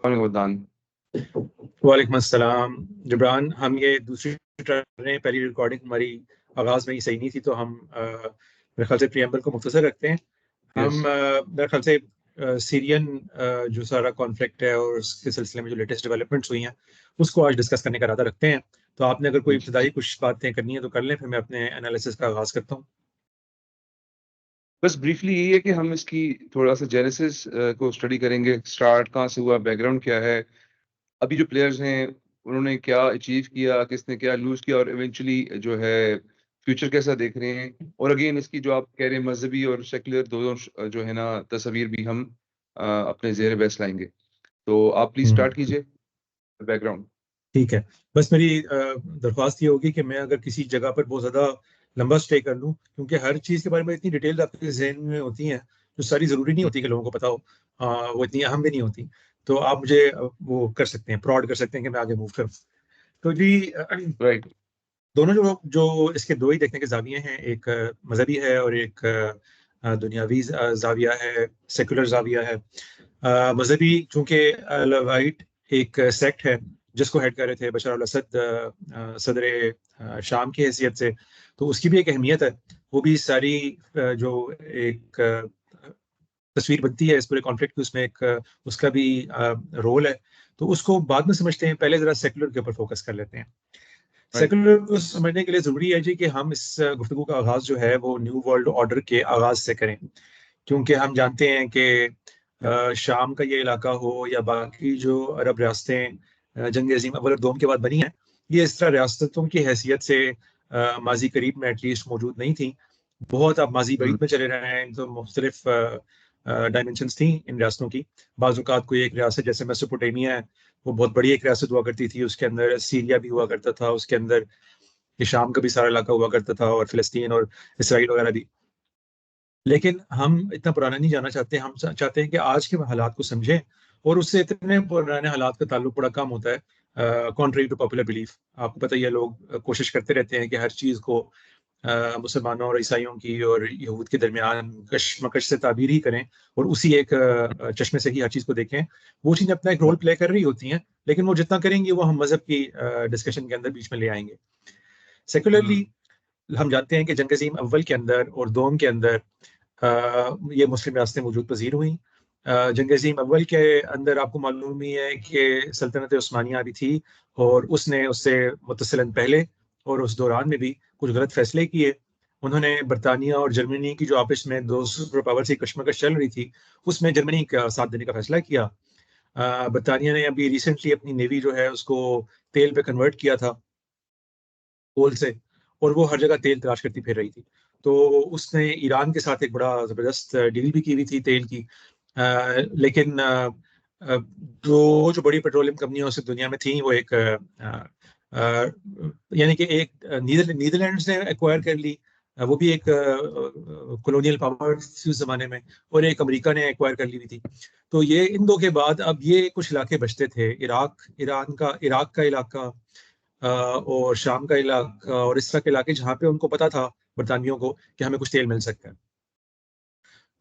वरदान। वालेकुम अस्सलाम जबरान। हम ये दूसरी कर रहे हैं, पहली रिकॉर्डिंग हमारी आगाज में ही सही नहीं थी, तो हम मेरे ख्याल से प्रियम्बल को मुख्तसर रखते हैं। हम मेरे ख्याल से सीरियन जो सारा कॉन्फ्लिक्ट है और उसके सिलसिले में जो लेटेस्ट डेवलपमेंट्स हुई हैं उसको आज डिस्कस करने का इरादा रखते हैं। तो आपने अगर कोई इब्तदाई कुछ बातें करनी है तो कर लें, फिर मैं अपने एनालिसिस का आगाज करता हूँ। बस ब्रीफली यही है कि हम इसकी थोड़ा सा जेनेसिस को स्टडी करेंगे, स्टार्ट कहाँ से हुआ, बैकग्राउंड क्या है, अभी जो प्लेयर्स हैं उन्होंने क्या अचीव किया, किसने क्या लूज किया, और इवेंचुअली जो है फ्यूचर कैसा देख रहे हैं। और अगेन इसकी जो आप कह रहे हैं मजहबी और सेकुलर दोनों जो है ना तस्वीर भी हम अपने जेर बहस लाएंगे। तो आप प्लीज स्टार्ट कीजिए बैकग्राउंड। ठीक है, बस मेरी दरख्वास्त ये होगी कि मैं अगर किसी जगह पर बहुत ज़्यादा लंबा स्टे कर लूँ, क्योंकि हर चीज़ के बारे में इतनी डिटेल आपके जहन में होती हैं जो सारी ज़रूरी नहीं होती कि लोगों को पता हो, वो इतनी अहम भी नहीं होती। तो आप मुझे वो कर सकते हैं, प्रॉड कर सकते हैं कि मैं आगे मूव करूँ। तो जी राइट। दोनों जो जो इसके दो ही देखने के जाविये हैं, एक मजहबी है और एक दुनियावी जाविया है, सेकुलर जाविया है। मजहबी चूंकि अलवाइट एक सेक्ट है जिसको हेड कर रहे थे बशर अल असद सदर शाम की हैसियत से, तो उसकी भी एक अहमियत है। वो भी सारी जो एक तस्वीर बनती है इस पूरे कॉन्फ्लिक्ट की, उसमें एक उसका भी रोल है। तो उसको बाद में समझते हैं, पहले जरा सेकुलर के ऊपर फोकस कर लेते हैं। सेकुलर को समझने के लिए जरूरी है जी कि हम इस गुफ्तगू का आगाज जो है वो न्यू वर्ल्ड ऑर्डर के आगाज से करें, क्योंकि हम जानते हैं कि शाम का ये इलाका हो या बाकी जो अरब रियासतें जंग अजीम अव्वल और दोम के बाद बनी हैं, ये इस तरह रियासतों की हैसियत से माजी करीब में एटलीस्ट मौजूद नहीं थी। बहुत आप माजी बईद में चले रहे हैं तो मुख्तलिफ डायमेंशंस थी इन रियासतों की। बाज़ कोई एक रियासत जैसे मेसोपोटामिया है, वो बहुत बड़ी एक रियासत हुआ करती थी, उसके अंदर सीरिया भी हुआ करता था, उसके अंदर ये शाम का भी सारा इलाका हुआ करता था, और फिलिस्तीन और इसराइल वगैरह भी। लेकिन हम इतना पुराना नहीं जाना चाहते, हम चाहते हैं कि आज के हालात को समझें, और उससे इतने पुराने हालात का ताल्लुक बड़ा कम होता है, कॉन्ट्री टू पॉपुलर बिलीफ। आपको पता ही है, लोग कोशिश करते रहते हैं कि हर चीज़ को मुसलमानों और ईसाइयों की और यहूद के दरमियान कशमकश से ताबीर ही करें, और उसी एक चश्मे से ही हर चीज़ को देखें। वो चीज़ें अपना एक रोल प्ले कर रही होती हैं, लेकिन वो जितना करेंगे वो हम मजहब की डिस्कशन के अंदर बीच में ले आएंगे। सेकुलरली हम जानते हैं कि जंग अज़ीम अव्वल के अंदर और दोम के अंदर ये मुस्लिम रियासतें वजूद पजीर हुई। जंग अज़ीम अव्वल के अंदर आपको मालूम ही है कि सल्तनत उस्मानिया भी थी, और उसने उससे मुतसिलन पहले और उस दौरान में भी कुछ गलत फैसले किए। उन्होंने बरतानिया और जर्मनी की जो आपस में दो सुपर पावर से कशमकश चल रही थी, उसमें जर्मनी का साथ देने का फैसला किया। बरतानिया ने अभी रिसेंटली अपनी नेवी जो है उसको तेल पे कन्वर्ट किया था, कोल से, और वो हर जगह तेल तलाश करती फिर रही थी। तो उसने ईरान के साथ एक बड़ा जबरदस्त डील भी की हुई थी तेल की। लेकिन जो बड़ी पेट्रोलियम कंपनियां उस दुनिया में थी, वो एक यानी कि एक नीदरलैंड्स ने एक्वायर कर ली, वो भी एक कॉलोनियल पावर थी उस जमाने में, और एक अमेरिका ने एक्वायर कर ली हुई थी। तो ये इन दो के बाद अब ये कुछ इलाके बचते थे, इराक का इलाका और शाम का इलाका और इस तरह के इलाके, जहाँ पे उनको पता था बरतानियों को कि हमें कुछ तेल मिल सकता है।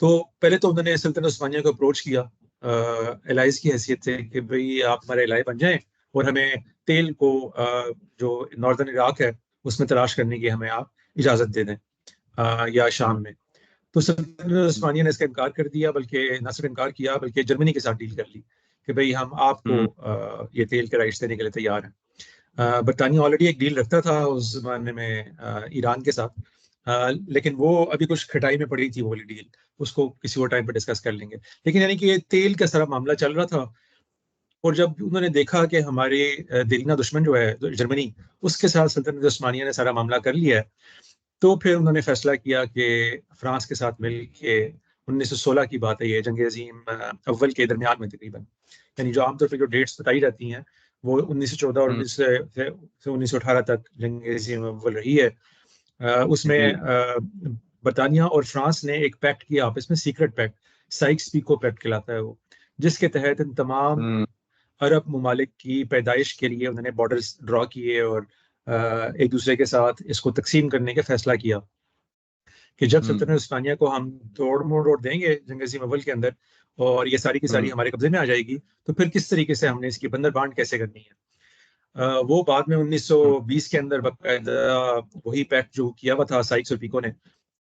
तो पहले तो उन्होंने सल्तनत उस्मानिया को अप्रोच किया एलाइज की हैसियत से कि भाई आप हमारे एलाई बन जाएं, और हमें तेल को जो नॉर्दर्न इराक है उसमें तलाश करने की हमें आप इजाज़त दे दें, या शाम में। तो सल्तनत उस्मानिया ने इसका इनकार कर दिया, बल्कि न सिर्फ इनकार किया बल्कि जर्मनी के साथ डील कर ली कि भाई हम आपको ये तेल के राइट्स देने के लिए तैयार हैं। बरतानिया ऑलरेडी एक डील रखता था उस जमाने में ईरान के साथ, लेकिन वो अभी कुछ खटाई में पड़ी थी वो वाली डील, उसको किसी और टाइम पर डिस्कस कर लेंगे। लेकिन यानी कि ये तेल का सारा मामला चल रहा था, और जब उन्होंने देखा कि हमारे देरीना दुश्मन जो है जर्मनी, उसके साथ सल्तनत उस्मानिया ने सारा मामला कर लिया है, तो फिर उन्होंने फैसला किया कि फ्रांस के साथ मिल के 1916 की बात है, ये जंग अजीम अव्वल के दरमियान में तकरीबन, यानी जो आमतौर पर जो डेट्स बताई जाती हैं वो 1914 और 1918 तक जंग अजीम अव्वल रही है। उसमें बरतानिया और फ्रांस ने एक पैक्ट किया आपस में, secret pact, Sykes Picot pact कहलाता है वो, जिसके तहत इन तमाम अरब ममालिक की पैदाइश के लिए उन्होंने बॉर्डर्स ड्रॉ किए और एक दूसरे के साथ इसको तकसीम करने का फैसला किया कि जब सल्तनत उस्मानिया को हम तोड़ मोड़ देंगे जंग अज़ीम अव्वल के अंदर और ये सारी की सारी हमारे कब्जे में आ जाएगी, तो फिर किस तरीके से हमने इसकी बंदरबांट कैसे करनी है। वो बाद में 1920 के अंदर बाकायदा वही पैक्ट जो किया हुआ था साइक्स और पिको ने,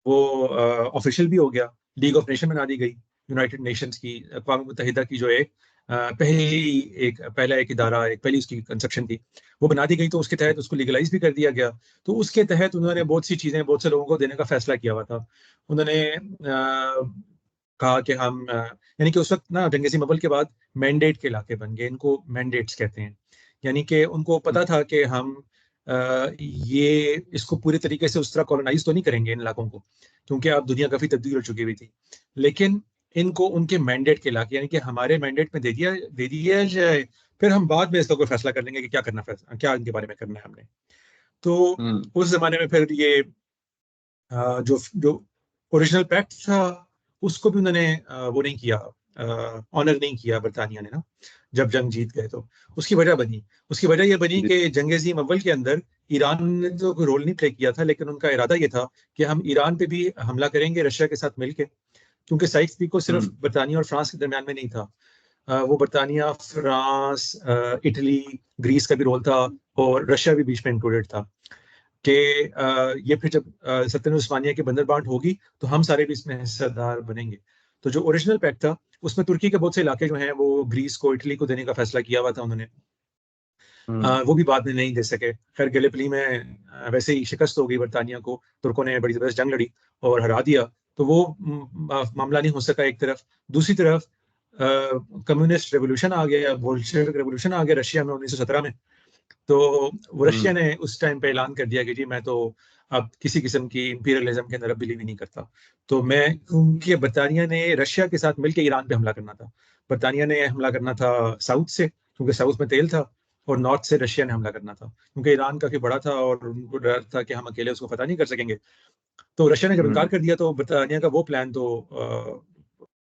वो ऑफिशियल भी हो गया। लीग ऑफ नेशन बना दी गई, यूनाइटेड नेशंस की, अक़वाम मुत्तहिदा की जो एक पहला एक इदारा, एक पहली उसकी कंसेप्शन थी, वो बना दी गई। तो उसके तहत उसको लीगलाइज भी कर दिया गया। तो उसके तहत उन्होंने बहुत सी चीज़ें बहुत से लोगों को देने का फैसला किया हुआ था। उन्होंने कहा कि हम यानी कि उस वक्त ना जंग अज़ीम अव्वल के बाद मैंडेट के इलाके बन गए, इनको मैंडेट्स कहते हैं। यानी कि उनको पता था कि हम ये इसको पूरे तरीके से उस तरह कॉलोनाइज तो नहीं करेंगे इन इलाकों को, क्योंकि अब दुनिया काफी तब्दील हो चुकी हुई थी, लेकिन इनको उनके मैंडेट के इलाके यानी कि हमारे मैंडेट में दे दिया जाए, फिर हम बाद में इसका कोई फैसला कर लेंगे कि क्या करना, फैसला क्या इनके बारे में करना है हमने। तो उस जमाने में फिर ये जो जो ओरिजिनल पैक्ट था उसको भी उन्होंने वो नहीं किया, ऑनर नहीं किया बरतानिया ने ना, जब जंग जीत गए। तो उसकी वजह ये बनी कि जंग अज़ीम अव्वल के अंदर ईरान ने तो कोई रोल नहीं प्ले किया था, लेकिन उनका इरादा ये था कि हम ईरान पे भी हमला करेंगे रशिया के साथ मिलके, क्योंकि साइक्स पिको सिर्फ बरतानिया और फ्रांस के दरमियान में नहीं था, वो बरतानिया, फ्रांस, इटली, ग्रीस का भी रोल था और रशिया भी बीच में इंक्लूडेड था कि ये फिर जब सल्तनत उस्मानिया की बंदरबांट होगी तो हम सारे भी इसमें हिस्सेदार बनेंगे। तो जो ओरिजिनल पैक्ट था उसमें तुर्की के बहुत से इलाके जो हैं वो ग्रीस को, इटली को देने का फैसला किया हुआ था उन्होंने। वो भी बाद में नहीं दे सके। खैर गैलिपली में वैसे ही शिकस्त हो गई बरतानिया को, तुर्कों ने बड़ी जबरदस्त जंग लड़ी और हरा दिया, तो वो मामला नहीं हो सका एक तरफ। दूसरी तरफ कम्युनिस्ट रेवोल्यूशन आ गया, बोल्शेविक रेवोल्यूशन आ गया रशिया में 1917 में। तो वो रशिया ने उस टाइम पे ऐलान कर दिया कि जी मैं तो अब किसी किस्म की इंपीरियलिज्म के अंदर बिलीव ही नहीं करता। तो मैं, क्योंकि बरतानिया ने रशिया के साथ मिलकर ईरान पे हमला करना था, बरतानिया ने हमला करना था साउथ से क्योंकि साउथ में तेल था, और नॉर्थ से रशिया ने हमला करना था क्योंकि ईरान काफी बड़ा था और उनको डर था कि हम अकेले उसको फतह नहीं कर सकेंगे। तो रशिया ने जब इनकार कर दिया तो बरतानिया का वो प्लान तो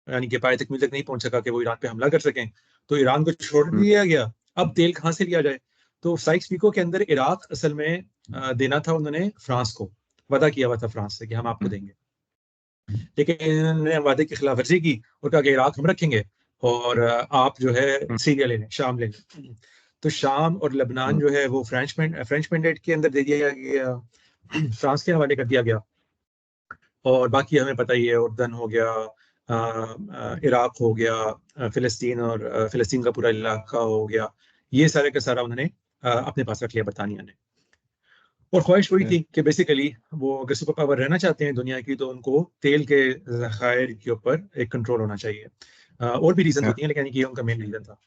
यानी कि पाए तकमील तक नहीं पहुंच सका कि वो ईरान पे हमला कर सकें। तो ईरान को छोड़ दिया गया। अब तेल कहाँ से लिया जाए? तो साइक्स पिको के अंदर इराक असल में देना था उन्होंने फ्रांस को, वादा किया हुआ था फ्रांस से कि हम आपको देंगे, लेकिन इन्होंने वादे की खिलाफ वर्जी की और कहा कि इराक हम रखेंगे और आप जो है सीरिया ले लें, शाम ले लें। तो शाम और लेबनान जो है वो फ्रेंच मैंडेट के अंदर दे दिया गया, फ्रांस के हवाले कर दिया गया। और बाकी हमें पता ही है, उर्दन हो गया, इराक हो गया, फिलिस्तीन और फिलिस्तीन का पूरा इलाका हो गया, ये सारे का सारा उन्होंने अपने पास रख लिया बरतानिया ने। और ख्वाहिश वही थी कि बेसिकली वो अगर सुपर पावर रहना चाहते हैं दुनिया की तो उनको तेल के ज़खायर के ऊपर एक कंट्रोल होना चाहिए। और भी रीजन होती हैं, लेकिन ये उनका मेन रीजन था।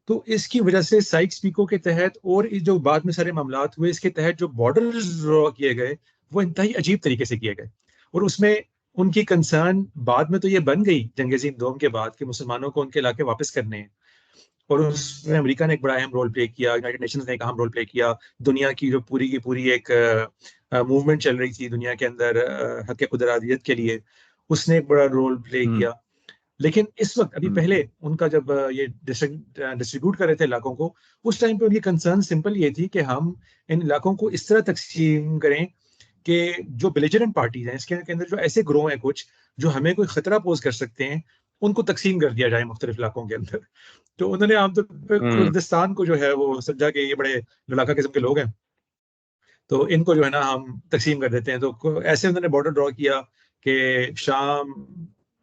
तो इसकी वजह से साइक्स पिको के तहत और जो बाद में सारे मामलात हुए, इसके तहत जो बॉर्डर ड्रॉ किए गए वो इंतहाई अजीब तरीके से किए गए। और उसमें उनकी कंसर्न बाद में तो ये बन गई जंग अज़ीम दोम के बाद कि मुसलमानों को उनके इलाके वापस करने हैं, और उसमें अमेरिका ने एक बड़ा अहम रोल प्ले किया, यूनाइटेड नेशंस ने एक अहम रोल प्ले किया। दुनिया की जो पूरी की पूरी एक मूवमेंट चल रही थी दुनिया के अंदर हक खुदरादियत के लिए, उसने एक बड़ा रोल प्ले किया। लेकिन इस वक्त अभी पहले उनका जब ये डिस्ट्रीब्यूट कर रहे थे इलाकों को, उस टाइम पे उनकी कंसर्न सिंपल ये थी कि हम इन इलाकों को इस तरह तकसीम करें कि जो बेलिजरेंट पार्टीज हैं इसके अंदर जो ऐसे ग्रोह हैं कुछ जो हमें कोई खतरा पोज कर सकते हैं, उनको तकसीम कर दिया जाए मुख्तलिफ इलाकों के अंदर। तो उन्होंने आमतौर पर कुर्दिस्तान को जो है वो समझा कि ये बड़े लड़ाका किस्म के लोग हैं, तो इनको जो है ना हम तकसीम कर देते हैं। तो ऐसे उन्होंने बॉर्डर ड्रॉ किया कि शाम,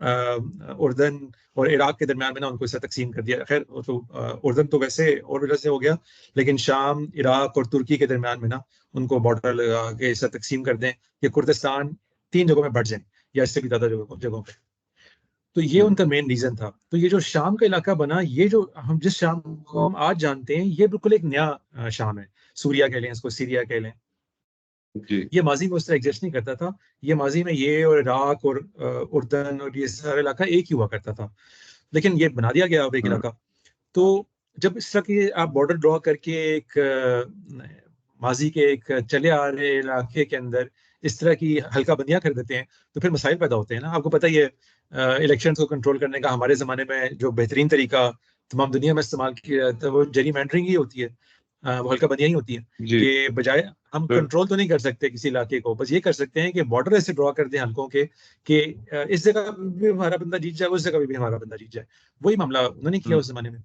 उर्दन और इराक के दरमियान में ना उनको इस तकसीम कर दिया। खैर तो उर्दन तो वैसे और वजह से हो गया, लेकिन शाम, इराक और तुर्की के दरमियान में ना उनको बॉर्डर लगा के इस तकसीम कर दें कि कुर्दिस्तान 3 जगहों में बढ़ जाए या इससे भी ज्यादा जगहों पे। तो ये उनका मेन रीजन था। तो ये जो शाम का इलाका बना, ये जो हम जिस शाम को हम आज जानते हैं, ये बिल्कुल एक नया शाम है। सूरिया कह लें इसको, सीरिया कह लें, ये माजी में उस तरह एग्जिस्ट नहीं करता था। ये माजी में ये और इराक और उर्दन और ये सारा इलाका एक ही हुआ करता था, लेकिन ये बना दिया गया अब एक इलाका। तो जब इस तरह की आप बॉर्डर ड्रॉ करके एक माजी के एक चले आ रहे इलाके के अंदर इस तरह की हल्का बंदियां कर देते हैं, तो फिर मसाइल पैदा होते हैं ना। आपको पता ही है इलेक्शन को कंट्रोल करने का हमारे ज़माने में जो बेहतरीन तरीका तमाम दुनिया में इस्तेमाल किया जाता है वो जेरी मैंडरिंग ही होती है। वो हल्का बंदियां ही होती हैं जी कि बजाय हम कंट्रोल तो नहीं कर सकते किसी इलाके को, बस ये कर सकते हैं कि बॉर्डर ऐसे ड्रॉ कर दें हल्कों के कि इस जगह भी हमारा बंदा जीत जाए, उस जगह भी हमारा बंदा जीत जाए। वही मामला उन्होंने किया उस जमाने में।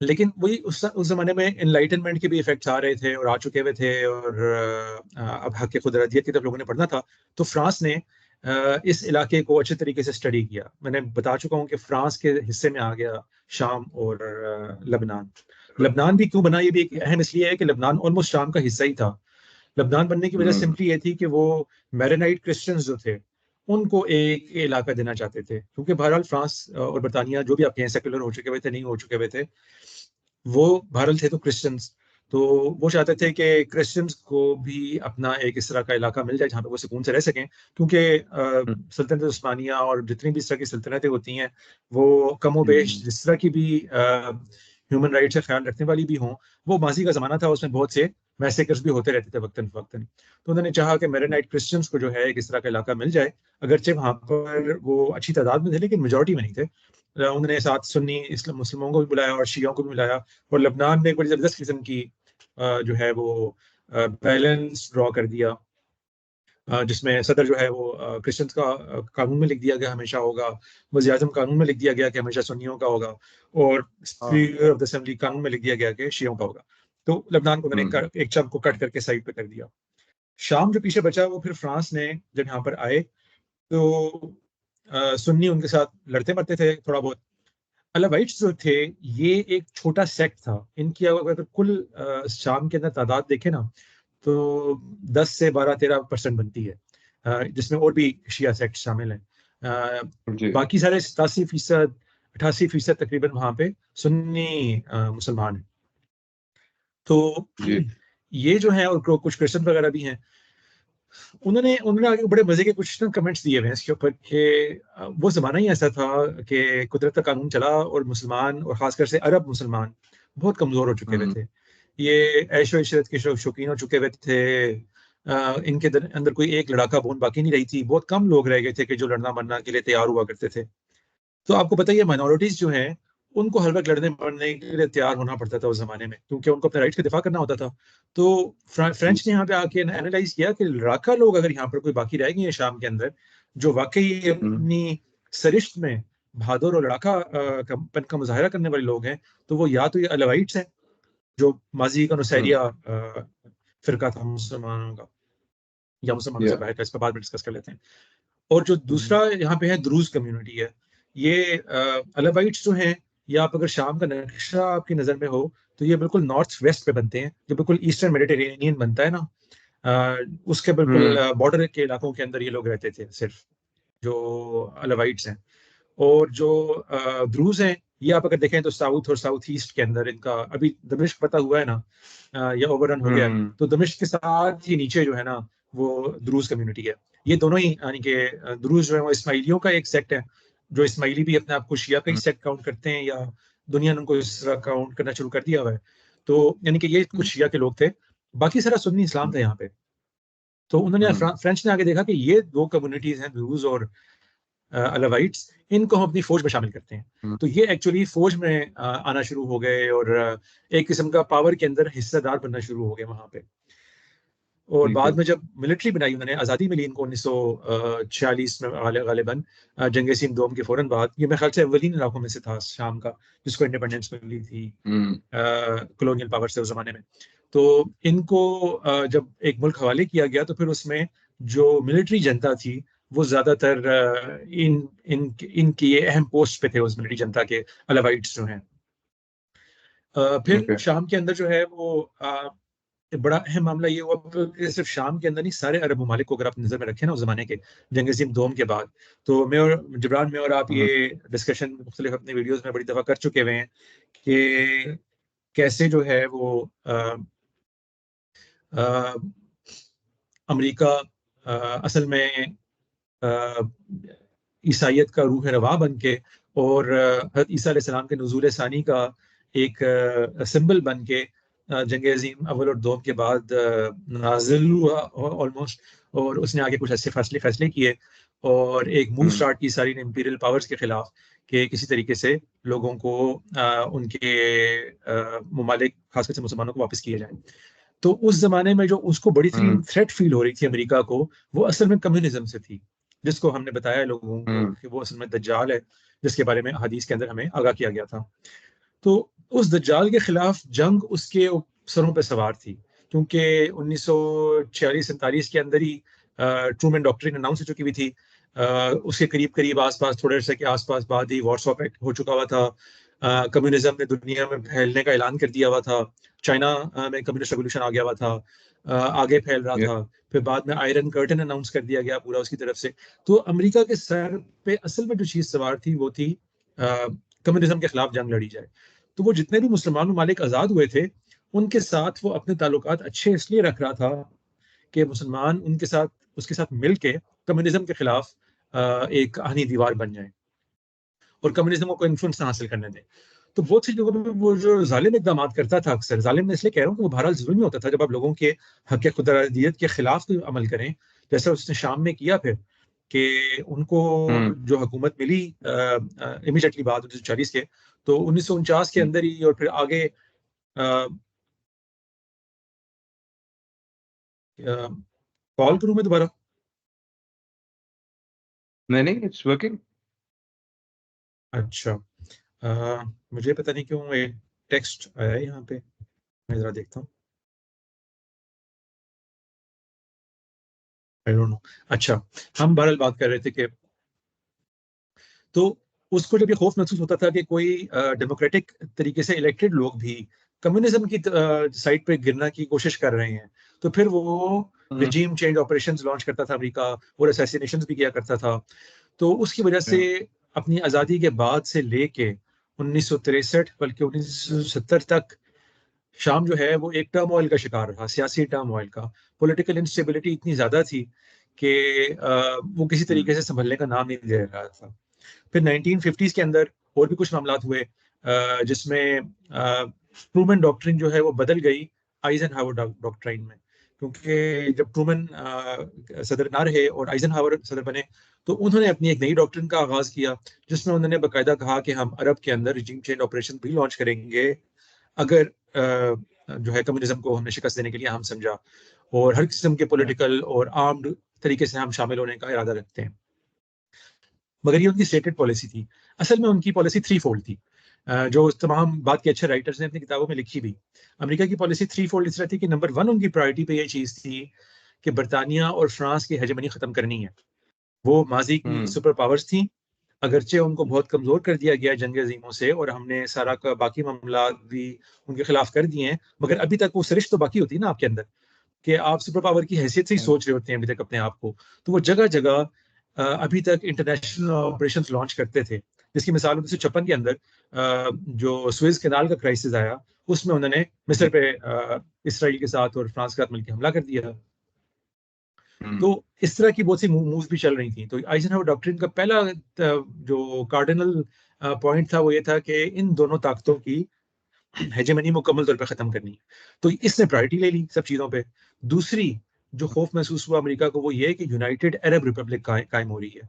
लेकिन वही उस जमाने में एनलाइटनमेंट के भी इफेक्ट्स आ रहे थे और आ चुके हुए थे, और अब हक खुदरतियत की तरफ लोगों ने पढ़ना था। तो फ्रांस ने इस इलाके को अच्छे तरीके से स्टडी किया। मैंने बता चुका हूँ कि फ्रांस के हिस्से में आ गया शाम और लबनान। लबनान भी क्यों बना, ये भी एक अहम इसलिए है कि लबनान ऑलमोस्ट शाम का हिस्सा ही था। लबनान बनने की वजह सिंपली ये थी कि वो मैरोनाइट क्रिश्चियंस जो थे उनको एक इलाका देना चाहते थे, क्योंकि बहरहाल फ्रांस और बरतानिया जो भी आपके यहाँ सेकुलर हो चुके हुए थे, नहीं हो चुके हुए थे, वो बहरहाल थे तो क्रिश्चियंस। तो वो चाहते थे कि क्रिश्चियंस को भी अपना एक इस तरह का इलाका मिल जाए जहाँ पे वो सुकून से रह सकें, क्योंकि सल्तनत उस्मानिया और जितनी भी इस तरह की सल्तनतें होती हैं वो कमो बेश जिस तरह की भी ह्यूमन राइट्स का ख्याल रखने वाली भी हों, वो माजी का जमाना था, उसमें बहुत से मैसेकर्स भी होते रहते थे वक्तन फवक्तन। तो उन्होंने चाहा कि मेरोनाइट क्रिश्चियंस को जो है एक इस तरह का इलाका मिल जाए, अगरचे वहां पर वो अच्छी तादाद में थे लेकिन मेजोरिटी में नहीं थे। उन्होंने साथ सुन्नी मुस्लिमों को भी बुलाया और शियों को भी बुलाया, और लबनान में एक बड़ी जबरदस्त किस्म की जो है वो बैलेंस ड्रॉ कर दिया, जिसमें सदर जो है वो क्रिश्चियंस का कानून में लिख दिया गया हमेशा होगा, वज़ीर आज़म कानून में लिख दिया गया कि हमेशा सुन्नियों का होगा, और स्पीकर ऑफ द असेंबली कानून में लिख दिया गया कि शियों का होगा। तो लबनान को मैंने एक चंक को कट करके साइड पे कर दिया। शाम जो पीछे बचा वो फिर फ्रांस ने जब यहाँ पर आए तो सुन्नी उनके साथ लड़ते मरते थे थोड़ा बहुत। अलावाइट्स जो थे ये एक छोटा सेक्ट था। इनकी अगर कुल शाम के अंदर तादाद देखें ना तो 10 से 12-13% बनती है, जिसमें और भी शिया सेक्ट शामिल हैं। बाकी सारे 87%, 88% तकरीबन वहां पे सुन्नी मुसलमान हैं। तो ये जो है, और कुछ क्रिश्चियन वगैरह भी हैं। उन्होंने उन्होंने आगे बड़े मजे के कुछ ना कमेंट्स दिए हुए हैं इसके ऊपर कि वो जमाना ही ऐसा था कि कुदरत का कानून चला और मुसलमान और खासकर से अरब मुसलमान बहुत कमजोर हो चुके हुए थे। ये ऐशो इशरत के शौकीन हो चुके हुए थे। इनके अंदर कोई एक लड़ाका बोन बाकी नहीं रही थी। बहुत कम लोग रह गए थे कि जो लड़ना मरना के लिए तैयार हुआ करते थे। तो आपको पता ही है माइनॉरिटीज जो हैं उनको हर वक्त लड़ने मरने के लिए तैयार होना पड़ता था उस जमाने में, क्योंकि उनको अपने राइट्स का दिफा करना होता था। तो फ्रेंच ने यहाँ पे आके एनालाइज किया कि लड़ाका लोग अगर यहाँ पर कोई बाकी रह गए हैं शाम के अंदर, जो वाकई अपनी सरिश्त में बहादुर और लड़ाका पन का मुजाहरा करने वाले लोग हैं, तो वो या तो ये अलावाइट्स हैं जो माजी का नुसैरिया फिरका था मुसलमानों का, या मुसलमानों से बाहर का, इस पर बाद में डिस्कस कर लेते हैं। और जो दूसरा यहाँ पे है द्रूज कम्युनिटी है। ये अलावाइट्स जो हैं, या आप अगर शाम का नक्शा आपकी नजर में हो तो ये बिल्कुल नॉर्थ वेस्ट पे बनते हैं, जो बिल्कुल ईस्टर्न मेडिटेरेनियन बनता है ना, उसके बिल्कुल बॉर्डर के इलाकों के अंदर ये लोग रहते थे सिर्फ, जो अलावाइट्स हैं। और जो द्रूज हैं ये आप अगर देखें तो साउथ और साउथ ईस्ट के अंदर इनका अभी दमिश्क पता हुआ है ना, या ओवररन हो गया, तो दमिश्क के साथ ही नीचे जो है ना वो द्रूज कम्युनिटी है। ये दोनों ही यानी कि द्रूज जो है वो इस्माइलियों का एक सेक्ट है, जो इस्माइली भी अपने आप को शिया का ही सेक्ट काउंट करते हैं, या दुनिया ने उनको इस तरह काउंट करना शुरू कर दिया हुआ है। तो यानी कि ये कुछ शिया के लोग थे, बाकी सारा सुन्नी इस्लाम था यहाँ पे। तो उन्होंने फ्रेंच ने आगे देखा कि ये दो कम्युनिटीज हैं, द्रूज और अलावाइट्स, इनको हम अपनी फौज में शामिल करते हैं। तो ये एक्चुअली फौज में आना शुरू हो गए और एक किस्म का पावर के अंदर हिस्सेदार बनना शुरू हो गए वहां पे। और बाद में जब मिलिट्री बनाई उन्होंने, आज़ादी मिली इनको 1946 में गालिबन, जंग सिंध दोम के फौरन बाद, ये मेरे ख्याल से अवलीन इलाकों में से था शाम का जिसको इंडिपेंडेंस मिली थी कॉलोनियल पावर से उस जमाने में। तो इनको जब एक मुल्क हवाले किया गया तो फिर उसमें जो मिलिट्री जनता थी वो ज्यादातर इनकी ये अहम पोस्ट पे थे उस मिलिट्री जनता के, अलावाइट्स जो हैं। फिर शाम के अंदर जो है वो बड़ा अहम मामला ये हुआ कि सिर्फ शाम के अंदर नहीं, सारे अरब ममालिक को अगर आप नजर में रखें ना उस जमाने के जंग सिंध दोम के बाद, तो मैं और जिब्रान में और आप ये डिस्कशन मुख्तलिफ अपने वीडियोस में बड़ी दफा कर चुके हुए हैं कि कैसे जो है वो अमेरिका असल में ईसाइयत का रूह रवा बन के और हज़रत ईसा अलैहिस्सलाम के नुज़ूल सानी का एक सिंबल बन के जंग अज़ीम अव्वल और दोम के बाद नाज़िल हुआ ऑलमोस्ट, और उसने आगे कुछ ऐसे फैसले किए और एक मूव स्टार्ट की सारी इंपीरियल पावर्स के खिलाफ कि किसी तरीके से लोगों को उनके ममालिक खासकर से मुसलमानों को वापस किए जाए। तो उस जमाने में जो उसको बड़ी थ्रेट फील हो रही थी अमेरिका को, वो असल में कम्युनिज्म से थी, जिसको हमने बताया लोगों को कि वो असल में दज्जाल है, जिसके बारे में हदीस के अंदर हमें आगाह किया गया था। तो उस दज्जाल के खिलाफ जंग उसके सरों पर सवार थी, क्योंकि 1946-47 के अंदर ही ट्रूमैन डॉक्ट्रिन अनाउंस हो चुकी हुई थी। उसके करीब करीब आसपास, थोड़े से के आसपास बाद ही वॉर्सो पैक्ट हो चुका हुआ था। कम्युनिज्म ने दुनिया में फैलने का ऐलान कर दिया हुआ था। चाइना में कम्युनिस्ट रेवोल्यूशन आ गया हुआ था, आगे फैल रहा था। फिर बाद में आयरन कर्टन अनाउंस कर दिया गया पूरा उसकी तरफ से। तो अमेरिका के सर पे असल में जो चीज सवार थी वो थी कम्युनिज्म के खिलाफ जंग लड़ी जाए। तो वो जितने भी मुसलमान ममालिक आजाद हुए थे, उनके साथ वो अपने ताल्लुकात अच्छे इसलिए रख रहा था कि मुसलमान उनके साथ, उसके साथ मिलके कम्युनिज्म के खिलाफ एक आहनी दीवार बन जाए और कम्युनिज्म को इन्फ्लुएंस ना हासिल करने दें। तो बहुत सी जगहों पे वो जो जालिम इकदाम करता था, अक्सर जालिम मैं इसलिए कह रहा हूँ कि वो बहरहाल जुल्म होता था, जब आप लोगों के हक खुदरादियत के खिलाफ कोई अमल करें, जैसा उसने शाम में किया फिर कि उनको जो हुकूमत मिली इमीडिएटली बाद 1940 के, तो 1949 के अंदर ही और फिर आगे कॉल करूं मैं दोबारा? नहीं, इट्स वर्किंग। अच्छा, मुझे पता नहीं क्यों एक टेक्स्ट आया है यहाँ पे, मैं जरा देखता हूँ। I don't know. अच्छा, हम बहरहाल बात कर रहे थे कि तो उसको जब ये खौफ महसूस होता था कि कोई डेमोक्रेटिक तरीके से इलेक्टेड लोग भी कम्युनिज्म की साइड पे गिरना की कोशिश कर रहे हैं, तो फिर वो रिजीम चेंज ऑपरेशंस लॉन्च करता था अमेरिका, और असैसिनेशंस भी किया करता था। तो उसकी वजह से अपनी आज़ादी के बाद से लेके 1963 बल्कि 1970 तक शाम जो है वो एक टर्म ऑयल का शिकार रहा, सियासी टर्म ऑयल का। पॉलिटिकल इंस्टेबिलिटी इतनी ज्यादा थी कि वो किसी तरीके से संभलने का नाम नहीं ले रहा था। फिर 1950s के अंदर और भी कुछ मामला हुए जिसमें ट्रूमन डॉक्ट्रिन जो है वो बदल गई आइजनहावर डॉक्ट्रिन में, क्योंकि जब ट्रूमन सदर ना रहे और आइजनहावर सदर बने, तो उन्होंने अपनी एक नई डॉक्ट्रिन का आगाज किया, जिसमें उन्होंने बाकायदा कहा कि हम अरब के अंदर रिजीम चेंज ऑपरेशन भी लॉन्च करेंगे अगर जो है कम्युनिज्म को हमने शिकस्त देने के लिए हम समझा, और हर किस्म के पॉलिटिकल और आर्म्ड तरीके से हम शामिल होने का इरादा रखते हैं। मगर ये उनकी स्टेटेड पॉलिसी थी। असल में उनकी पॉलिसी थ्री फोल्ड थी, जो तमाम बात के अच्छे राइटर्स ने अपनी किताबों में लिखी भी। अमेरिका की पॉलिसी थ्री फोल्ड इस तरह थी कि नंबर वन, उनकी प्रायोरिटी पे ये चीज थी कि बरतानिया और फ्रांस की हेजेमनी खत्म करनी है। वो माजी की सुपर पावर्स थी, अगरचे उनको बहुत कमजोर कर दिया गया जंग अजीमों से, और हमने सारा का बाकी मामला भी उनके खिलाफ कर दिए हैं, मगर अभी तक वो सरिश तो बाकी होती है ना आपके अंदर, कि आप सुपर पावर की हैसियत से ही सोच रहे होते हैं अभी तक अपने आप को। तो वो जगह जगह अभी तक इंटरनेशनल ऑपरेशन लॉन्च करते थे, जिसकी मिसाल 1956 के अंदर जो स्वेज कैनाल का क्राइसिस आया, उसमें उन्होंने मिस्र पे इसराइल के साथ और फ्रांस के साथ मिलकर हमला कर दिया। तो इस तरह की बहुत सी मूव्स भी चल रही थी। तो आइजनहावर डॉक्ट्रिन का पहला जो कार्डिनल पॉइंट था वो ये था कि इन दोनों ताकतों की हेजेमनी मुकम्मल तौर पे खत्म करनी है। तो इसने प्रायोरिटी ले ली सब चीजों पे। दूसरी जो खौफ महसूस हुआ अमेरिका को वो ये कि यूनाइटेड अरब रिपब्लिक कायम हो रही है,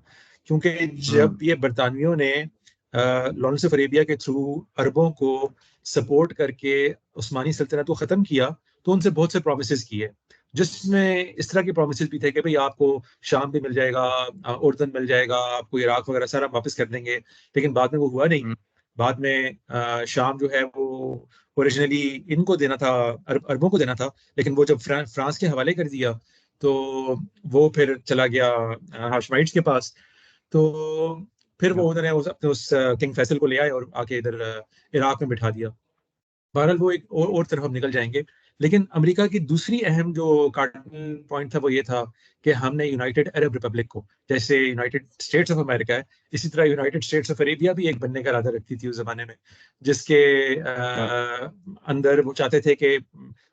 क्योंकि जब ये बरतानियों ने लॉरेंस ऑफ अरेबिया के थ्रू अरबों को सपोर्ट करके उस्मानी सल्तनत को खत्म किया, तो उनसे बहुत से प्रोमिस किए, जिसमें इस तरह के प्रोमिस भी थे कि भाई आपको शाम भी मिल जाएगा, उर्दन मिल जाएगा, आपको इराक वगैरह सारा वापस कर देंगे। लेकिन बाद में वो हुआ नहीं। बाद में शाम जो है वो ओरिजिनली इनको देना था, अरबों को देना था, लेकिन वो जब फ्रांस के हवाले कर दिया तो वो फिर चला गया हाशमाइट्स के पास। तो फिर वो उन्होंने अपने उस किंग फैसल को ले आए और आके इधर इराक में बिठा दिया। बहरहाल वो एक और तरफ हम निकल जाएंगे। लेकिन अमेरिका की दूसरी अहम जो कार्डिनल पॉइंट था वो ये था कि हमने यूनाइटेड अरब रिपब्लिक को, जैसे यूनाइटेड स्टेट्स ऑफ अमेरिका है, इसी तरह यूनाइटेड स्टेट्स ऑफ अरेबिया भी एक बनने का इरादा रखती थी उस जमाने में, जिसके अंदर वो चाहते थे कि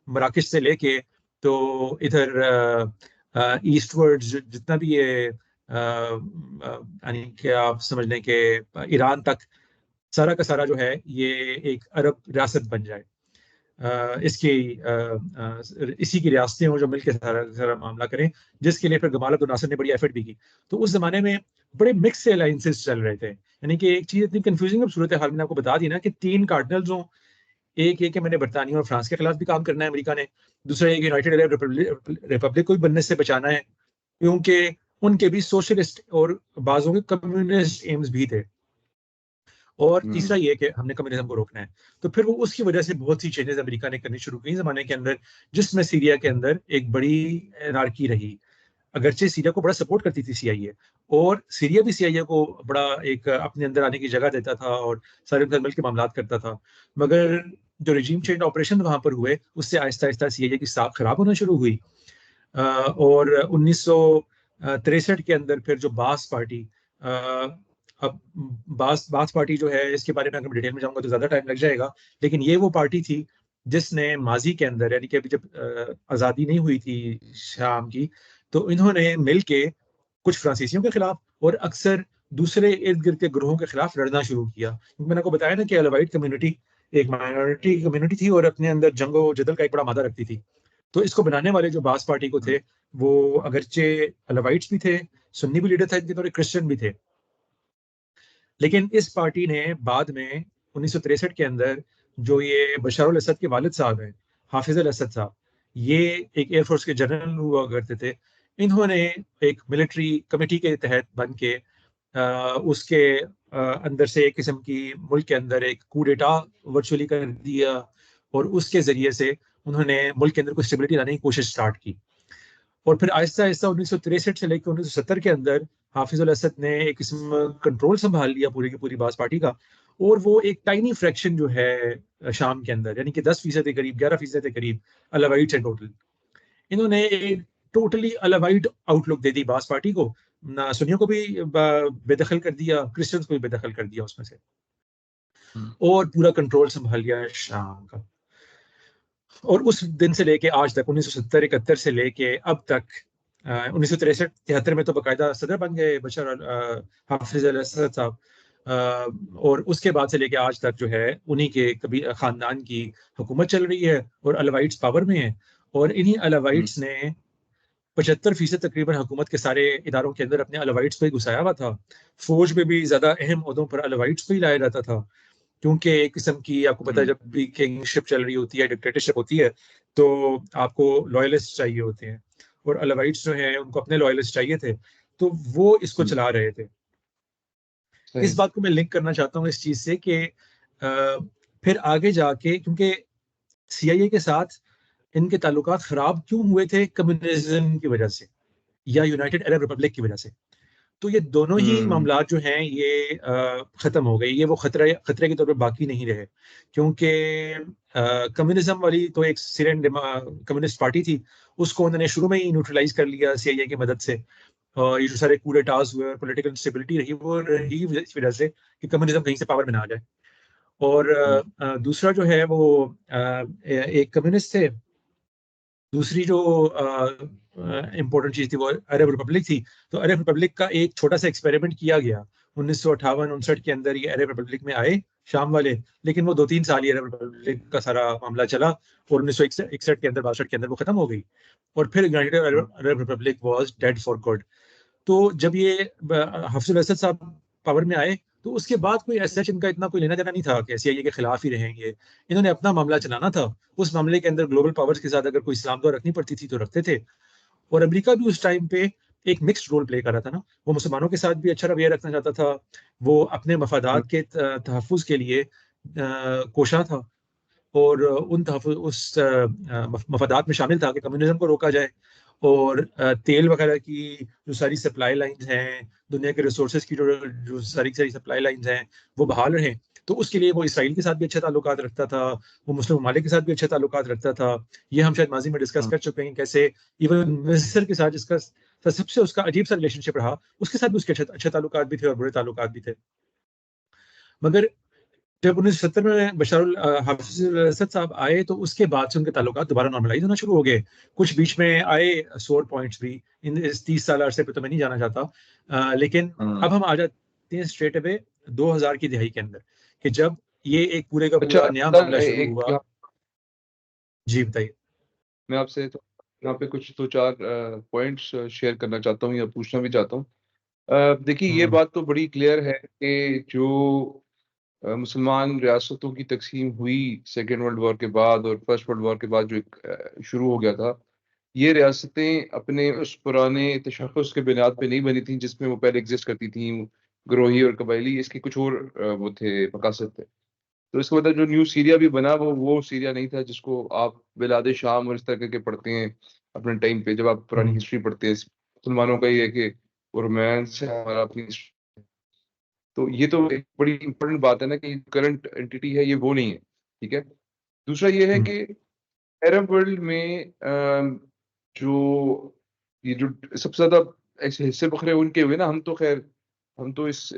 मराकश से लेके तो इधर ईस्टवर्ड जितना भी ये यानी कि आप समझ लें कि ईरान तक सारा का सारा जो है ये एक अरब रियासत बन जाए। इसकी इसी की रियासतें हों जो मिलकर सारा सारा मामला करें, जिसके लिए फिर गमाल अब्दुल नासिर ने बड़ी एफर्ट भी की। तो उस जमाने में बड़े मिक्स से अलायंसेस चल रहे थे, यानी कि एक चीज इतनी कंफ्यूजिंग सूरत हाल मैंने आपको बता दी ना कि 3 कार्डिनल्स हों, एक ये कि मैंने बरतानिया और फ्रांस के खिलाफ भी काम करना है अमेरिका ने, दूसरा ये कि यूनाइटेड अरब रिपब्लिक को भी बनने से बचाना है, क्योंकि उनके भी सोशलिस्ट और बाजों के कम्युनिस्ट एम्स भी थे, और तीसरा ये कि हमने कम्युनिज्म को रोकना है। तो फिर वो उसकी वजह से बहुत सी चेंजेस अमेरिका ने करनी शुरू की जमाने के अंदर, जिसमें सीरिया के अंदर एक बड़ी एनार्की रही। अगरचे सीरिया को बड़ा सपोर्ट करती थी सीआईए, और सीरिया भी सीआईए को बड़ा एक अपने अंदर आने की जगह देता था और सारे मिल के मामला करता था। मगर जो रिजीम चेंज ऑपरेशन वहां पर हुए, उससे आहिस्ता आहिस्ता सीआईए की साख खराब होना शुरू हुई। और 1963 के अंदर फिर जो बास पार्टी, अब बास पार्टी जो है, इसके बारे में अगर मैं डिटेल में जाऊंगा तो ज्यादा टाइम लग जाएगा, लेकिन ये वो पार्टी थी जिसने माजी के अंदर, यानी कि अभी जब आज़ादी नहीं हुई थी शाम की, तो इन्होंने मिलके कुछ फ्रांसीसियों के खिलाफ और अक्सर दूसरे इर्द गिर्द के ग्रोहों के खिलाफ लड़ना शुरू किया। क्योंकि मैंने आपको बताया ना कि अलावाइट कम्युनिटी एक माइनॉरिटी कम्युनिटी थी और अपने अंदर जंगो जदल का एक बड़ा मादा रखती थी। तो इसको बनाने वाले जो बास पार्टी को थे, वो अगरचे अलावाइट्स भी थे, सुन्नी भी लीडर था इनके, थोड़े क्रिश्चियन भी थे। लेकिन इस पार्टी ने बाद में 1963 के अंदर, जो ये बशर अल असद के वालिद साहब हैं, हाफिज अल असद साहब, ये एक एयरफोर्स के जनरल हुआ करते थे, इन्होंने एक मिलिट्री कमेटी के तहत बन के उसके अंदर से एक किस्म की मुल्क के अंदर एक कूडेटा वर्चुअली कर दिया, और उसके जरिए से उन्होंने मुल्क के अंदर कुछ स्टेबिलिटी लाने की कोशिश स्टार्ट की। और फिर आहिस्ता आहिस्ता 1963 से लेकर 1970 के अंदर हाफिज अल असद ने एक किस्म कंट्रोल संभाल लिया पूरी की पूरी बास पार्टी का, और वो एक टाइनी फ्रैक्शन जो है शाम के अंदर, यानी कि 10% के करीब, 11% के करीब अलावाइट्स है टोटल। इन्होंने एक टोटली अलावाइट आउटलुक दे दी बास पार्टी को, ना सुन्नियों को भी बेदखल कर दिया, क्रिश्चियंस को भी बेदखल कर दिया उसमें से, और पूरा कंट्रोल संभाल लिया शाम का। और उस दिन से लेके आज तक 1970-71 से लेके अब तक 1963-73 में तो बाकायदा सदर बन गए बशर हाफिज अल असद साहब, और उसके बाद से लेके आज तक जो है उन्हीं के कभी खानदान की हुकूमत चल रही है और अलावाइट्स पावर में है। और इन्हीं अलावाइट्स ने 75% तकरीबन हुकूमत के सारे इदारों के अंदर अपने अलावाइट्स को ही घुसाया हुआ था। फौज में भी ज्यादा अहम ओहदों पर अलावाइट्स को ही लाया जाता था, क्योंकि एक किस्म की आपको पता है जब भी किंगशिप चल रही होती है, डिक्टेटरशिप होती है, तो आपको लॉयलिस्ट चाहिए होते हैं, और अलावाइट्स जो हैं उनको अपने लॉयलिस्ट चाहिए थे, तो वो इसको चला रहे थे। इस बात को मैं लिंक करना चाहता हूँ इस चीज से कि फिर आगे जाके, क्योंकि सीआईए के साथ इनके ताल्लुकात खराब क्यों हुए थे, कम्युनिज्म की वजह से या यूनाइटेड अरब रिपब्लिक की वजह से। तो ये दोनों ही मामला जो हैं ये खत्म हो गए, ये वो खतरे खतरे के तौर पे बाकी नहीं रहे, क्योंकि कम्युनिज्म वाली तो एक सिरियन कम्युनिस्ट पार्टी थी, उसको उन्होंने शुरू में ही न्यूट्रलाइज कर लिया सीआईए की मदद से। और ये जो सारे कूडेटास हुए, पॉलिटिकल इंस्टेबिलिटी रही, वो रही इस वजह से कि कम्युनिज्म कहीं से पावर में ना आ जाए। और दूसरा जो है वो एक कम्युनिस्ट थे, दूसरी जो इम्पोर्टेंट चीज थी वो अरब रिपब्लिक थी। तो अरब रिपब्लिक का एक छोटा सा एक्सपेरिमेंट किया गया 1958-59 के अंदर, ये अरब रिपब्लिक में आए शाम वाले, लेकिन वो 2-3 साल ही अरब रिपब्लिक का सारा मामला चला, और 1961 के अंदर, 62 के अंदर वो खत्म हो गई, और फिर United Arab Republic was dead for good. तो जब ये हफ्जुल असद साहब पावर में आए, तो उसके बाद कोई ऐसा इनका इतना कोई लेना देना नहीं था कि सीआईए के खिलाफ ही रहेंगे, इन्होंने अपना मामला चलाना था। उस मामले के अंदर ग्लोबल पावर्स के साथ अगर कोई इस्लाम दुआ रखनी पड़ती थी तो रखते थे, और अमेरिका भी उस टाइम पे एक मिक्स्ड रोल प्ले कर रहा था ना, वो मुसलमानों के साथ भी अच्छा रवैया रखना चाहता था, वो अपने मफादात के तहफ़्फ़ुज़ के लिए कोशा था, और उन उस मफादात में शामिल था कि कम्युनिज्म को रोका जाए, और तेल वगैरह की जो सारी सप्लाई लाइंस हैं, दुनिया के रिसोर्सेज की जो जो सारी की सारी सप्लाई लाइंस हैं, वो बहाल रहें। तो उसके लिए वो इसराइल के साथ भी अच्छे ताल्लुकात रखता था, वो मुस्लिम ममालिक के साथ भी अच्छे ताल्लुकात रखता था। ये हम शायद माजी में डिस्कस कर चुके हैं, कैसे इवन मिस्र के साथ जिसका सबसे उसका अजीब सा रिलेशनशिप रहा, उसके साथ भी उसके अच्छे ताल्लुकात भी थे और बुरे ताल्लुकात भी थे। मगर जब 1970 में हाफिज असद साहब आए, तो उसके बाद से उनके ताल्लुकात दोबारा नॉर्मलाइज होना शुरू हो गए। कुछ बीच में आए सोर पॉइंट्स भी इन इस 30 साल अरसे पे, तो मैं नहीं जाना चाहता, लेकिन अब हम आ जाते हैं स्ट्रेट अवे 2000 की दिहाई के अंदर, कि जब ये एक पूरे का अच्छा पूरा नया सर, मामला शुरू एक हुआ। जी बताइए। मैं आपसे तो यहाँ पे कुछ 2-4 पॉइंट्स शेयर करना चाहता हूँ या पूछना भी चाहता हूँ। देखिए ये हम्म। बात तो बड़ी क्लियर है कि जो मुसलमान रियासतों की तक़सीम हुई सेकंड वर्ल्ड वॉर के बाद और फर्स्ट वर्ल्ड वॉर के बाद जो एक शुरू हो गया था, ये रियासतें अपने उस पुराने तशख़्ख़ुस के बुनियाद पे नहीं बनी थीं जिसमें वो पहले एग्ज़िस्ट करती थीं, गिरोही और कबायली, इसके कुछ और वो थे मकासद थे। तो इसका मतलब जो न्यू सीरिया भी बना वो सीरिया नहीं था जिसको आप बिलाद शाम और इस तरह के पढ़ते हैं अपने टाइम पे जब आप पुरानी हम्म। हिस्ट्री पढ़ते हैं। मुसलमानों का ये है कि वो रोमांस है हमारा अपनी हिस्ट्री। तो ये तो एक बड़ी इम्पोर्टेंट बात है ना कि करंट एंटिटी है ये वो नहीं है, ठीक है? दूसरा ये है हम्म। कि अरब वर्ल्ड में जो ये जो सबसे ज़्यादा ऐसे हिस्से बखरे उनके हुए ना, हम तो इस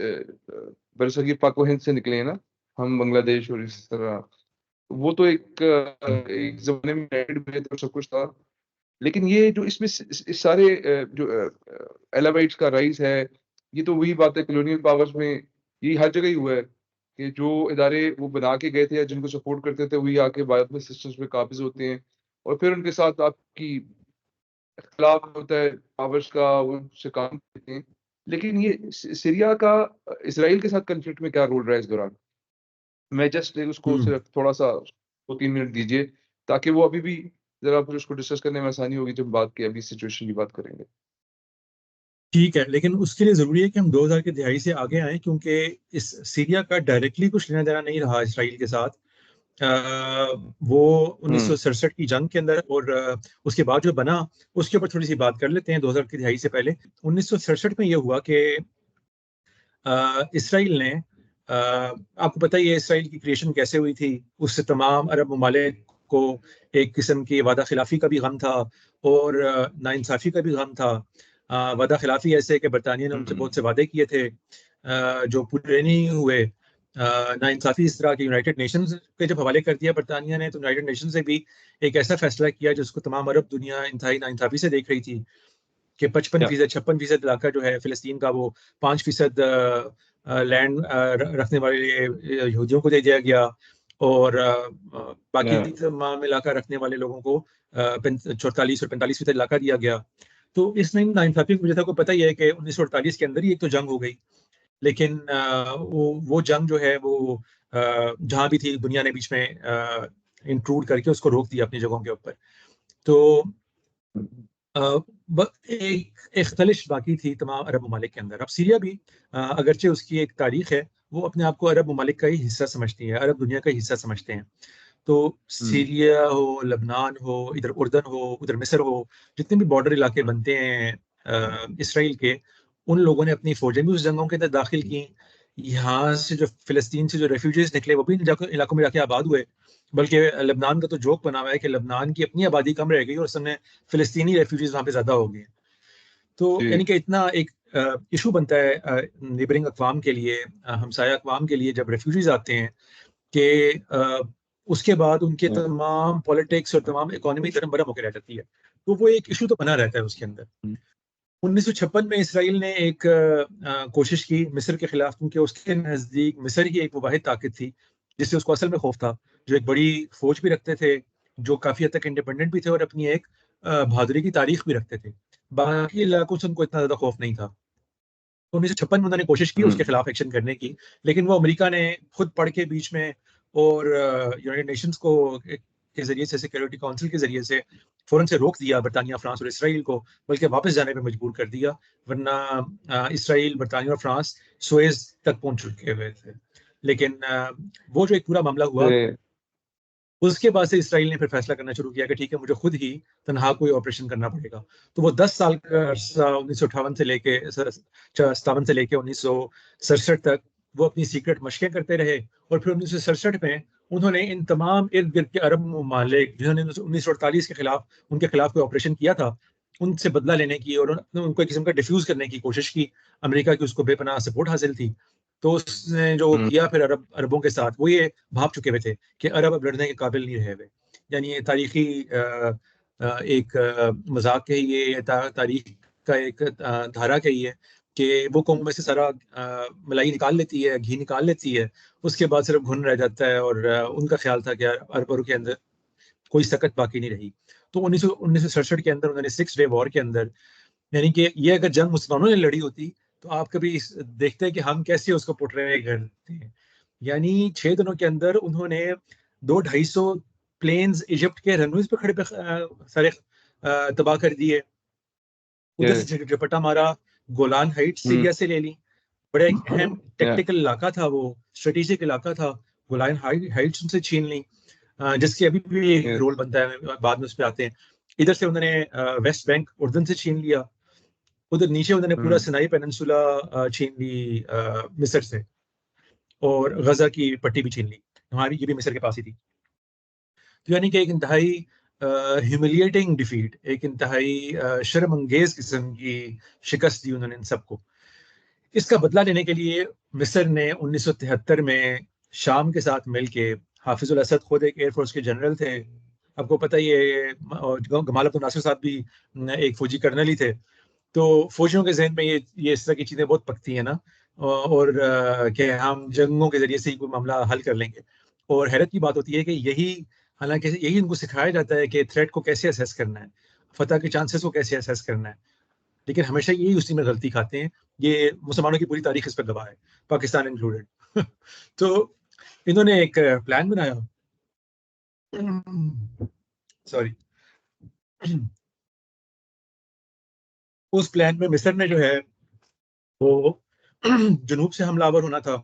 बरसगीर पाक व हिंद से निकले हैं ना, हम बांग्लादेश और इस तरह वो तो एक ज़माने में यूनाइटेड हुए थे और सब कुछ था। लेकिन ये जो इसमें इस सारे जो एलावाइट्स का राइज़ है, ये तो वही बात है कॉलोनियल पावर्स में ये हर जगह ही हुआ है कि जो इदारे वो बना के गए थे या जिनको सपोर्ट करते थे, वही आके बाद में सिस्टम्स पे काबिज़ होते हैं और फिर उनके साथ आपकी इख्तिलाफ होता है पावर्स का, वो उनसे काम करते हैं। लेकिन ये सीरिया का इज़राइल के साथ कॉन्फ्लिक्ट में क्या रोल रहा है इस दौरान? मैं जस्ट उसको हम्म। सिर्फ थोड़ा-सा 2-3 मिनट दीजिए, ताकि वो अभी भी ज़रा फिर उसको डिस्कस करने में आसानी होगी जब बात की अभी सिचुएशन की बात करेंगे। ठीक है, लेकिन उसके लिए ज़रूरी है कि हम 2000 की दिहाई से आगे आएँ, क्योंकि इस सीरिया का डायरेक्टली कुछ लेना-देना नहीं रहा इसराइल के साथ। वो हुँ, 1967 की जंग के अंदर और उसके बाद जो बना, उसके ऊपर थोड़ी-सी बात कर लेते हैं 2000 की दिहाई से पहले। 1967 में ये हुआ कि इसराइल ने आपको पता ही है इसराइल की क्रिएशन कैसे हुई थी। उससे तमाम अरब ममालिक को एक किस्म की वादा खिलाफ़ी का भी गम था और नाइंसाफ़ी का भी गम था। वादा खिलाफ़ी ऐसे कि बरतानिया ने उनसे हुँ, बहुत से वादे किए थे जो पूरे नहीं हुए। नाइंसाफ़ी इस तरह के यूनाइटेड नेशंस के जब हवाले कर दिया बरतानिया ने, तो यूनाइटेड नेशंस ने भी एक ऐसा फ़ैसला किया जिसको तमाम अरब दुनिया इंतहाई नाइंसाफ़ी से देख रही थी कि या 55% 56% इलाका जो है फ़िलिस्तीन का, वो 5% लैंड रखने वाले यहूदियों को दे दिया गया और बाकी या तमाम इलाका रखने वाले लोगों को 44 और 45% इलाका दिया गया। तो इस नाइंसाफ़ी की वजह से आपको पता ही है कि 1948 के अंदर ही एक तो जंग हो गई। लेकिन वो जंग जो है वो जहाँ भी थी दुनिया ने बीच में इंट्रूड करके उसको रोक दिया अपनी जगहों के ऊपर। तो अ, ब एक एक ख़लिश बाकी थी तमाम अरब ममालिक के अंदर। अब सीरिया भी अगरचे उसकी एक तारीख़ है, वो अपने आप को अरब ममालिक का ही हिस्सा समझती है, अरब दुनिया का ही हिस्सा समझते हैं। तो हुँ, सीरिया हो, लबनान हो, इधर उर्दन हो, उधर मिस्र हो, जितने भी बॉर्डर इलाके हुँ, बनते हैं इसराइल के, उन लोगों ने अपनी फ़ौजें भी उस जंगों के अंदर दाखिल की। यहाँ से जो फ़िलिस्तीन से जो रेफ्यूजीज़ निकले, वो भी इन जाके इलाकों में जाके आबाद हुए। बल्कि लेबनान का तो जोक बना हुआ है कि लेबनान की अपनी आबादी कम रह गई और उस समय फ़िलिस्तीनी रेफ्यूजीज़ वहाँ पे ज़्यादा हो गए। तो जी, यानी कि इतना एक इश्यू बनता है नेबरिंग अक़वाम के लिए, हमसाया अक़वाम के लिए, जब रेफ्यूजीज़ आते हैं कि उसके बाद उनके हुँ, तमाम पॉलिटिक्स और तमाम इकोनॉमी धर्म-भरम होके रह जाती है। तो वो एक इश्यू तो बना रहता है उसके अंदर। हुँ, 1956 में इसराइल ने एक कोशिश की मिस्र के खिलाफ, क्योंकि उसके नज़दीक मिस्र ही एक वो वाहिद ताकत थी जिससे उसको असल में खौफ था, जो एक बड़ी फौज भी रखते थे, जो काफ़ी हद तक इंडिपेंडेंट भी थे और अपनी एक बहादुरी की तारीख भी रखते थे। बाकी इलाकों से उनको इतना ज़्यादा खौफ नहीं था। तो 1956 में उन्होंने कोशिश की उसके हुँ, खिलाफ एक्शन करने की, लेकिन वो अमेरिका ने खुद पढ़ के बीच में और यूनाइटेड नेशंस को के ज़रिए से, सिक्योरिटी काउंसिल के ज़रिए से फ़ौरन से रोक दिया बरतानिया, फ्रांस और इसराइल को, बल्कि वापस जाने पे मजबूर कर दिया। वरना इसराइल, बरतानिया और फ्रांस सुएज़ तक पहुँच चुके हुए थे। लेकिन वो जो एक पूरा मामला हुआ, ये उसके बाद से इसराइल ने फिर फैसला करना शुरू किया कि ठीक है, मुझे खुद ही तनहा कोई ऑपरेशन करना पड़ेगा। तो वो 10 साल का अरसा 1958 से लेके 57 से लेके 1967 तक वो अपनी सीक्रेट मशकें करते रहे और फिर 1967 में उन्होंने इन तमाम इर्द-गिर्द के अरब ममालिक जिन्होंने 1948 के खिलाफ उनके खिलाफ कोई ऑपरेशन किया था, उनसे बदला लेने की और उनको एक किस्म का डिफ्यूज़ करने की कोशिश की। अमेरिका की उसको बेपनाह सपोर्ट हासिल थी। तो उसने जो हुँ, किया फिर अरबों के साथ, वो ये भाप चुके हुए थे कि अरब अब लड़ने के काबिल नहीं रहे हुए। यानी ये तारीखी एक मज़ाक कहिए या तारीख का एक धारा कहिए कि वो कौम में से सारा मलाई निकाल लेती है, घी निकाल लेती है, उसके बाद सिर्फ़ घुन रह जाता है और उनका ख़्याल था कि यार अरबों के अंदर कोई सकत बाकी नहीं रही। तो 1967 के अंदर उन्होंने 6 डे वॉर के अंदर, यानी कि ये अगर जंग मुसलमानों ने लड़ी होती तो आप कभी देखते हैं कि हम कैसे उसको पोर्ट्रे करते हैं। यानी 6 दिनों के अंदर उन्होंने 200-250 प्लेन्स इजिप्ट के रनवेज पे खड़े सारे तबाह कर दिए। उधर Yeah. से झपट्टा मारा, गोलान हाइट्स Hmm. सीरिया से ले ली। बड़ा एक अहम Yeah. टेक्टिकल इलाका था, वो स्ट्रेटेजिक इलाका था। गोलान हाइट्स उनसे छीन ली, जिसके अभी भी एक Yeah. रोल बनता है, बाद में उस पर आते हैं। इधर से उन्होंने वेस्ट बैंक उर्दन से छीन लिया। उधर नीचे उन्होंने पूरा Hmm. सिनाई पेनिनसुला छीन ली मिस्र से, और गजा की पट्टी भी छीन ली। हमारी ये भी मिस्र के पास ही थी। तो यानी कि एक इंतहाई ह्यूमिलिएटिंग डिफीट, एक इंतहाई शर्म अंगेज किस्म की शिकस्त दी उन्होंने इन सबको। इसका बदला लेने के लिए मिस्र ने 1973 में शाम के साथ मिलके, हाफिजुल असद खुद एक एयरफोर्स के जनरल थे, आपको पता ही है, और गमाल अब्दुल नासिर साहब भी एक फौजी कर्नल ही थे। तो फौजियों के जहन में ये इस तरह की चीजें बहुत पकती हैं ना, और कि हम जंगों के जरिए से ही कोई मामला हल कर लेंगे। और हैरत की बात होती है कि हालांकि यही इनको सिखाया जाता है कि थ्रेट को कैसे असेस करना है, फतह के चांसेस को कैसे असेस करना है, लेकिन हमेशा यही उसी में गलती खाते हैं। ये मुसलमानों की पूरी तारीख इस पर गवाह है, पाकिस्तान इंक्लूडेड। तो इन्होंने एक प्लान बनाया, सॉरी, उस प्लान में मिस्र ने जो है वो जनूब से हमलावर होना था,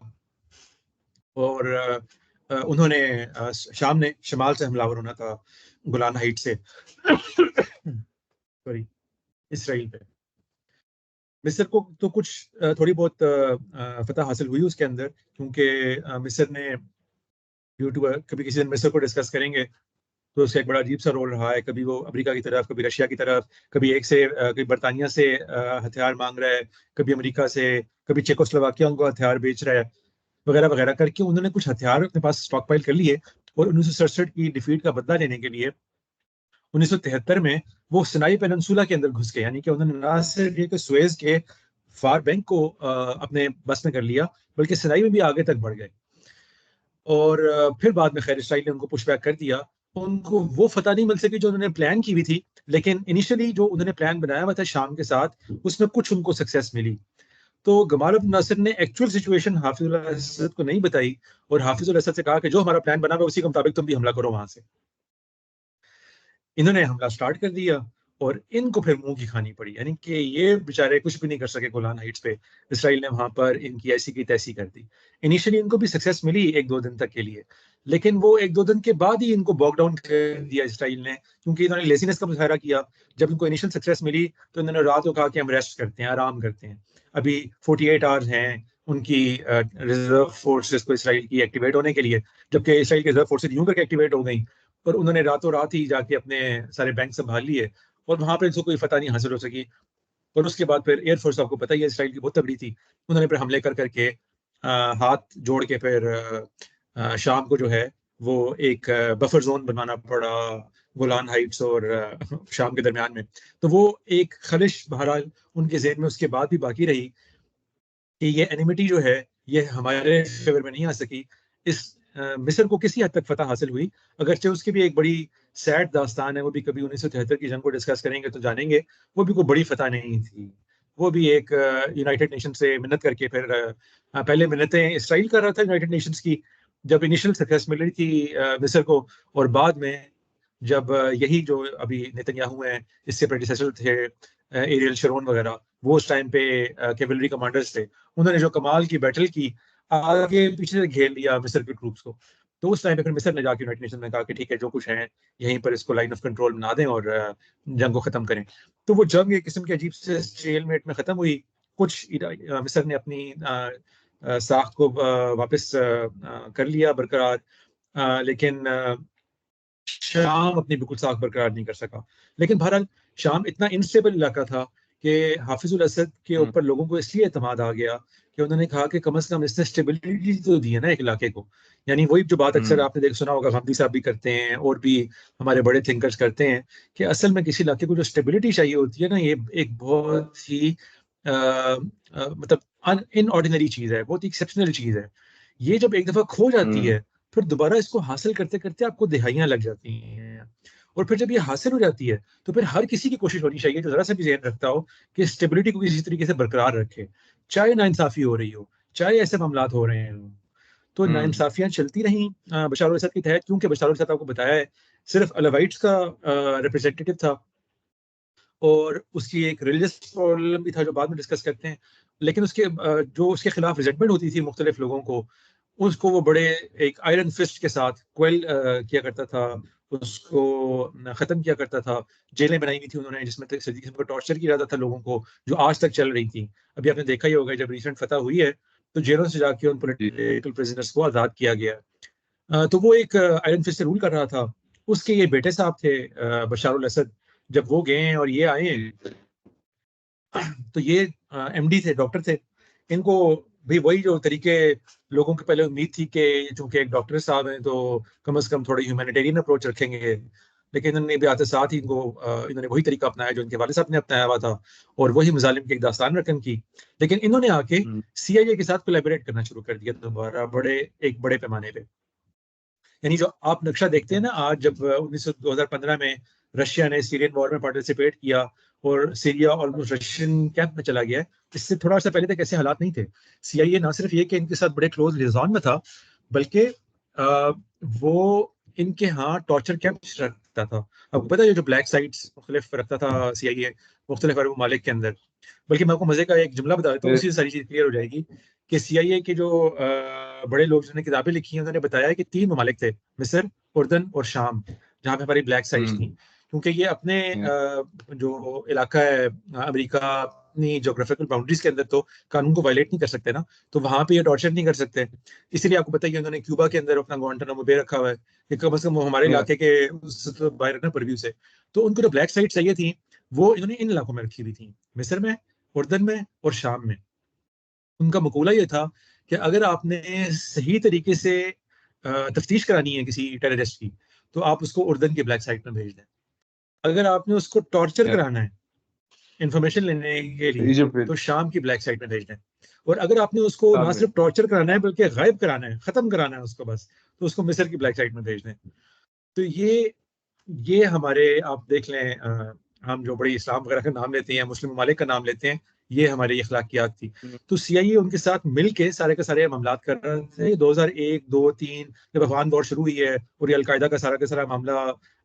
और उन्होंने शाम ने शमाल से हमलावर होना था, गोलान हाइट से, सॉरी, इसराइल पे। मिस्र को तो कुछ थोड़ी बहुत फतह हासिल हुई उसके अंदर, क्योंकि मिस्र ने यूट्यूब, कभी किसी दिन मिस्र को डिस्कस करेंगे, तो उसका एक बड़ा अजीब सा रोल रहा है। कभी वो अमेरिका की तरफ, कभी रशिया की तरफ, कभी कभी बरतानिया से हथियार मांग रहा है, कभी अमेरिका से, कभी चेकोस्लोवाकिया उनको हथियार बेच रहा है, वगैरह वगैरह करके उन्होंने कुछ हथियार अपने पास स्टॉक पाइल कर लिए। और 1967 की डिफीट का बदला लेने के लिए 1973 में वो सिनाई पेनिनसुला के अंदर घुस गए। यानी कि उन्होंने ना सिर्फ ये कि सुएज के फार बैंक को अपने बस में कर लिया, बल्कि सिनाई में भी आगे तक बढ़ गए। और फिर बाद में खैर इसराइल ने उनको पुशबैक कर दिया। उनको वो फतह नहीं मिल सकी जो उन्होंने प्लान की हुई थी, लेकिन इनिशियली जो उन्होंने प्लान बनाया हुआ था शाम के साथ, उसमें कुछ उनको सक्सेस मिली। तो गमाल अब्दुल नासिर ने एक्चुअल सिचुएशन हाफिजुल असद को नहीं बताई, और हाफिजुल असद से कहा कि जो हमारा प्लान बना हुआ उसी के मुताबिक तुम भी हमला करो वहां से। इन्होंने हमला स्टार्ट कर दिया, और इनको फिर मुंह की खानी पड़ी। यानी कि ये बेचारे कुछ भी नहीं कर सके गोलान हाइट्स पे। इसराइल ने वहां पर इनकी ऐसी की तैसी कर दी। इनिशियली इनको भी सक्सेस मिली 1-2 दिन तक के लिए, लेकिन वो 1-2 दिन के बाद ही इनको बॉक डाउन कर दिया इसराइल ने, क्योंकि इन्होंने लेजीनेस का मुजाहरा किया। जब इनको इनिशियल सक्सेस मिली तो इन्होंने रात को कहा कि हम रेस्ट करते हैं, आराम करते हैं, अभी 48 आवर्स हैं उनकी रिजर्व फोर्सेस को इसराइल की एक्टिवेट होने के लिए। जबकि इसराइल की रिजर्व फोर्सेस यूं करके एक्टिवेट हो गई, और उन्होंने रातों रात ही जाके अपने सारे बैंक संभाल लिए, और वहां पर इनको कोई फतह नहीं हासिल हो सकी। और उसके बाद फिर एयरफोर्स, आपको पता ही है इसराइल की बहुत तगड़ी थी, उन्होंने फिर हमले कर करके हाथ जोड़ के फिर शाम को जो है वो एक बफर जोन बनवाना पड़ा गोलान हाइट्स और शाम के दरमियान में। तो वो एक खलिश बहरहाल उनके जहन में उसके बाद भी बाकी रही कि ये एनिमिटी जो है ये हमारे फेवर में नहीं आ सकी। इस मिस्र को किसी हद तक फतह हासिल हुई, अगरचे उसकी भी एक बड़ी सैड दास्तान है। वो भी कभी 1973 की जंग को डिस्कस करेंगे तो जानेंगे। वो भी कोई बड़ी फतह नहीं थी, वो भी एक यूनाइटेड नेशन से मिन्नत करके फिर पहले मिन्नतें इसराइल कर रहा था यूनाइटेड नेशंस की, जब इनिशियल सक्सेस मिल रही थी मिस्र को। और बाद में जब यही जो अभी नेतन्याहू हैं, इससे प्रेडिसेसर थे एरियल शरोन वगैरह, वो उस टाइम पे कैवलरी कमांडर्स थे, उन्होंने जो कमाल की बैटल की, आगे पीछे से घेर लिया मिस्र के ट्रूप्स को। तो उस टाइम पे फिर मिस्र ने जाके यूनाइटेड नेशन में कहा कि ठीक है, जो कुछ है यहीं पर इसको लाइन ऑफ कंट्रोल बना दें और जंग को खत्म करें। तो वो जंग एक किस्म के अजीब से स्टेलमेट में खत्म हुई। कुछ मिस्र ने अपनी साख को वापस कर लिया बरकरार, लेकिन शाम अपनी बिल्कुल साख बरकरार नहीं कर सका। लेकिन बहरहाल शाम इतना इनस्टेबल इलाका था कि हाफिजुल असद के ऊपर लोगों को इसलिए एतमाद आ गया कि उन्होंने कहा कि कम से कम इसने स्टेबिलिटी तो दी है ना एक इलाके को। यानी वही जो बात अक्सर आपने सुना होगा, गांधी साहब भी करते हैं और भी हमारे बड़े थिंकर्स करते हैं, कि असल में किसी इलाके को जो स्टेबिलिटी चाहिए होती है ना, ये एक बहुत ही मतलब इन ऑर्डिनरी चीज है, बहुत ही एक्सेप्शनल चीज है। ये जब एक दफा खो जाती है, फिर दोबारा इसको हासिल करते करते आपको दिहाइयां लग जाती हैं। और फिर जब ये हासिल हो जाती है तो फिर हर किसी की कोशिश होनी चाहिए जो जरा सा भी ज़हन रखता हो कि स्टेबिलिटी को किसी तरीके से बरकरार रखे, चाहे नाइंसाफ़ी हो रही हो, चाहे ऐसे मामलात हो रहे हैं। तो हुँ, नाइंसाफ़ियाँ चलती रहीं बशार अल-असद के तहत, क्योंकि बशार अल-असद आपको बताया है सिर्फ अलावाइट्स का रिप्रेजेंटेटिव था और उसकी एक रिलीजियस प्रॉब्लम भी था जो बाद में डिस्कस करते हैं। लेकिन उसके जो उसके खिलाफ रिजेंटमेंट होती थी मुख्तलिफ लोगों को, उसको वो बड़े एक आयरन फिस्ट के साथ क्वेल किया करता था, उसको ख़त्म किया करता था। जेलें बनाई हुई थी उन्होंने जिसमें किस्म का टॉर्चर किया जाता था लोगों को, जो आज तक चल रही थी। अभी आपने देखा ही होगा जब रिसेंट फतह हुई है, तो जेलों से जाके उन जी। पॉलिटिकल प्रिजनर्स को आज़ाद किया गया। तो वो एक आयरन फिस्ट से रूल कर रहा था। उसके ये बेटे साहब थे बशार अल असद, जब वो गए और ये आए जी, तो ये एमडी थे, डॉक्टर थे। इनको भी वही जो तरीके लोगों की पहले उम्मीद थी कि चूंकि एक डॉक्टर साहब हैं तो कम से कम थोड़ी ह्यूमैनिटेरियन अप्रोच रखेंगे। लेकिन इन्होंने भी आते साथ ही इन्होंने वही तरीका अपनाया जो इनके वाले साहब ने अपनाया हुआ था और वही मुजालिम की एक दास्तान रकम की। लेकिन इन्होंने आके हुँ, सीआईए के साथ कोलैबोरेट करना शुरू कर दिया दोबारा एक बड़े पैमाने पे। यानी जो आप नक्शा देखते हैं ना आज, जब 2015 में रशिया ने सीरियन वॉर में पार्टिसिपेट किया और सीरिया ऑलमोस्ट रशियन कैंप में चला गया है, इससे थोड़ा सा पहले तक ऐसे हालात नहीं थे। सीआईए ना सिर्फ ये कि इनके साथ बड़े क्लोज लिजॉन में था, बल्कि वो इनके यहाँ टॉर्चर कैंप रखता था। आपको पता है ये जो ब्लैक साइट्स मुख्तलिफ रखता था सीआईए मुख्तलिफ अरब ममालिक के अंदर। बल्कि मैं आपको मजे का एक जुमला बता देता हूँ, फिर उसी से सारी चीज क्लियर हो जाएगी कि सीआईए के जो बड़े लोग जिन्होंने किताबें लिखी हैं उन्होंने बताया कि 3 ममालिक थे, मिस्र, उर्दन और शाम, जहाँ पे हमारी ब्लैक साइट्स थी। हुँ, क्योंकि ये अपने जो इलाका है अमेरिका अपनी जोग्राफिकल बाउंड्रीज के अंदर तो कानून को वायलेट नहीं कर सकते ना, तो वहां पे ये टॉर्चर नहीं कर सकते। इसीलिए आपको पता है कि उन्होंने क्यूबा के अंदर अपना गुआंटानामो बे रखा हुआ है कि कम से कम वो हमारे या इलाके के उससे बाहर ना परव्यू से। तो उनको जो ब्लैक साइट चाहिए थी वो इन्होंने इन इलाकों में रखी हुई थी, मिस्र में, उर्दन में और शाम में। उनका मकूला ये था कि अगर आपने सही तरीके से तफ्तीश करानी है किसी टेररिस्ट की, तो आप उसको उर्दन की ब्लैक साइट में भेज दें। अगर आपने उसको टॉर्चर या कराना है इंफॉर्मेशन लेने के लिए, इजिप्ट में तो शाम की ब्लैक साइट में भेज दें। और अगर आपने उसको साथ ना में सिर्फ टॉर्चर कराना है बल्कि गायब कराना है, खत्म कराना है उसको बस, तो उसको मिस्र की ब्लैक साइट में भेज दें। तो ये हमारे आप देख लें हम जो बड़ी इस्लाम वगैरह का नाम लेते हैं, मुस्लिम ममालिक का नाम लेते हैं, ये हमारी अखलाकियात थी। हुँ, तो सीआईए उनके साथ मिलके सारे के सारे मामलात कर रहे थे। 2001, 2, 3 जब अफगान वॉर शुरू हुई है और ये अलकायदा का सारा मामला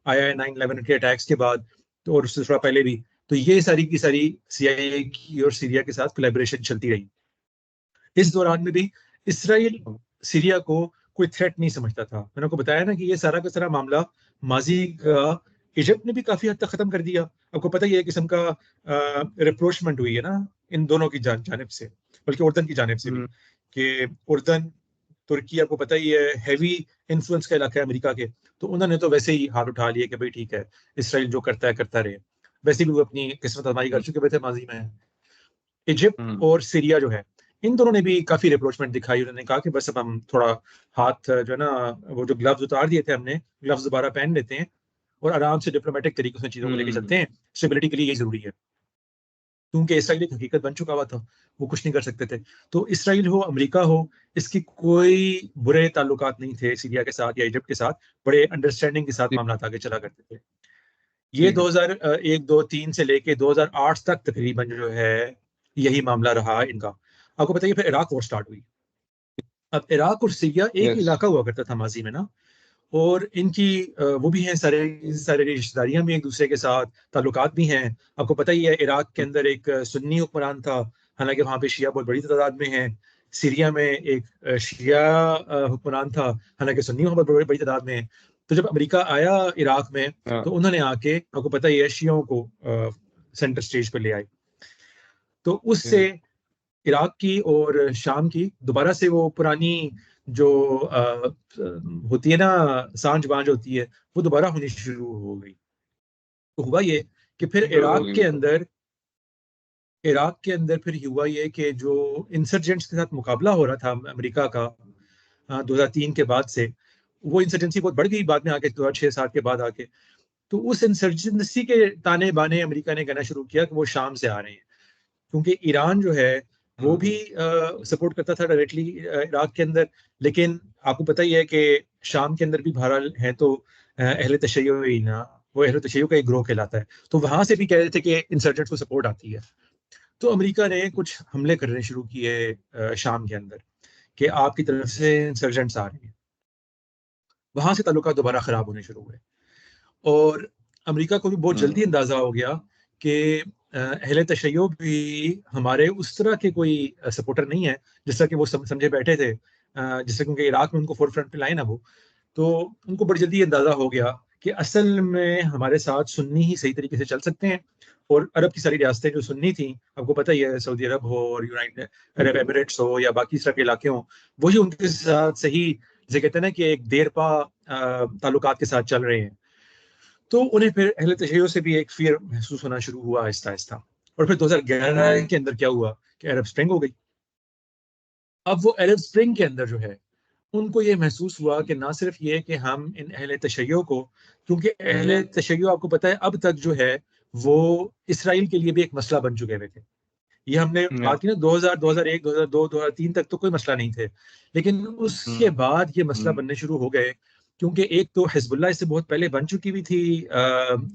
आया है 9/11 के अटैक्स के बाद, तो और उससे थोड़ा पहले भी, तो ये सारी की सारी सीआईए की और सीरिया के साथ कोलैबोरेशन चलती रही। इस दौरान में भी इसराइल सीरिया को कोई थ्रेट नहीं समझता था। मैंने आपको बताया ना कि ये सारा का सारा मामला माजी का इजिप्ट ने भी काफी हद तक खत्म कर दिया। आपको पता ही है किस्म का रिप्रोचमेंट हुई है ना इन दोनों की जानिब से, बल्कि उर्दन की जानिब से भी, हुँ, कि उर्दन तुर्की आपको पता ही है हैवी इन्फ्लुएंस का इलाका है अमेरिका के, तो उन्होंने तो वैसे ही हाथ उठा लिए कि भाई ठीक है, इसराइल जो करता है करता रहे। वैसे भी वो अपनी किस्मत आजमाई कर हुँ, चुके थे माजी में। इजिप्ट हुँ, और सीरिया जो है, इन दोनों ने भी काफी रिप्रोचमेंट दिखाई। उन्होंने कहा कि बस अब हम थोड़ा हाथ जो है ना, वो जो ग्लव्स उतार दिए थे हमने, ग्लव्स दोबारा पहन लेते हैं और आराम से डिप्लोमेटिक तरीके से चीजों को लेके हुँ, चलते हैं। स्टेबिलिटी के लिए यही जरूरी है, क्योंकि इसराइल एक हकीकत बन चुका हुआ था, वो कुछ नहीं कर सकते थे। तो इसराइल हो अमेरिका हो, इसकी कोई बुरे ताल्लुकात नहीं थे सीरिया के साथ या इजिप्ट के साथ, बड़े अंडरस्टैंडिंग के साथ जी, मामला आगे चला करते थे। ये ठीक है। 2001, 2, 3 से लेके 2008 तक तकरीबन जो है यही मामला रहा इनका। आपको बताइए फिर इराक वॉर स्टार्ट हुई। अब इराक और सीरिया एक ही यस, इलाका हुआ करता था माजी में ना, और इनकी वो भी हैं सारे सारे रिश्तेदारियां भी एक दूसरे के साथ, ताल्लुकात भी हैं। आपको पता ही है इराक के हुँ, अंदर एक सुन्नी हुक्मरान था, हालांकि वहां पे शिया बहुत बड़ी तादाद में है। सीरिया में एक शिया हुक्मरान था, हालांकि सुन्नी वहां पर बड़ी बड़ी तादाद में है। तो जब अमेरिका आया इराक में, हाँ, तो उन्होंने आके आपको पता ही है शियों को सेंटर स्टेज पर ले आए। तो उससे हुँ, इराक की और शाम की दोबारा से वो पुरानी जो होती है ना, सांझ बांझ होती है, वो दोबारा होनी शुरू हो गई। तो हुआ ये कि फिर शुरू हो गई बिल्कुल। इराक के अंदर फिर हुआ ये कि जो इंसर्जेंट्स के साथ मुकाबला हो रहा था अमेरिका का 2003 के बाद से, वो इंसर्जेंसी बहुत बढ़ गई बाद में आके 2006-7 के बाद आके। तो उस इंसर्जेंसी के ताने बाने अमेरिका ने कहना शुरू किया कि वो शाम से आ रहे हैं, क्योंकि ईरान जो है वो भी हुँ, सपोर्ट करता था डायरेक्टली इराक के अंदर। लेकिन आपको पता ही है कि शाम के अंदर भी बहरहाल है तो अहले तशय्युई ना, वो अहले तशय्युअ का एक ग्रोह कहलाता है। तो वहां से भी कह रहे थे कि इंसर्जेंट्स को सपोर्ट आती है। तो अमेरिका ने कुछ हमले करने शुरू किए शाम के अंदर कि आपकी तरफ से इंसर्जेंट्स आ रहे हैं। वहां से ताल्लुकात दोबारा खराब होने शुरू हुए और अमेरिका को भी बहुत जल्दी अंदाजा हो गया कि अहले तशय्यो भी हमारे उस तरह के कोई सपोर्टर नहीं है जिस तरह के वो समझे बैठे थे, जिससे क्योंकि इराक में उनको फोर फ्रंट पे लाए ना वो, तो उनको बड़ी जल्दी अंदाजा हो गया कि असल में हमारे साथ सुन्नी ही सही तरीके से चल सकते हैं। और अरब की सारी रियासतें जो सुन्नी थी, आपको पता ही है, सऊदी अरब हो और यूनाइटेड अरब एमिरेट्स हो या बाकी इस तरह के इलाके हों, वही उनके साथ सही, जैसे कहते हैं ना कि एक देरपा ताल्लुकात के साथ चल रहे हैं। तो उन्हें फिर अहले तशय्यो से भी एक फियर महसूस होना शुरू हुआ आहिस्ता आहिस्ता। और फिर 2011 के अंदर क्या हुआ कि अरब स्प्रिंग हो गई। अब वो अरब स्प्रिंग के अंदर जो है, उनको ये महसूस हुआ कि ना सिर्फ ये कि हम इन अहले तशय्यो को, क्योंकि अहले तशय्यो आपको पता है अब तक जो है वो इसराइल के लिए भी एक मसला बन चुके हुए थे। ये हमने बात की ना 2000, 2001, 2002, 2003 तक तो कोई मसला नहीं थे, लेकिन उसके बाद ये मसला बनने शुरू हो गए, क्योंकि एक तो हिजबुल्लाह इससे बहुत पहले बन चुकी हुई थी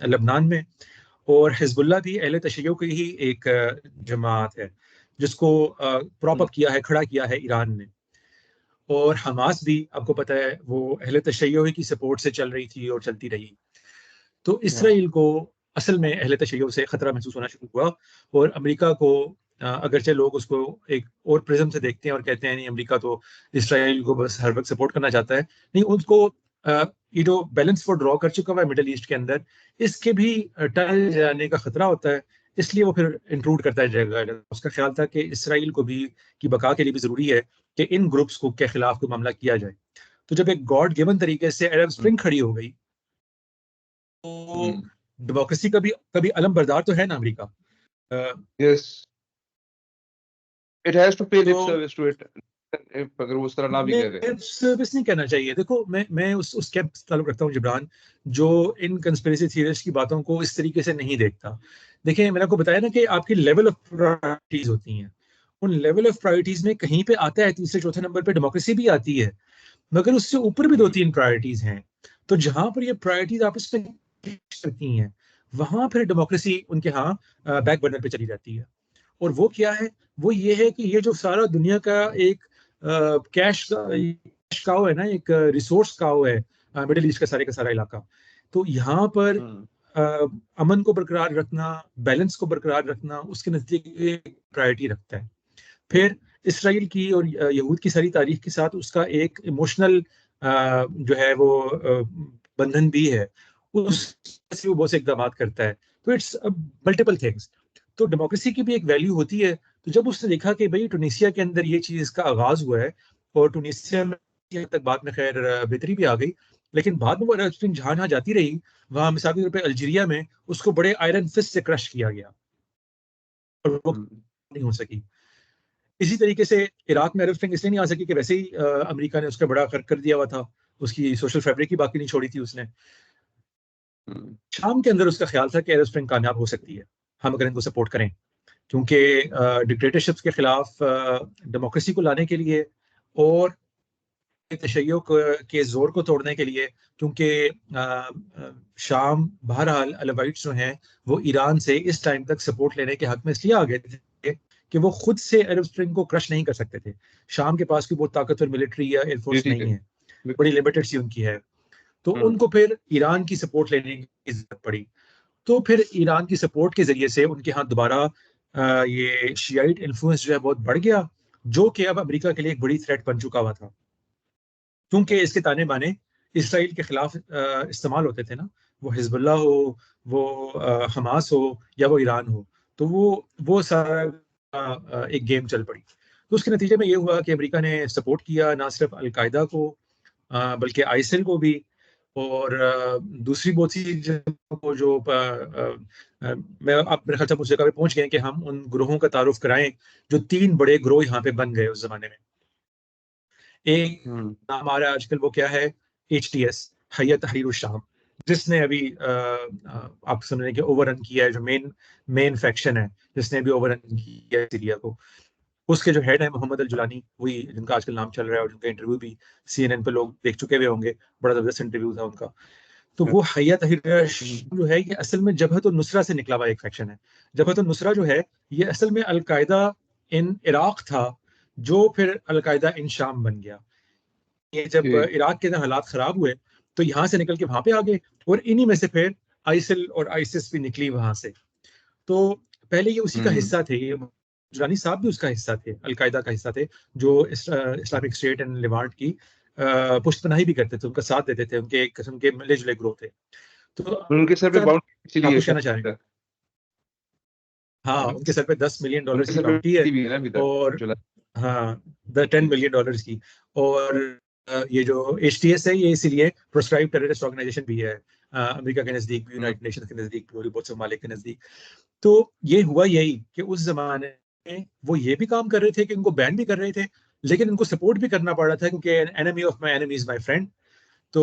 लबनान में, और हिजबुल्लाह भी अहले तशय्यो की ही एक जमात है जिसको प्रॉप अप किया है, खड़ा किया है ईरान ने। और हमास भी आपको पता है वो अहले तशय्यो की सपोर्ट से चल रही थी और चलती रही। तो इसराइल को असल में अहले तशय्यो से खतरा महसूस होना शुरू हुआ। और अमेरिका को, अगरचे लोग उसको एक और प्रिज्म से देखते हैं और कहते हैं नहीं अमेरिका तो इसराइल को बस हर वक्त सपोर्ट करना चाहता है, नहीं, उसको ये जो बैलेंस वो ड्रॉ कर चुका हुआ है मिडल ईस्ट के अंदर, इसके भी टल जाने का खतरा होता है। इसलिए वो फिर इंक्लूड करता है जगह। उसका ख्याल था कि इसराइल को भी की बका के लिए भी जरूरी है कि इन ग्रुप्स को के खिलाफ कोई मामला किया जाए। तो जब एक गॉड गिवन तरीके से अरब स्प्रिंग खड़ी हो गई, तो डेमोक्रेसी का भी कभी अलम बरदार तो है ना America. Yes, it has to pay lip to service to it, अगर वो उस तरह ना भी कह रहे। सर्विस नहीं कहना चाहिए। देखो, मैं उस कैंप से ताल्लुक रखता हूँ जिब्रान, जो इन कंस्पिरेसी थियरिस्ट की बातों को इस तरीके से नहीं देखता। देखिए, मैंने आपको बताया ना कि आपकी लेवल ऑफ प्रायोरिटीज होती हैं। उन लेवल ऑफ प्रायोरिटीज में कहीं पे आता है तीसरे चौथे नंबर पे डेमोक्रेसी भी आती है, मगर उससे ऊपर भी दो तीन प्रायोरिटीज हैं। तो जहां पर ये प्रायोरिटीज आपस में करती हैं, वहां फिर डेमोक्रेसी उनके यहाँ बैक बर्नर पे चली जाती है। और वो क्या है? वो ये है कि ये जो सारा दुनिया का एक कैश काउ है ना, एक रिसोर्स काउ है मिडिल ईस्ट का सारा इलाका। तो यहाँ पर अमन को बरकरार रखना, बैलेंस को बरकरार रखना उसके नजदीक प्रायोरिटी रखता है। फिर इसराइल की और यहूद की सारी तारीख के साथ उसका एक इमोशनल जो है वो बंधन भी है, उससे वो बहुत से इकदाम करता है। तो इट्स मल्टीपल थिंग्स। तो डेमोक्रेसी की भी एक वैल्यू होती है। तो जब उसने देखा कि भाई टुनीसिया के अंदर ये चीज का आगाज हुआ है, और टुनीसिया में तक बाद में खैर बेहतरी भी आ गई, लेकिन बाद में वो अरब स्प्रिंग जहां जहां जाती रही, वहां मिसाल के तौर पर अल्जीरिया में उसको बड़े आयरन फिस्ट से क्रश किया गया और वो नहीं हो सकी। इसी तरीके से इराक में अरब स्प्रिंग इसलिए नहीं आ सकी कि वैसे ही अमेरिका ने उसका बड़ा खर्च कर दिया हुआ था, उसकी सोशल फैब्रिक ही बाकी नहीं छोड़ी थी उसने। शाम के अंदर उसका ख्याल था कि अरब स्प्रिंग कामयाब हो सकती है हम अगर इनको सपोर्ट करें, क्योंकि डिक्टेटरशिप्स के खिलाफ डेमोक्रेसी को लाने के लिए और तशय्यो के जोर को तोड़ने के लिए, क्योंकि शाम बहरहाल अलवाइट्स जो हैं वो ईरान से इस टाइम तक सपोर्ट लेने के हक में इसलिए आ गए थे कि वो खुद से अरब स्प्रिंग को क्रश नहीं कर सकते थे। शाम के पास कोई बहुत ताकतवर मिलिट्री या एयरफोर्स नहीं है, बड़ी लिमिटेड सी उनकी है। तो उनको फिर ईरान की सपोर्ट लेने की जरूरत पड़ी। तो फिर ईरान की सपोर्ट के जरिए से उनके यहाँ दोबारा ये शियाइट इन्फ्लुएंस जो है बहुत बढ़ गया, जो कि अब अमेरिका के लिए एक बड़ी थ्रेट बन चुका हुआ था, क्योंकि इसके ताने बाने इसराइल के खिलाफ इस्तेमाल होते थे ना, वो हिजबुल्ला हो, वो हमास हो, या वो ईरान हो। तो वो सारा एक गेम चल पड़ी। तो उसके नतीजे में ये हुआ कि अमेरिका ने सपोर्ट किया ना सिर्फ अलकायदा को, बल्कि आईसिल को भी, और दूसरी बहुत सी जगहों को जो मैं आप मेरे ख्याल से उस जगह पे पहुंच गए कि हम उन ग्रोहों का तारुफ कराएं जो तीन बड़े ग्रोह यहाँ पे बन गए उस जमाने में। एक नाम आ रहा है आजकल, वो क्या है? HTS, हैयत तहरीर शाम, जिसने अभी आप समझ रहे हैं कि ओवररन किया है, जो मेन फैक्शन है जिसने अभी ओवररन किया है सीरिया को। उसके जो हेड है मोहम्मद अल जुलानी, वही जिनका आजकल नाम चल रहा है और जिनका इंटरव्यू भी CNN पे लोग देख चुके हुए होंगे, बड़ा जबरदस्त इंटरव्यू था उनका। तो वो हया तहरीर जो है ये असल में जबहत नुसरा से निकला हुआ एक फैक्शन है। जबहत नुसरा जो है ये असल में अलकायदा इन इराक था, जो फिर अलकायदा इन शाम बन गया। ये जब इराक के हालात खराब हुए तो यहाँ से निकल के वहां पे आ गए, और इन्हीं में से फिर आइसिल और आइसिस भी निकली वहां से। तो पहले ये उसी का हिस्सा थे, ये जुलानी साहब भी उसका हिस्सा थे, अलकायदा का हिस्सा थे, जो इस्लामिक स्टेट एंड लिवांट की पुष्तपनाही भी करते थे, उनका साथ देते थे, उनके एक किस्म के मिले जुले ग्रोह थे। तो उनके सर पे बाउंड्री इसीलिए आप कुछ कहना चाह रहे हैं? हाँ, उनके सर पे $10 मिलियन उनके की सर बाउंटी है, पे भी है ना अभी तक और जुलाई। हाँ, $10 मिलियन की। और ये जो HTS है ये इसीलिए प्रोस्क्राइब टेररिस्ट ऑर्गेनाइजेशन भी है, अमेरिका के नजदीक भी, यूनाइटेड नेशंस के नजदीक भी, और बहुत से ममालिक के नजदीक। तो ये हुआ यही कि उस जमाने में वो ये भी काम कर रहे थे कि उनको बैन भी कर रहे थे, लेकिन उनको सपोर्ट भी करना पड़ रहा था, क्योंकि enemy of my enemy is my friend. तो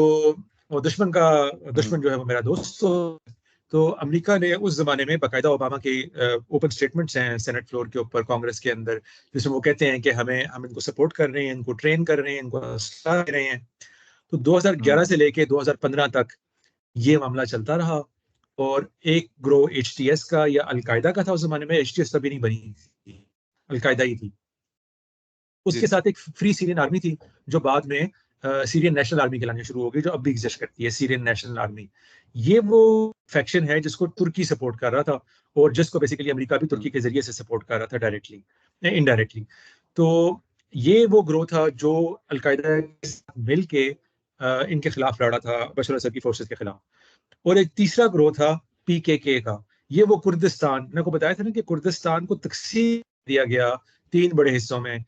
वो दुश्मन का दुश्मन जो है वो मेरा दोस्त। तो अमेरिका ने उस जमाने में बाकायदा ओबामा के ओपन स्टेटमेंट्स हैं सेनेट फ्लोर के ऊपर, कांग्रेस के अंदर, जिसमें वो कहते हैं कि हम इनको सपोर्ट कर रहे हैं, इनको ट्रेन कर रहे हैं, इनको असला दे रहे हैं। तो 2011 से लेके 2015 तक ये मामला चलता रहा। और एक ग्रो HTS का या अलकायदा का था, उस जमाने में HTS तभी नहीं बनी थी, अलकायदा ही थी। उसके साथ एक फ्री सीरियन आर्मी थी, जो बाद में सीरियन नेशनल आर्मी कहलानी शुरू हो गई, जो अब भी एग्जिस्ट करती है, सीरियन नेशनल आर्मी। ये वो फैक्शन है जिसको तुर्की सपोर्ट कर रहा था, और जिसको बेसिकली अमेरिका भी तुर्की के जरिए से सपोर्ट कर रहा था, डायरेक्टली इनडायरेक्टली। तो ये वो ग्रोह था जो अलकायदा के साथ मिल के इनके खिलाफ लड़ा था, बशर असद की फोर्सेस के खिलाफ। और एक तीसरा ग्रोह था PKK का। ये वो कुर्दिस्तान, मैंने को बताया था ना कि कुर्दिस्तान को तकसीम दिया गया 3 बड़े हिस्सों में,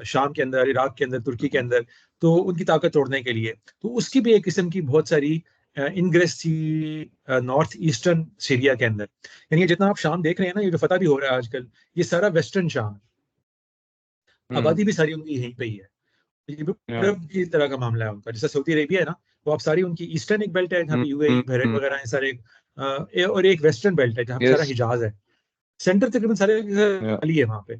शाम के अंदर, इराक के अंदर, तुर्की के अंदर, तो उनकी ताकत तोड़ने के लिए। तो उसकी भी एक किस्म की बहुत सारी इनग्रेस थी नॉर्थ ईस्टर्न सीरिया के अंदर। यानी ये जितना आप शाम देख रहे हैं ना, ये जो फतह भी हो रहा है आजकल, ये सारा वेस्टर्न शाम है, आबादी भी सारी उनकी यहीं पे ही है। ये भी अरब की तरह का मामला है उनका, जैसे सऊदी अरेबिया है ना, वो आप सारी उनकी ईस्टर्न एक बेल्ट है जहाँ पे UAE, बहरीन वगैरह है सारे, और एक वेस्टर्न बेल्ट है जहाँ पे सारा हिजाज है। सेंटर तकरीबन सारे खाली है वहां पे,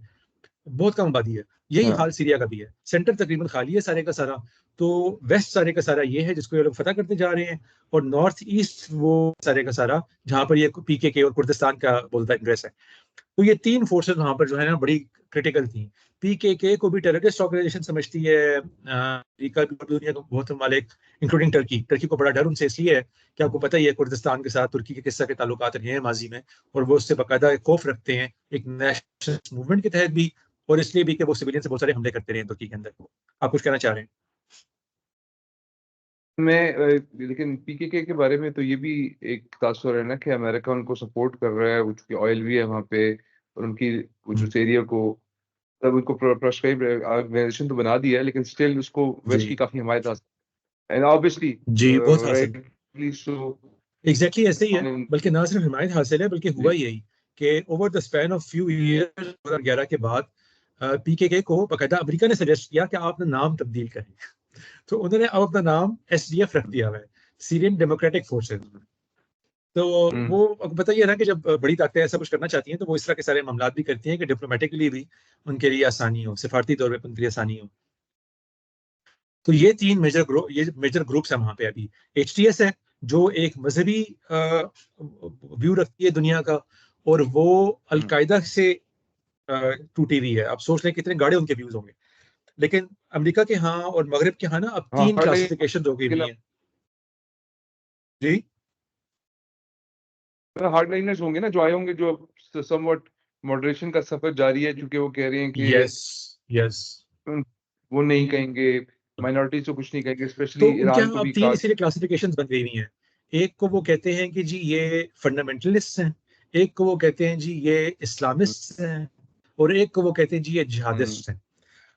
बहुत कम आबादी है। यही हाल सीरिया का भी है, सेंटर तकरीबन खाली है सारे का सारा। तो वेस्ट सारे का सारा ये है जिसको ये लोग फतह करते जा रहे हैं, और नॉर्थ ईस्ट वो सारे का सारा जहाँ पर ये PKK और कुर्दिस्तान का बोलता इंटरेस्ट है। तो ये 3 फोर्सेस वहां पर जो है ना बड़ी क्रिटिकल थी। PKK को भी टेररिस्ट ऑर्गेनाइजेशन समझती है अमेरिका भी, और दुनिया के बहुत मालिक, इंक्लूडिंग टर्की। टर्की को बड़ा डर उनसे इसलिए है कि आपको पता ही है कुर्दिस्तान के साथ तुर्की के किस तरह के ताल्लुकात रहे हैं माजी में, और वो उससे बाकायदा खौफ रखते हैं, एक नेशनल मूवमेंट के तहत भी, और इसलिए भी कि वो सिविलियन से बहुत सारे हमले करते रहे हैं तुर्की के अंदर। आप कुछ कहना चाह रहे हैं? लेकिन PKK के बारे में तो ये भी एक तासुर है ना कि अमेरिका उनको सपोर्ट कर रहा है, चूंकि ऑयल भी है वहाँ पे, और उनकी उस एरिया को तब उनको प्रोस्क्राइब ऑर्गेनाइजेशन तो बना दिया है, लेकिन स्टिल उसको वेस्ट की जी काफी हमायत हासिल, एंड ऑब्वियसली जी, बहुत हासिल, राइटली सो। एग्जैक्टली ऐसे ही है। बल्कि ना सिर्फ हिमायत हासिल है, बल्कि हुआ यही कि over the span of few years 2011 के बाद PKK को बाकायदा अमेरिका ने सजेस्ट किया कि आप अपना नाम तब्दील करें। तो उन्होंने अब अपना नाम SDF रख दिया हुआ है, सीरियन डेमोक्रेटिक फोर्सेस। तो वो आपको पता ही है ना कि जब बड़ी ताकतें ऐसा कुछ करना चाहती हैं तो वो इस तरह के सारे मामला भी करती हैं कि डिप्लोमेटिकली भी उनके लिए आसानी हो, सिफारती तौर पर उनके लिए आसानी हो। तो ये 3 मेजर ग्रुप्स हैं वहां पे अभी। HTS है जो एक मजहबी व्यू रखती है दुनिया का, और वो अलकायदा से टूटी हुई है। आप सोच लें कितने गाढ़े उनके व्यूज होंगे। लेकिन अमेरिका के यहाँ और मगरब के यहाँ ना अब 3 क्लासिफिकेशन हो गई हुई हैं। जी हार्डलाइनर्स होंगे ना जो आए होंगे, जो समवट मॉडरेशन का सफर जारी है, क्योंकि वो कह रहे हैं कि यस यस। वो नहीं कहेंगे, माइनॉरिटीज को कुछ नहीं कहेंगे, तो स्पेशली उनके ईरान यहाँ को अब भी 3 कहा। इसीलिए क्लासिफिकेशंस बन गई हुई हैं। एक को वो कहते हैं कि जी ये फंडामेंटलिस्ट हैं, एक को वो कहते हैं जी ये इस्लामिस्ट हैं, और एक को वो कहते हैं जी ये जिहादिस्ट हैं।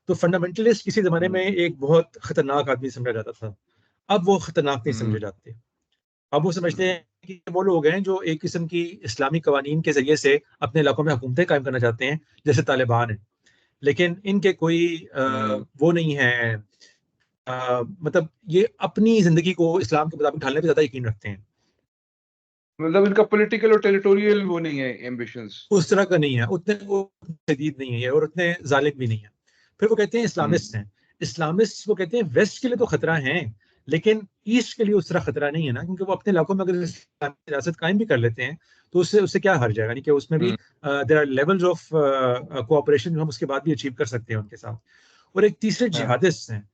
तो फंडामेंटलिस्ट किसी जमाने में एक बहुत खतरनाक आदमी समझा जाता था, अब वो खतरनाक नहीं समझे जाते। अब वो समझते हैं कि वो लोग हैं जो एक किस्म की इस्लामी कवानीन के जरिए से अपने इलाकों में हुकूमतें कायम करना चाहते हैं, जैसे तालिबान है। लेकिन इनके कोई वो नहीं है, मतलब ये अपनी जिंदगी को इस्लाम के मुताबिक ढालने पे ज्यादा यकीन रखते हैं। मतलब इनका पॉलिटिकल और टेरिटोरियल वो नहीं है एम्बिशंस। उस तरह का नहीं है, उतने वो शदीद नहीं है, और उतने जालिम भी नहीं है। फिर वो कहते हैं इस्लामिस्ट हैं। इस्लामिस्ट वो कहते हैं वेस्ट के लिए तो खतरा है, लेकिन ईस्ट के लिए उस तरह खतरा नहीं है ना, क्योंकि वो अपने इलाकों में अगर रियासत कायम भी कर लेते हैं तो उससे उससे क्या हर्ज है, यानी कि उसमें भी हुँ, there are levels of cooperation जो हम उसके बाद भी अचीव कर सकते हैं उनके साथ। और एक तीसरे हाँ, जिहादिस्ट हैं,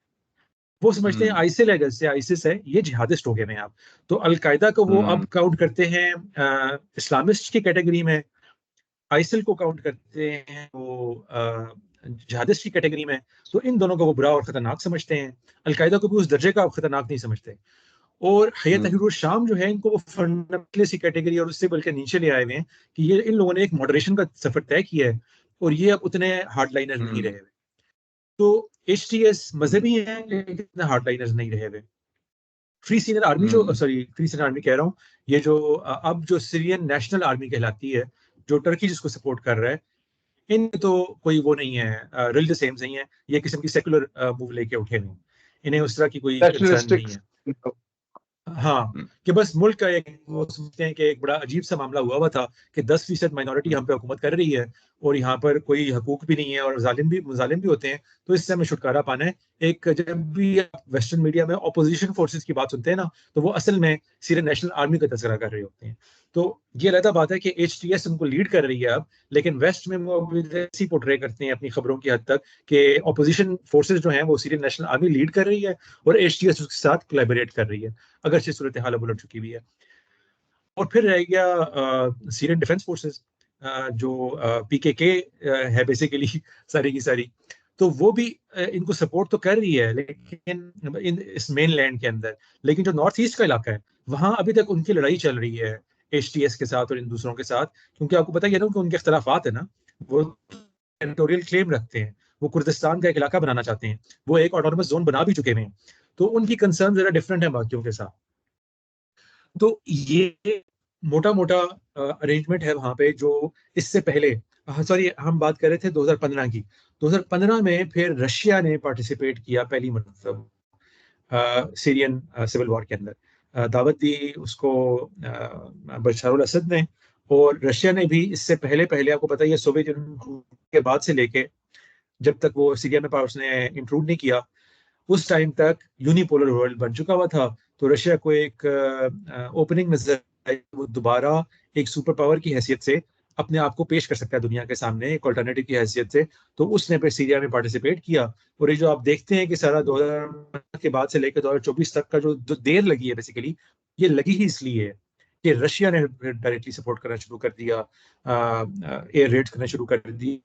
वो समझते हैं हुँ, आइसिल है, जैसे आइसिस है, ये जिहादिस्ट हो गए हैं आप। तो अलकायदा को वो अब हुँ, काउंट करते हैं इस्लामिस्ट की कैटेगरी में, आइसिल को काउंट करते हैं वो जिहादिस्ट की कैटेगरी में। तो इन दोनों को वो बुरा और खतरनाक समझते हैं, अलकायदा को भी उस दर्जे का खतरनाक नहीं समझते। और हयत हुँ, तहरीर शाम जो है, इनको वो फंडामेंटलिस्ट की कैटेगरी और उससे बल्कि नीचे ले आए हुए हैं कि ये इन लोगों ने एक मॉडरेशन का सफर तय किया है और ये अब उतने हार्डलाइनर नहीं हुँ, रहे हुए। तो एचटीएस हुँ, मजहबी हैं लेकिन इतने हार्डलाइनर्स नहीं रहे हुए। फ्री सीनियर आर्मी जो, हुँ, सॉरी फ्री सीनियर आर्मी कह रहा हूँ, ये जो अब जो सीरियन नेशनल आर्मी कहलाती है, जो टर्की जिसको सपोर्ट कर रहा है, इन तो कोई वो नहीं है, रिल द सेम नहीं है, ये किस्म की सेकुलर मूव लेके उठे नहीं, इन्हें उस तरह की कोई कंसर्न नहीं नेशनलिस्टिक है। हाँ, हुँ, कि बस मुल्क का एक, वो समझते हैं कि एक बड़ा अजीब सा मामला हुआ हुआ था कि 10% माइनॉरिटी हुँ, हम पे हुकूमत कर रही है और यहाँ पर कोई हकूक भी नहीं है और जालिम भी होते हैं, तो इससे हमें छुटकारा पाना है। एक जब भी आप वेस्टर्न मीडिया में ऑपोजिशन फोर्सेस की बात सुनते हैं ना, तो वो असल में सीरियन नेशनल आर्मी का तस्करा कर रहे होते हैं। तो ये अलग बात है कि एचटीएस उनको लीड कर रही है अब, लेकिन वेस्ट में वो अभी ऐसी पोर्ट्रे करते हैं अपनी खबरों की हद तक कि ऑपोजिशन फोर्सेज जो हैं वो सीरियन नेशनल आर्मी लीड कर रही है और एचटीएस उसके साथ कोलैबोरेट कर रही है, अगर से सूरत हाल अब उलट चुकी हुई है। और फिर रह गया सीरियन डिफेंस फोर्सेस, जो पीकेके है बेसिकली सारी की सारी। तो वो भी इनको सपोर्ट तो कर रही है लेकिन इस मेन लैंड के अंदर, लेकिन जो नॉर्थ ईस्ट का इलाका है वहां अभी तक उनकी लड़ाई चल रही है एचटीएस के साथ और इन दूसरों के साथ, क्योंकि आपको पता ही है ना कि उनके इख्तलाफात है ना, वो टेरिटोरियल क्लेम रखते हैं, वो कुर्दिस्तान का एक इलाका बनाना चाहते हैं, वो एक ऑटोनोमस जोन बना भी चुके हैं। तो उनकी कंसर्न जरा डिफरेंट है बाकियों के साथ। तो ये मोटा मोटा अरेंजमेंट है वहां पे, जो इससे पहले, सॉरी हम बात कर रहे थे 2015 की, 2015 में फिर रशिया ने पार्टिसिपेट किया पहली मतलब सीरियन सिविल वॉर के अंदर, दावत दी उसको बशर अल असद ने। और रशिया ने भी इससे पहले पहले, आपको पता ही है, सोवियत यूनियन के बाद से लेके जब तक वो सीरिया में पावर्स ने इंक्लूड नहीं किया, उस टाइम तक यूनिपोलर वर्ल्ड बन चुका हुआ था। तो रशिया को एक ओपनिंग नजर आई, वो दोबारा एक सुपर पावर की हैसियत से अपने आप को पेश कर सकता है दुनिया के सामने एक ऑल्टरनेटिव की हैसियत से। तो उसने फिर सीरिया में पार्टिसिपेट किया। और ये जो आप देखते हैं कि सारा 2000 के बाद से लेकर 2024 तक का जो देर लगी है, बेसिकली ये लगी ही इसलिए है कि रशिया ने डायरेक्टली सपोर्ट करना शुरू कर दिया, एयर रेड करना शुरू कर दी।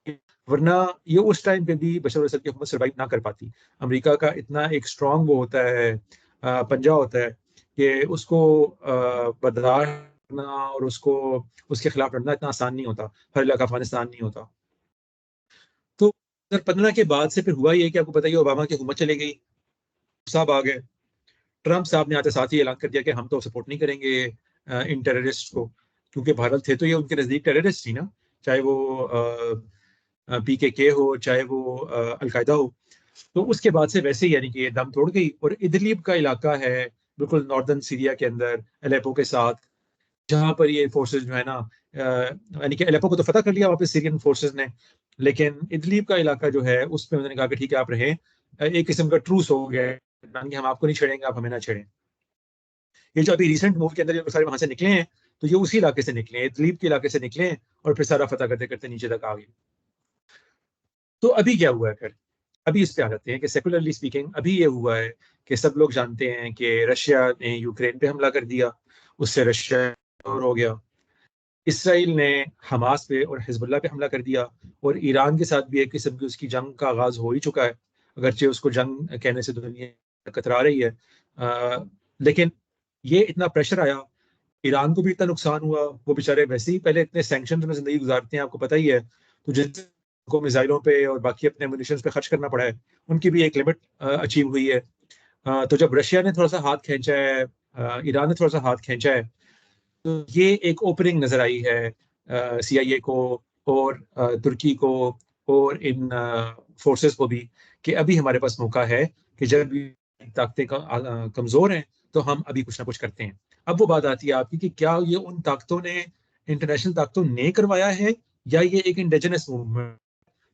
वरना ये उस टाइम पे भी बशर असद की हुकूमत सर्वाइव ना कर पाती। अमेरिका का इतना एक स्ट्रांग वो होता है, पंजा होता है कि उसको बर्दाश्त करना और उसको उसके खिलाफ लड़ना इतना आसान नहीं होता, हर इलाका अफगानिस्तान नहीं होता। तो 2015 के बाद से फिर हुआ ये कि आपको पता ही है, ओबामा की हुकूमत चली गई, साहब आ गए, ट्रंप साहब ने आते साथ ही ऐलान कर दिया कि हम तो सपोर्ट नहीं करेंगे इन टेररिस्ट को, क्योंकि भारत थे तो ये उनके नजदीक टेररिस्ट थी ना, चाहे वो पीकेके हो चाहे वो अलकायदा हो। तो उसके बाद से वैसे ही यानी कि ये दम तोड़ गई। और इदलिब का इलाका है बिल्कुल नॉर्दर्न सीरिया के अंदर अलेपो के साथ, जहां पर ये फोर्सेस जो है ना, यानी कि अलेपो को तो फतह कर लिया वापस सीरियन फोर्सेस ने, लेकिन इदलिब का इलाका जो है उस पर उन्होंने कहा कि ठीक है आप रहें, एक किस्म का ट्रूस हो गया है, यानी कि हम आपको नहीं छेड़ेंगे, आप हमें ना छेड़ें। ये जो अभी रिसेंट मूव के अंदर जो सारे वहां से निकले हैं, तो ये उसी इलाके से निकले हैं, इदलिब के इलाके से निकले हैं और फिर सारा फतह करते करते नीचे तक आ गए। तो अभी क्या हुआ है फिर, अभी इस पे आ जाते हैं कि सेकुलरली स्पीकिंग अभी ये हुआ है कि सब लोग जानते हैं कि रशिया ने यूक्रेन पे हमला कर दिया, उससे रशिया और हो गया। इसराइल ने हमास पे और हिजबुल्लाह पे हमला कर दिया, और ईरान के साथ भी एक किस्म की उसकी जंग का आगाज हो ही चुका है, अगरचे उसको जंग कहने से दुनिया कतरा रही है। लेकिन ये इतना प्रेशर आया, ईरान को भी इतना नुकसान हुआ, वो बेचारे वैसे ही पहले इतने सैंक्शन में जिंदगी गुजारते हैं, आपको पता ही है, तो जिनको मिसाइलों पे और बाकी अपने म्यूनिशन पे खर्च करना पड़ा है, उनकी भी एक लिमिट अचीव हुई है। तो जब रशिया ने थोड़ा सा हाथ खींचा है, ईरान ने थोड़ा सा हाथ खींचा है, तो ये एक ओपनिंग नजर आई है सीआईए को और तुर्की को और इन फोर्सेस को भी, कि अभी हमारे पास मौका है कि जब ये ताकतें कमजोर हैं तो हम अभी कुछ ना कुछ करते हैं। अब वो बात आती है आपकी कि क्या ये उन ताकतों ने, इंटरनेशनल ताकतों ने करवाया है, या ये एक इंडिजिनस मूवमेंट।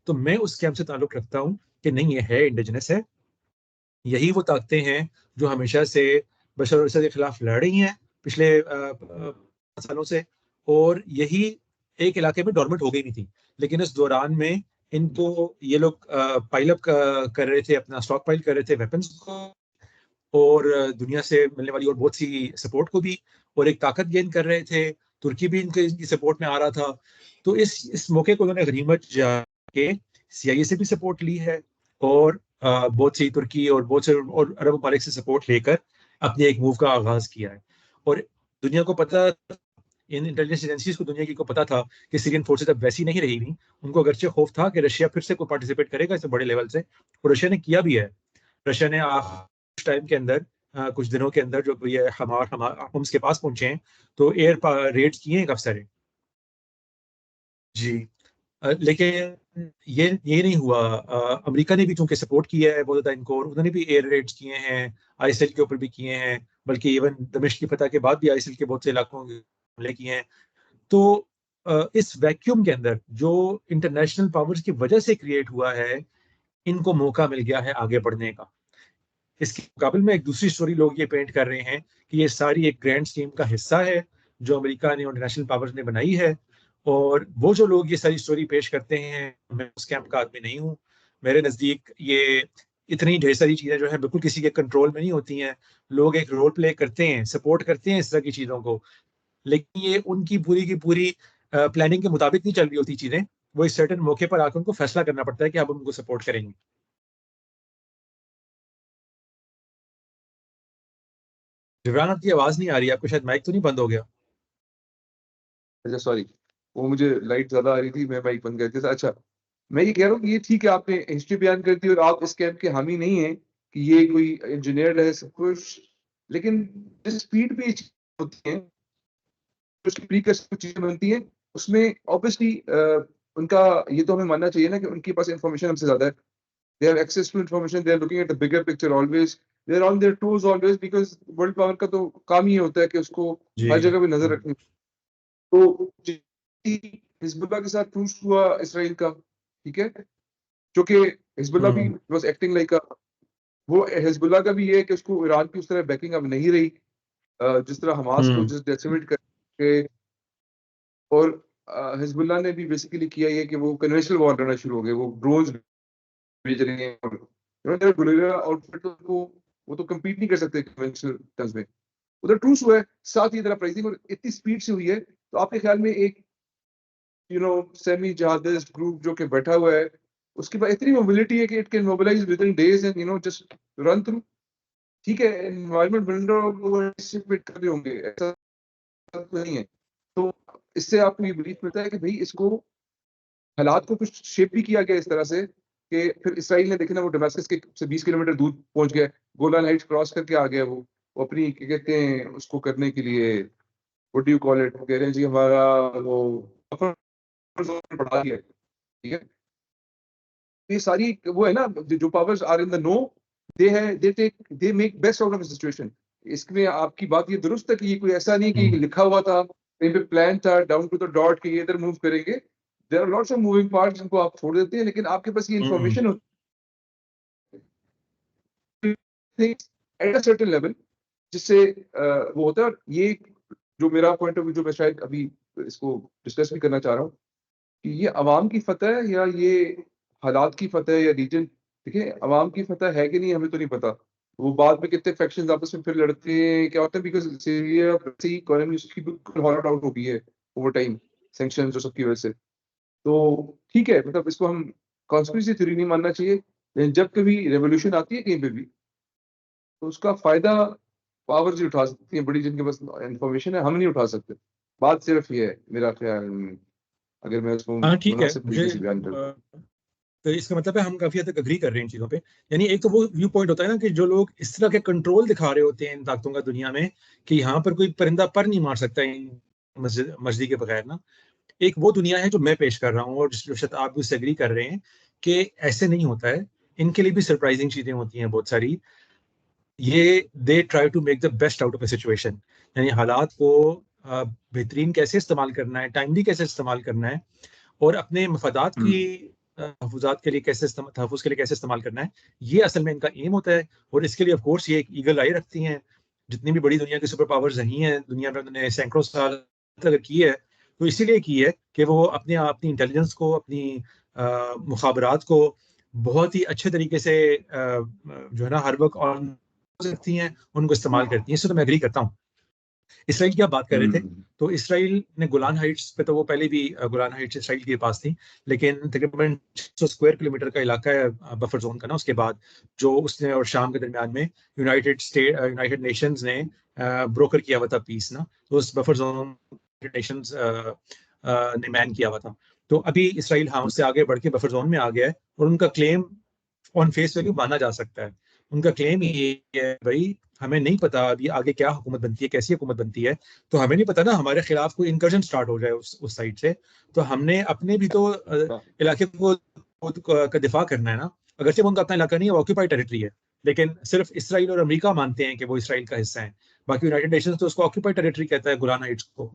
तो मैं उस कैंप से ताल्लुक रखता हूँ कि नहीं, ये है इंडिजिनस है, यही वो ताकतें हैं जो हमेशा से बशर अल-असद के खिलाफ लड़ रही हैं पिछले सालों से, और यही एक इलाके में डोरमेंट हो गई भी थी। लेकिन इस दौरान में इनको ये लोग पाइल अप कर रहे थे, अपना स्टॉक पाइल कर रहे थे वेपन्स को, और दुनिया से मिलने वाली और बहुत सी सपोर्ट को भी, और एक ताकत गेन कर रहे थे। तुर्की भी इनकी सपोर्ट में आ रहा था। तो इस मौके को उन्होंने गनीमत जाके सीआईए से भी सपोर्ट ली है, और बहुत सी तुर्की और बहुत से और अरब ममालिक से सपोर्ट लेकर अपने एक मूव का आगाज किया है। और दुनिया को पता, इन इंटेलिजेंस एजेंसीज को दुनिया की को पता था कि सीरियन फोर्सेज अब वैसी नहीं रहेगी। उनको अगरचे खौफ था कि रशिया फिर से कोई पार्टिसिपेट करेगा इस बड़े लेवल से, और रशिया ने किया भी है। रशिया ने कुछ टाइम के अंदर, कुछ दिनों के अंदर, जो ये हम्स के पास पहुंचे हैं, तो एयर रेड्स किए हैं काफी सारे। जी। लेकिन ये नहीं हुआ। अमेरिका ने भी चूंकि सपोर्ट किया है बहुत ज्यादा इनको, और उन्होंने भी एयर रेड्स किए हैं, आईएसएल के ऊपर भी किए हैं, बल्कि इवन दमिश्क की फतह के बाद भी आईएसएल के बहुत से इलाकों में हमले किए हैं। तो इस वैक्यूम के अंदर जो इंटरनेशनल पावर्स की वजह से क्रिएट हुआ है, इनको मौका मिल गया है आगे बढ़ने का। इसके मुकाबले में एक दूसरी स्टोरी लोग ये पेंट कर रहे हैं कि ये सारी एक ग्रैंड स्कीम का हिस्सा है जो अमेरिका ने और इंटरनेशनल पावर्स ने बनाई है। और वो जो लोग ये सारी स्टोरी पेश करते हैं, मैं उस कैंप का आदमी नहीं हूँ। मेरे नजदीक ये इतनी ढेर सारी चीजें जो है बिल्कुल किसी के कंट्रोल में नहीं होती हैं। लोग एक रोल प्ले करते हैं, सपोर्ट करते हैं इस तरह की चीजों को, लेकिन ये उनकी पूरी की पूरी प्लानिंग के मुताबिक नहीं चल रही होती चीजें। वो इस सर्टेन मौके पर आकर उनको फैसला करना पड़ता है कि अब उनको सपोर्ट करेंगे। जिब्रान, आपकी आवाज नहीं आ रही है, आपको शायद माइक तो नहीं बंद हो गया? अच्छा सॉरी, वो मुझे लाइट ज्यादा आ रही थी, मैं माइक बंद कर दिया था। अच्छा, मैं ये कह रहा हूँ कि ये ठीक है, आपने हिस्ट्री बयान कर दी और आप इस कैंप के हामी नहीं है कि ये कोई इंजीनियर है सब कुछ, लेकिन जिस स्पीड पे ये चीजें होती हैं, उसकी प्रीकर्सर कुछ चीजें बनती हैं, उसमें ऑब्वियसली उनका ये तो हमें मानना चाहिए ना कि उनके पास इन्फॉर्मेशन हमसे ज्यादा है। They have access to information, they are looking at the bigger picture always, they are on their toes always, because world power का तो काम ही होता है कि उसको जी। हर जगह पे नजर रखनी। तो हिजबुल्लाह के साथ टूट हुआ इसराइल का, ठीक है, जो कि हिजबुल्लाह भी वाज एक्टिंग लाइक अ, वो हिजबुल्लाह का भी ये है कि उसको ईरान की उस तरह बैकिंग अब नहीं रही, जिस तरह हमास को जिस डेसिमेट करके, और हिजबुल्लाह ने भी बेसिकली किया ये कि वो कन्वेंशनल वॉर लड़ना शुरू हो गए, वो ड्रोन्स भेज रहे हैं, और गुलेरिया आउटफिट को वो तो कम्पीट नहीं कर सकते कन्वेंशनल टर्म्स में। उधर ट्रूस हुआ है, साथ ही तरह प्राइसिंग और इतनी स्पीड से हुई है, तो आपके ख्याल में एक सेमी जिहादिस्ट ग्रुप जो कि बैठा हुआ है, उसके पास इतनी मोबिलिटी है कि it can mobilise within days and just run through. ठीक है, एनवायरनमेंट बन रहा होगा, वो anticipate कर रहे होंगे, ऐसा तो नहीं है। तो इससे आपको ये बिलीफ मिलता है कि भाई इसको हालात को कुछ शेप भी किया गया इस तरह से कि फिर इसराइल ने देखे ना, वो दमास्कस के से 20 किलोमीटर दूर पहुंच गया, गोलान हाइट्स क्रॉस करके आ गया, वो अपनी क्या कहते हैं उसको करने के लिए, what do you call it, कह रहे हैं जी हमारा वो बढ़ा दिया, ठीक है। ये सारी वो है ना, जो powers are in the know, they make best out of situation. इसमें आपकी बात ये दुरुस्त है कि ये कोई ऐसा नहीं कि लिखा हुआ था, कहीं पे प्लान था डाउन टू द डॉट कि ये इधर मूव करेंगे। There are lots of moving parts जिनको आप छोड़ देते हैं, लेकिन आपके पास ये इन्फॉर्मेशन होती है एट अ सर्टेन लेवल, जिससे वो होता है। और ये जो मेरा पॉइंट ऑफ व्यू, जो मैं शायद अभी इसको डिस्कस भी करना चाह रहा हूँ, कि ये अवाम की फतह है या ये हालात की फतह है या रीजन। देखिए, अवाम की फतह है कि नहीं हमें तो नहीं पता, वो बाद में कितने फैक्शंस आपस में फिर लड़ते हैं, क्या होता है, बिकॉज सीरिया की इकोनॉमी उसकी बिल्कुल हॉलोड आउट हो गई है ओवर टाइम, सैंक्शंस और सबकी वजह से। तो ठीक है, मतलब इसको हम कॉन्स्पिरेसी थ्योरी नहीं मानना चाहिए, लेकिन जब कभी रेवोल्यूशन आती है कहीं पे भी, तो उसका फायदा पावर जी उठा सकती है बड़ी, जिनके पास इंफॉर्मेशन है, हम नहीं उठा सकते। बात सिर्फ ये है मेरा ख्याल, अगर मैं उसको हाँ, ठीक है। मुनासिब मुझे तरीके से बयान करूँ। तो इसका मतलब है हम काफी हद तक अग्री कर रहे हैं इन चीजों पे। यानी एक तो वो व्यू पॉइंट होता है ना कि जो लोग इस तरह के कंट्रोल दिखा रहे होते हैं इन ताकतों का दुनिया में, कि यहाँ पर कोई परिंदा पर नहीं मार सकता इन मर्जी के बगैर ना। एक वो दुनिया है जो मैं पेश कर रहा हूँ, और जो शायद आप भी उससे एग्री कर रहे हैं कि ऐसे नहीं होता है। इनके लिए भी सरप्राइजिंग चीजें होती हैं बहुत सारी। ये they try to make the best out of a situation, यानी हालात को बेहतरीन कैसे इस्तेमाल करना है, टाइमली कैसे इस्तेमाल करना है, और अपने मफादात की हुँ। तहफ़्फ़ुज़ात के लिए तहफ़्फ़ुज़ के लिए कैसे इस्तेमाल करना है, ये असल में इनका एम होता है। और इसके लिए ऑफ कोर्स ये एक ईगल आई रखती हैं। जितनी भी बड़ी दुनिया की सुपर पावर्स रही हैं, दुनिया में उन्होंने सैकड़ों साल तक की है, तो इसीलिए की है कि वो अपनी इंटेलिजेंस को, अपनी मुखाबरात को बहुत ही अच्छे तरीके से जो है ना हर वक़्त ऑन रखती हैं, उनको इस्तेमाल करती हैं। इससे तो मैं एग्री करता हूँ। इसराइल की आप बात कर रहे थे, तो इसराइल ने गोलान हाइट्स पे, तो वो पहले भी गोलान हाइट्स इसराइल के पास थी, लेकिन तकरीबन 600 स्क्वायर किलोमीटर का इलाका है बफर जोन का ना, उसके बाद जो उसने और शाम के दरमियान में यूनाइटेड नेशंस ने ब्रोकर किया हुआ था पीस ना, तो उस बफर जोन यूनाइटेड नेशंस ने मैन किया हुआ था। तो अभी इसराइल हाँ उससे आगे बढ़ के बफर जोन में आ गया है, और उनका क्लेम ऑन फेस वैल्यू माना जा सकता है। उनका क्लेम ये है भाई, हमें नहीं पता अभी आगे क्या हुकूमत बनती है, कैसी हुकूमत बनती है, तो हमें नहीं पता ना हमारे खिलाफ कोई इनकर्जन स्टार्ट हो जाए उस साइड से, तो हमने अपने भी तो इलाके को का दिफा करना है ना। अगरचे वो उनका अपना इलाका नहीं है, ऑक्यूपाइड टेरिटरी है, लेकिन सिर्फ इसराइल और अमेरिका मानते हैं कि वो इसराइल का हिस्सा है। बाकी यूनाइटेड नेशंस तो उसको ऑक्यूपाइड टेरिटरी कहता है, गोलान हाइट्स को।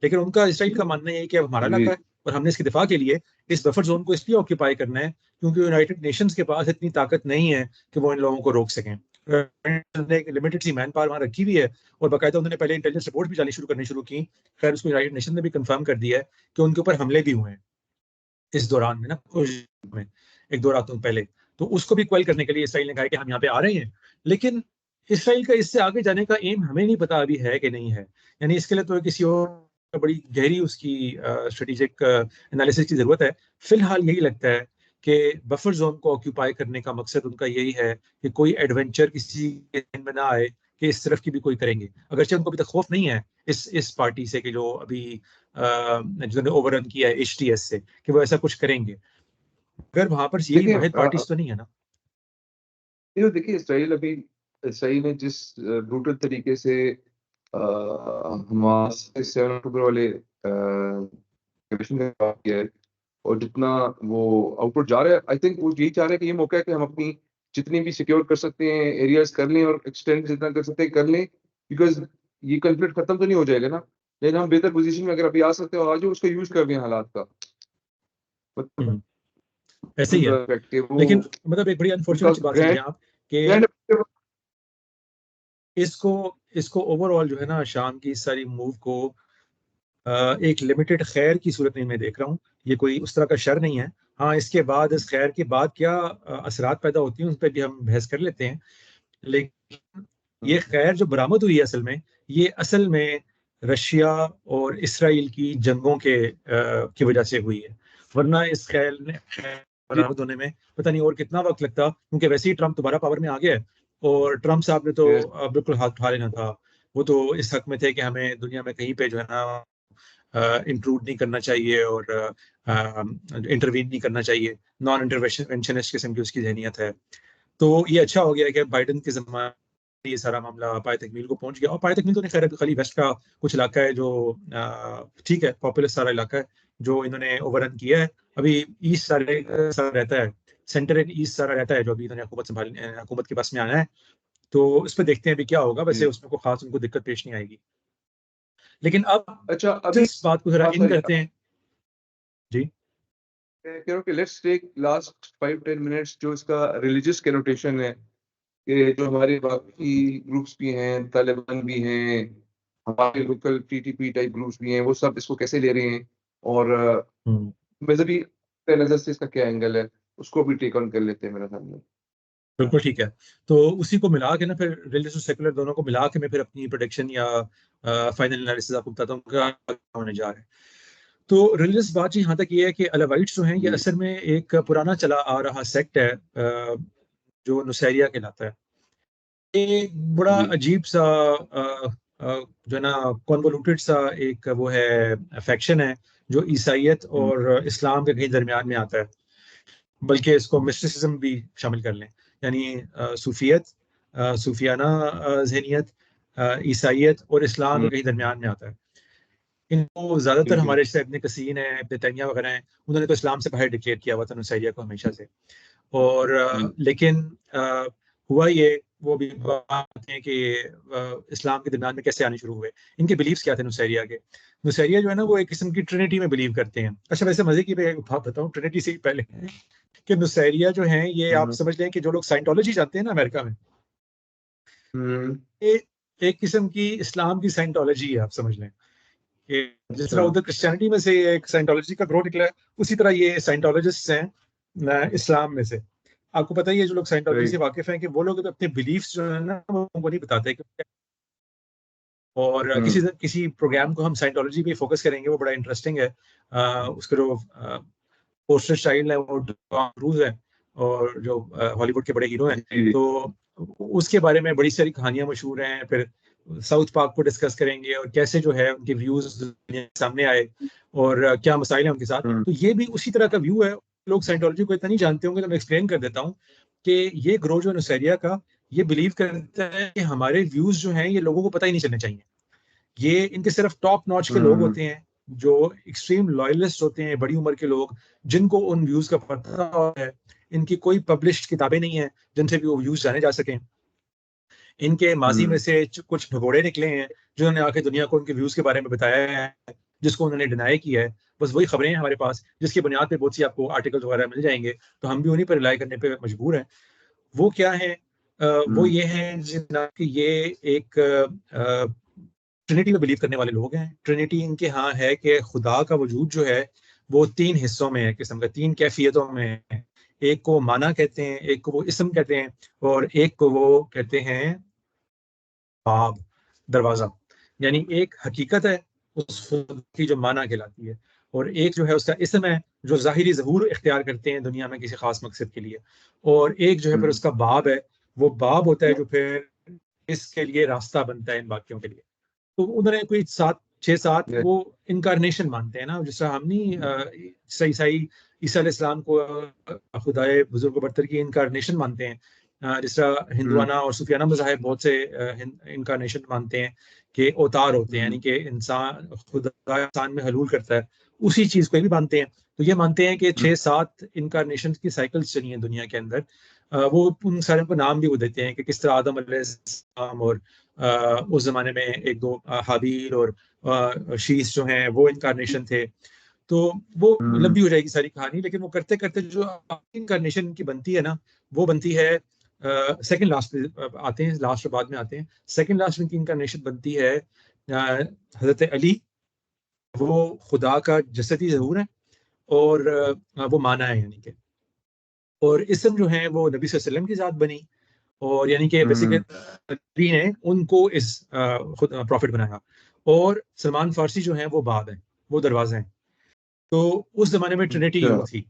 लेकिन उनका इसराइल का मानना है कि अब हमारा इलाका है, और हमने इसके दिफा के लिए इस बफर जोन को इसलिए ऑक्यूपाई करना है क्योंकि यूनाइटेड नेशंस के पास इतनी ताकत नहीं है कि वो इन लोगों को रोक सकें। एक लिमिटेड सी मैन पावर वहां रखी हुई है, और बाकायदा उन्होंने पहले इंटेलिजेंस रिपोर्ट भी करनी शुरू की। खैर उसको यूनाइटेड नेशन ने भी कंफर्म कर दिया है कि उनके ऊपर हमले भी हुए हैं इस दौरान में ना, में एक दो रातों पहले। तो उसको भी क्वेल करने के लिए इसराइल ने कहा कि हम यहाँ पे आ रहे हैं। लेकिन इसराइल का इससे आगे जाने का एम हमें नहीं पता अभी है कि नहीं है। यानी इसके लिए तो किसी और बड़ी गहरी उसकी स्ट्रेटेजिक एनालिसिस की जरूरत है। फिलहाल यही लगता है कि बफर जोन को ऑक्यूपाई करने का मकसद उनका यही है कि कोई एडवेंचर किसी के दिन में ना आए कि इस तरफ की भी कोई करेंगे। अगरचे उनको अभी तक खौफ नहीं है इस पार्टी से कि जो अभी जिन्होंने ओवररन किया है HTS से, कि वो ऐसा कुछ करेंगे। अगर वहां पर यही देखिए वाहिद पार्टीज तो नहीं है ना। ये देखिए इसराइल ने जिस ब्रूटल तरीके से हमास से 7 अक्टूबर वाले एग्रेशन का काम किया है, और जितना वो आउटपुट जा रहा है, आई थिंक वो यही चाह रहे हैं कि ये मौका है कि हम अपनी जितनी भी सिक्योर कर सकते हैं एरियाज कर लें, और एक्सटेंड जितना कर सकते हैं कर लें, बिकॉज ये कॉन्फ्लिक्ट खत्म तो नहीं हो जाएगा ना, लेकिन हम बेहतर पोजीशन में अगर अभी आ सकते हैं और आज उसका यूज कर लें हालात का, हम्म, ऐसे ही है। वो लेकिन मतलब एक बड़ी अनफॉर्चुनेट बात समझे आप कि ग्रैंड इसको इसको ओवरऑल जो है ना, शाम की सारी मूव को एक लिमिटेड खैर की सूरत में मैं देख रहा हूँ। ये कोई उस तरह का शर नहीं है। हाँ, इसके बाद इस खैर के बाद क्या असरात पैदा होती हैं उस पर भी हम बहस कर लेते हैं। लेकिन ये खैर जो बरामद हुई है असल में रशिया और इसराइल की जंगों की वजह से हुई है। वरना इस खैर ने बरामद होने में पता नहीं और कितना वक्त लगता, क्योंकि वैसे ही ट्रम्प दोबारा पावर में आ गया है, और ट्रम्प साहब ने तो बिल्कुल हाथ उठा लेना था। वो तो इस हक में थे कि हमें दुनिया में कहीं पे जो है ना इंक्लूड नहीं करना चाहिए और इंटरवीन नहीं करना चाहिए। नॉन इंटरवेंशनिस्ट किस्म की उसकी जहनीत है। तो ये अच्छा हो गया कि बाइडन के ज़माने ये सारा मामला पाए तकमील को पहुंच गया। और पाए तकमील तो नहीं, खैर खाली वेस्ट का कुछ इलाका है जो ठीक है, पॉपुलस सारा इलाका है जो इन्होंने ओवररन किया है। अभी ईस्ट सारा रहता है, सेंटर एंड ईस्ट सारा रहता है जो अभी इन्होंने हुकूमत के पास में आना है। तो उस पर देखते हैं अभी क्या होगा। वैसे उसमें कोई खास उनको दिक्कत पेश नहीं आएगी। लेकिन अब अच्छा अभी जिस बात को जरा इन करते हैं जी। मैं कह रहा हूँ कि लेट्स टेक लास्ट 5-10 मिनट्स जो इसका रिलीजियस कनोटेशन है, कि जो हमारे बाकी ग्रुप्स भी हैं, तालिबान भी हैं, हमारे लोकल TTP टाइप ग्रुप्स भी हैं, वो सब इसको कैसे ले रहे हैं, और मजहबी नजर से इसका क्या एंगल है, उसको भी टेक ऑन कर लेते हैं मेरे सामने। बिल्कुल ठीक है। तो उसी को मिला के ना, फिर रिलीजियस और सेकुलर दोनों को मिला के मैं फिर अपनी प्रोडिक्शन या फाइनल एनालिसिस आपको बताता हूँ क्या होने जा रहा है। तो रिलीजियस बात जी यहाँ तक ये है कि अलावाइट्स जो हैं ये असल में एक पुराना चला आ रहा सेक्ट है जो नुसैरिया कहलाता है। ये बड़ा जी अजीब सा जो है ना कॉन्वोल्यूटेड सा एक वो है फैक्शन है जो ईसाइयत और इस्लाम के कहीं दरमियान में आता है। बल्कि इसको मिस्टिसिज्म भी शामिल कर लें, यानी सूफियत, सूफियाना जहनियत, ईसाइयत और इस्लाम के कहीं दरमियान में आता है। इनको ज्यादातर बिल्कुल। हमारे जैसे इब्न कसीर हैं, इब्न तैमिया वगैरह हैं, उन्होंने तो इस्लाम से बाहर डिक्लेयर किया हुआ था नुसैरिया को हमेशा से। और लेकिन हुआ ये वो भी बात है कि इस्लाम के दरमियान में कैसे आने शुरू हुए, इनके बिलीव्स क्या थे नुसैरिया के। नुसैरिया जो है ना वो एक किस्म की ट्रिनिटी में बिलीव करते हैं। अच्छा वैसे मजे की मैं एक बात बताऊं ट्रिनिटी से ही पहले, कि नुसैरिया जो है ये आप हम्म समझ लें कि जो लोग साइंटोलॉजी जानते हैं ना अमेरिका में, हम्म, ये एक किस्म की इस्लाम की साइंटोलॉजी है, आप समझ लें कि जिस अच्छा तरह उधर क्रिश्चियनिटी में से एक साइंटोलॉजी का ग्रो निकला है, उसी तरह ये साइंटोलॉजिस्ट हैं इस्लाम में से। आपको पता ही है जो लोग साइंटोलॉजी से राइट। वाकिफ हैं कि वो लोग अपने बिलीफ्स जो है ना वो उनको नहीं बताते और हम्म किसी प्रोग्राम को हम साइंटोलॉजी पे फोकस करेंगे, वो बड़ा इंटरेस्टिंग है। उसका जो पोस्टर चाइल्ड है वो टॉम क्रूज है, और जो हॉलीवुड के बड़े हीरो हैं, जी। तो उसके बारे में बड़ी सारी कहानियां मशहूर हैं। फिर साउथ पार्क को डिस्कस करेंगे और कैसे जो है उनके व्यूज दुनिया के सामने आए और क्या मसाइल हैं उनके साथ। हम्म तो ये भी उसी तरह का व्यू है। लोग साइंटोलॉजी को इतना नहीं जानते होंगे, तो मैं एक्सप्लेन कर देता हूँ कि ये ग्रो जो नुसैरिया का, ये बिलीव करता है कि हमारे व्यूज जो हैं ये लोगों को पता ही नहीं चलने चाहिए। ये इनके सिर्फ टॉप नॉच के लोग हम्म होते हैं जो एक्सट्रीम लॉयलिस्ट होते हैं, बड़ी उम्र के लोग जिनको उन व्यूज का पता है। इनकी कोई पब्लिश्ड किताबें नहीं है जिनसे भी वो व्यूज जाने जा सकें। इनके माजी में हम्म से कुछ भगोड़े निकले हैं जिन्होंने आके दुनिया को उनके व्यूज के बारे में बताया है, जिसको उन्होंने डिनाई किया है। बस वही खबरें हैं हमारे पास, जिसकी बुनियाद पे बहुत सी आपको आर्टिकल्स वगैरह मिल जाएंगे, तो हम भी उन्हीं पर रिलाई करने पे मजबूर हैं। वो क्या है? वो हम्म ये है जनाब कि ये एक ट्रिनिटी में बिलीव करने वाले लोग हैं। ट्रिनिटी इनके यहाँ है कि खुदा का वजूद जो है वो तीन हिस्सों में है, किस्म का तीन कैफियतों में है। एक को माना कहते हैं, एक को वो इसम कहते हैं, और एक को वो कहते हैं बाब, दरवाजा। यानी एक हकीकत है उस खुदा की जो माना कहलाती है, और एक जो है उसका इसम है जो जाहिरी ज़हूर इख्तियार करते हैं दुनिया में किसी खास मकसद के लिए, और एक जो है फिर हम्म उसका बाब है। वो बाब होता है जो फिर इसके लिए रास्ता बनता है इन वाक्यों के लिए। तो उन्होंने कोई सात छः सात ये- वो इनकारनेशन मानते हैं ना, जिस तरह हम नहीं सही ईसाई ईसा अलैहिस्सलाम को खुदाए बुजुर्ग बरतर की इनकारनेशन मानते हैं। जिस तरह हम्म हिंदुआना और सूफियाना मज़ाहिब बहुत से इनकारनेशन मानते हैं कि अवतार होते हैं, हम्म यानी कि इंसान खुदा इंसान में हलूल करता है। उसी चीज़ को ये भी मानते हैं। तो ये मानते हैं कि हम्म छः सात इनकारनेशन की साइकिल्स चली हैं दुनिया के अंदर। वो उन सारे को नाम भी वो देते हैं कि किस तरह आदम अलैहिस्सलाम और उस जमाने में एक दो हाबील और शीश जो हैं वो इनकारनेशन थे। तो वो हम्म लंबी हो जाएगी सारी कहानी, लेकिन वो करते करते जो इनकारनेशन की बनती है ना, वो बनती है सेकंड लास्ट आते हैं, लास्ट और बाद में आते हैं। सेकंड लास्ट में की इनकारनेशन बनती है हजरत अली। वो खुदा का जसदी जहूर है, और वो माना है, यानी कि और इसम जो है वो नबी सल्लल्लाहु अलैहि वसल्लम की जात बनी, और यानी कि बेसिकली हम्म, नबी ने उनको इस खुद प्रॉफिट बनाया। और सलमान फारसी जो है वो बाब है, वो दरवाजा है। तो उस जमाने में ट्रिनिटी अच्छा। यूं थी।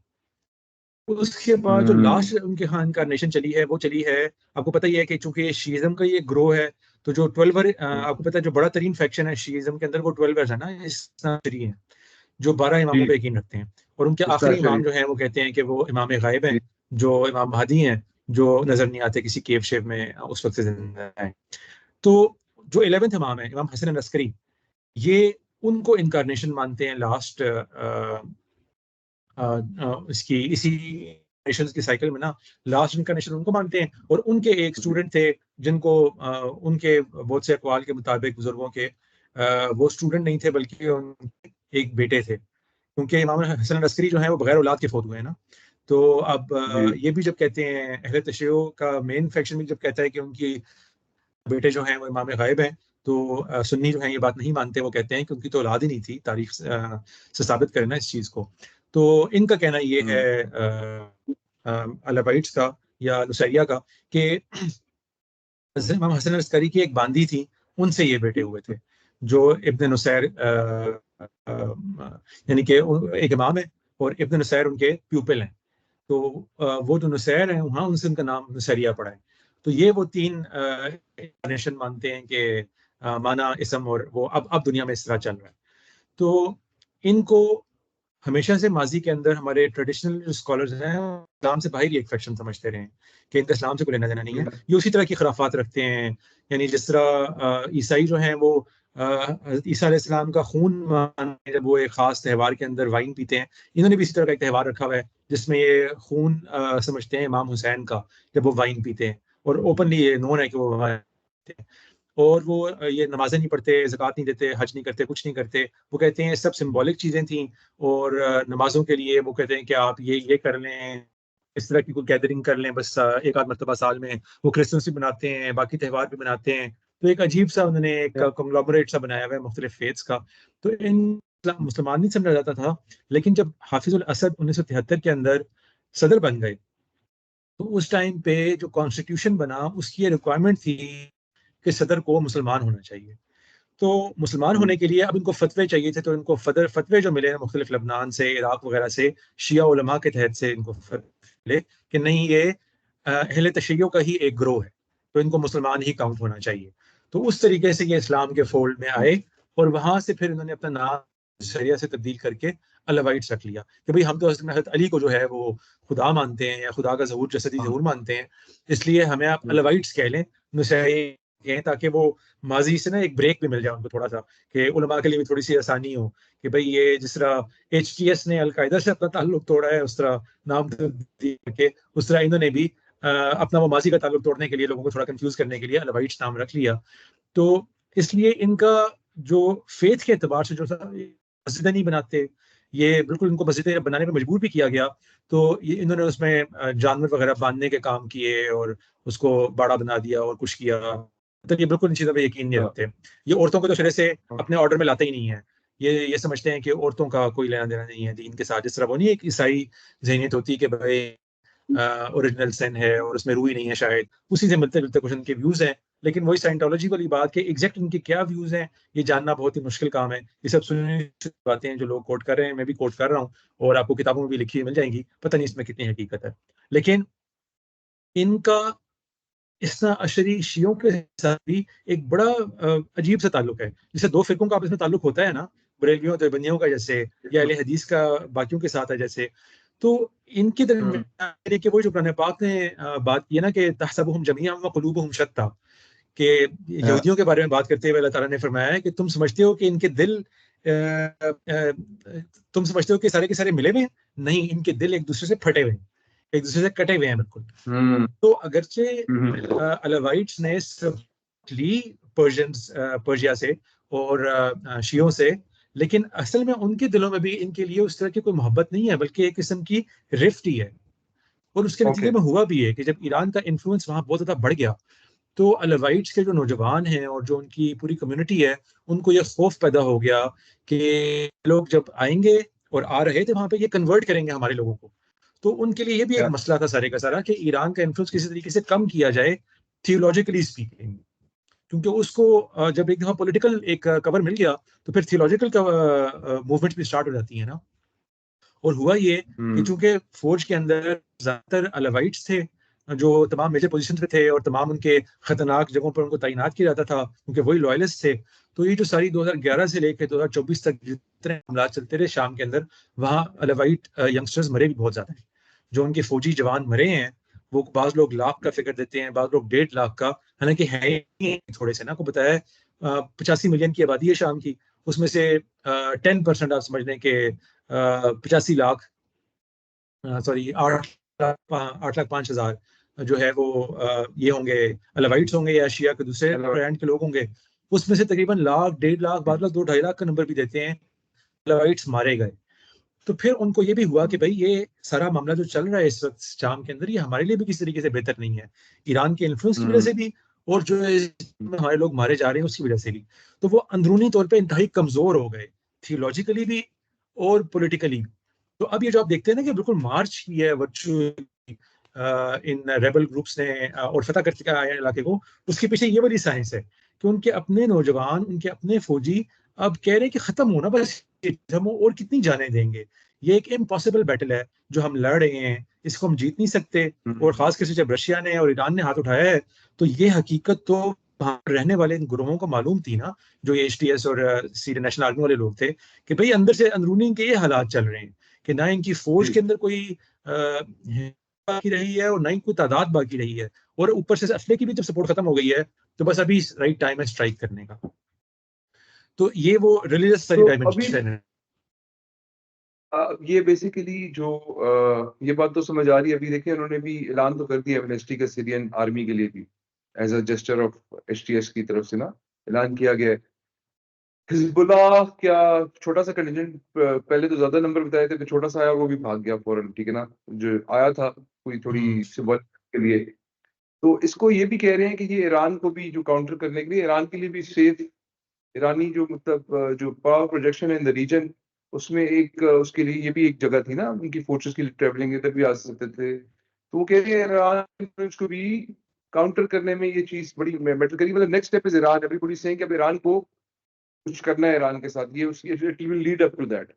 उसके बाद जो हम्म लास्ट उनके यहाँ इनकारनेशन चली है वो चली है, आपको पता ही है कि चूंकि शीइज्म का ये ग्रो है, तो जो 12 आपको पता है जो बड़ा तरीन फैक्शन है शीइज्म के अंदर वो 12 है ना, इस्लाम है, जो 12 इमामों जी। पे यकीन रखते हैं। और उनके इस्तार आखिरी इमाम शरीफ। जो हैं वो कहते हैं कि वो इमाम गायब हैं, जी। जो इमाम महदी हैं, जो नजर नहीं आते किसी केव शेव में उस वक्त से जिंदा है। तो जो 11th इमाम है इमाम हसन अस्करी, ये उनको इनकारनेशन मानते हैं लास्ट इसकी इसी नेशंस की साइकिल में ना। लास्ट इनकारनेशन उनको मानते हैं, और उनके एक जी। स्टूडेंट थे जिनको उनके बहुत से अकवाल के मुताबिक बुजुर्गों के वो स्टूडेंट नहीं थे बल्कि उनके एक बेटे थे, क्योंकि इमाम हसन अस्करी जो है वो बगैर औलाद के फौत हुए हैं ना। तो अब जी। ये भी जब कहते हैं अहले तशय्युअ का मेन फैक्शन भी जब कहता है कि उनकी बेटे जो हैं वो इमाम गायब हैं, तो सुन्नी जो है ये बात नहीं मानते। वो कहते हैं कि उनकी तो औलाद ही नहीं थी, तारीख से साबित करना इस चीज़ को। तो इनका कहना ये है हम्म अलावाइट्स का या नुसैरिया का कि इमाम हसन अस्करी की एक बांदी थी, उनसे ये बेटे हुए थे, जो इब्न नुसैर यानी कि एक इमाम है और इब्न नुसैर उनके प्यूपिल हैं। तो वो जो नुसैर हैं वहाँ उनसे उनका नाम नुसैरिया पड़ा है। तो ये वो तीन नेशन मानते हैं कि माना इसम, और वो अब दुनिया में इस तरह चल रहा है। तो इनको हमेशा से माजी के अंदर हमारे ट्रेडिशनल जो स्कॉलर्स हैं इस्लाम से बाहर ही एक फैक्शन समझते रहे हैं कि इनका इस्लाम से कोई लेना देना नहीं है। हम्म ये उसी तरह की खराफात रखते हैं। यानी जिस तरह ईसाई जो हैं वो ईसा अलैहिस्सलाम का खून मानते हैं, जब वो एक खास त्यौहार के अंदर वाइन पीते हैं। इन्होंने भी इसी तरह का एक त्यौहार रखा हुआ है जिसमें ये खून समझते हैं इमाम हुसैन का, जब वो वाइन पीते हैं। और ओपनली ये नोन है कि वो वहाँ थे। और वो ये नमाजें नहीं पढ़ते, ज़कात नहीं देते, हज नहीं करते, कुछ नहीं करते। वो कहते हैं सब सिंबॉलिक चीज़ें थी, और नमाज़ों के लिए वो कहते हैं कि आप ये कर लें, इस तरह की कोई गैदरिंग कर लें बस एक आध मरतबा साल में। वो क्रिसमस भी मनाते हैं, बाकी त्यौहार भी मनाते हैं। तो एक अजीब सा उन्होंने एक कंग्लोमरेट सा बनाया हुआ है मुख्तलिफ फेथ्स का। तो इन मुसलमान नहीं समझा जाता था, लेकिन जब हाफिजुल असद 1973 के अंदर सदर बन गए, तो उस टाइम पे जो कॉन्स्टिट्यूशन बना उसकी ये रिक्वायरमेंट थी कि सदर को मुसलमान होना चाहिए। तो मुसलमान होने के लिए अब इनको फतवे चाहिए थे, तो इनको फतवे जो मिले मुख्तलिफ लबनान से, इराक वगैरह से, शिया उलमा के तहत से इनको फतवे मिले कि नहीं, ये अहले तशय्यो का ही एक ग्रोह है, तो इनको मुसलमान ही काउंट होना चाहिए। तो उस तरीके से ये इस्लाम के फोल्ड में आए, और वहां से फिर इन्होंने अपना नाम शरिया से तब्दील करके अलवाइट्स रख लिया कि भाई हम तो हज़रत अली को जो है वो खुदा मानते हैं, या खुदा का ज़हूर, जसदी ज़हूर मानते हैं, इसलिए हमें आप अलवाइट्स कह लें, नुसैरी कहें, ताकि वो माजी से ना एक ब्रेक भी मिल जाए उनको थोड़ा सा, कि उलमा के लिए भी थोड़ी सी आसानी हो कि भाई ये जिस तरह HTS ने अलकायदा से अपना ताल्लुक तोड़ा है, उस तरह नाम तब्दील करके, उस तरह इन्होंने भी अपना वो माजी का ताल्लुक तोड़ने के लिए, लोगों को थोड़ा कंफ्यूज करने के लिए अलवाइट्स नाम रख लिया। तो इसलिए इनका जो फेथ के एतबार से जो मस्जिदें नहीं बनाते, ये बिल्कुल इनको मस्जिदें बनाने में मजबूर भी किया गया। तो ये इन्होंने उसमें जानवर वगैरह बांधने के काम किए, और उसको बाड़ा बना दिया और कुछ किया। तो ये बिल्कुल इन चीज़ों पे यकीन नहीं रखते। ये औरतों को तो सिरे से अपने ऑर्डर में लाते ही नहीं है। ये समझते हैं कि औरतों का कोई लेना देना नहीं है दीन के साथ। जिस तरह वो नहीं एक ईसाई ज़हनियत होती है कि भाई ओरिजिनल सिन है और उसमें रूह ही नहीं है शायद, उसी से मिलते जुलते कुछ उनके व्यूज हैं। लेकिन वही साइंटोलॉजी वाली बात कि एग्जैक्ट उनके क्या व्यूज हैं, ये जानना बहुत ही मुश्किल काम है। ये सब सुनने बातें हैं जो लोग कोट कर रहे हैं, मैं भी कोट कर रहा हूँ, और आपको किताबों में भी लिखी हुई मिल जाएंगी, पता नहीं इसमें कितनी हकीकत है। लेकिन इनका इस्ना अशरी शियों के साथ भी एक बड़ा अजीब सा ताल्लुक है। जैसे दो फिरकों का आपस में ताल्लुक होता है ना, बरेलवियों देवबंदियों का जैसे, या अहले हदीस का बाकियों के साथ है जैसे। तो इनके दरमियान कि वो जो कुरान पाक ने बात की है ना कि तहसबुहुम जमीअन व कुलूबुहुम शत्ता, कि यहूदियों के बारे में बात करते हुए अल्लाह ताला ने फरमाया है कि तुम समझते हो कि इनके दिल तुम समझते हो कि सारे के सारे मिले हुए हैं, नहीं, इनके दिल एक दूसरे से फटे हुए हैं, एक दूसरे से कटे हुए हैं बिल्कुल। तो अगरचे अलवाइट्स ने ली पर्शिया से और शियों से, लेकिन असल में उनके दिलों में भी इनके लिए उस तरह की कोई मोहब्बत नहीं है, बल्कि एक किस्म की रिफ्ट ही है। और उसके नतीजे में हुआ भी है कि जब ईरान का इन्फ्लुएंस वहां बहुत ज्यादा बढ़ गया, तो अलवाइट्स के जो नौजवान हैं और जो उनकी पूरी कम्युनिटी है, उनको ये खौफ पैदा हो गया कि लोग जब आएंगे, और आ रहे थे वहां पे, ये कन्वर्ट करेंगे हमारे लोगों को। तो उनके लिए ये भी एक मसला था सारे का सारा, कि ईरान का इन्फ्लुएंस किसी तरीके से कम किया जाए, थियोलॉजिकली स्पीकिंग। क्योंकि उसको जब एक दफा पॉलिटिकल एक कवर मिल गया, तो फिर थियोलॉजिकल मूवमेंट भी स्टार्ट हो जाती है ना। और हुआ ये कि चूंकि फौज के अंदर ज्यादातर अलवाइट्स थे, जो तमाम मेजर पोजीशन पे थे, और तमाम उनके खतरनाक जगहों पर उनको तैनात किया जाता था, क्योंकि वही लॉयलिस्ट थे। तो ये जो सारी 2011 से लेकर 2024 तक जितने हमला चलते रहे शाम के अंदर, वहाँ अलवाइट यंगस्टर्स मरे भी बहुत ज्यादा हैं। जो उनके फौजी जवान मरे हैं, वो बाज लोग लाख का फिक्र देते हैं, बाज लोग 1.5 लाख का, हालांकि है ही थोड़े से ना, को बताया 85 मिलियन की आबादी है शाम की, उसमें से 10% आप समझ लें कि 85 लाख, सॉरी 8,05,000 जो है वो ये होंगे, अलवाइट्स होंगे या शिया के दूसरे ब्रांड के लोग होंगे। उसमें से तकरीबन लाख, 1.5 लाख, 12 लाख, 2-2.5 लाख का नंबर भी देते हैं अलवाइट्स मारे गए। तो फिर उनको ये भी हुआ कि भाई ये सारा मामला जो चल रहा है इस वक्त शाम के अंदर, ये हमारे लिए भी किसी तरीके से बेहतर नहीं है, ईरान के इन्फ्लुएंस की वजह से भी, और जो हमारे लोग मारे जा रहे हैं उसकी वजह से भी। तो वो अंदरूनी तौर पे इंतहाई कमजोर हो गए, थियोलॉजिकली भी और पॉलिटिकली भी। तो अब ये जो आप देखते हैं ना कि बिल्कुल मार्च की है वर्चुअली इन रेबल ग्रुप्स ने, और फतह कर चुका है इलाके को, उसके पीछे ये वाली साइंस है कि उनके अपने नौजवान, उनके अपने फौजी अब कह रहे हैं कि खत्म होना बस, हम और कितनी जाने देंगे, ये एक इम्पॉसिबल बैटल है जो हम लड़ रहे हैं, इसको हम जीत नहीं सकते। और खासकर से जब रशिया ने और ईरान ने हाथ उठाया है, तो ये हकीकत तो वहां पर रहने वाले इन ग्रोहों को मालूम थी ना, जो HTS और सीरियन नेशनल आर्मी वाले लोग थे, कि भाई अंदर से अंदरूनी इनके ये हालात चल रहे हैं कि ना इनकी फौज के अंदर कोई बाकी रही है, और ना ही कोई तादाद बाकी रही है, और ऊपर से असले की भी जब सपोर्ट खत्म हो गई है, तो बस अभी राइट टाइम है स्ट्राइक करने का। तो ये वो रिलीजियस सारी तो अभी डायमेंशन है। ये बेसिकली जो ये बात तो समझ आ रही है। अभी देखिए उन्होंने भी ऐलान तो कर दिया एमनेस्टी का सीरियन आर्मी के लिए भी, as a gesture of HTS की तरफ से ना ऐलान किया गया है। हिज़्बुल्लाह क्या छोटा-सा कंटिजेंट पहले तो ज़्यादा नंबर बताए थे, फिर छोटा-सा आया, वो भी भाग गया फ़ौरन, ठीक है ना? जो आया था कोई थोड़ी सिंबल के लिए। तो इसको ये भी कह रहे हैं कि ये ईरान को भी जो काउंटर करने के लिए, ईरान के लिए भी सेफ, ईरानी जो मतलब जो पावर प्रोजेक्शन है इन द रीजन, उसमें एक उसके लिए ये भी एक जगह थी ना उनकी फोर्सेस की ट्रैवलिंग इधर भी आ सकते थे। तो वो कह रहे हैं ईरान को भी काउंटर करने में ये चीज़ बड़ी मैटर करेगी। मतलब next step is Iran, everybody is saying कि अब ईरान को कुछ करना है ईरान के साथ। ये उसकी it will lead up to that.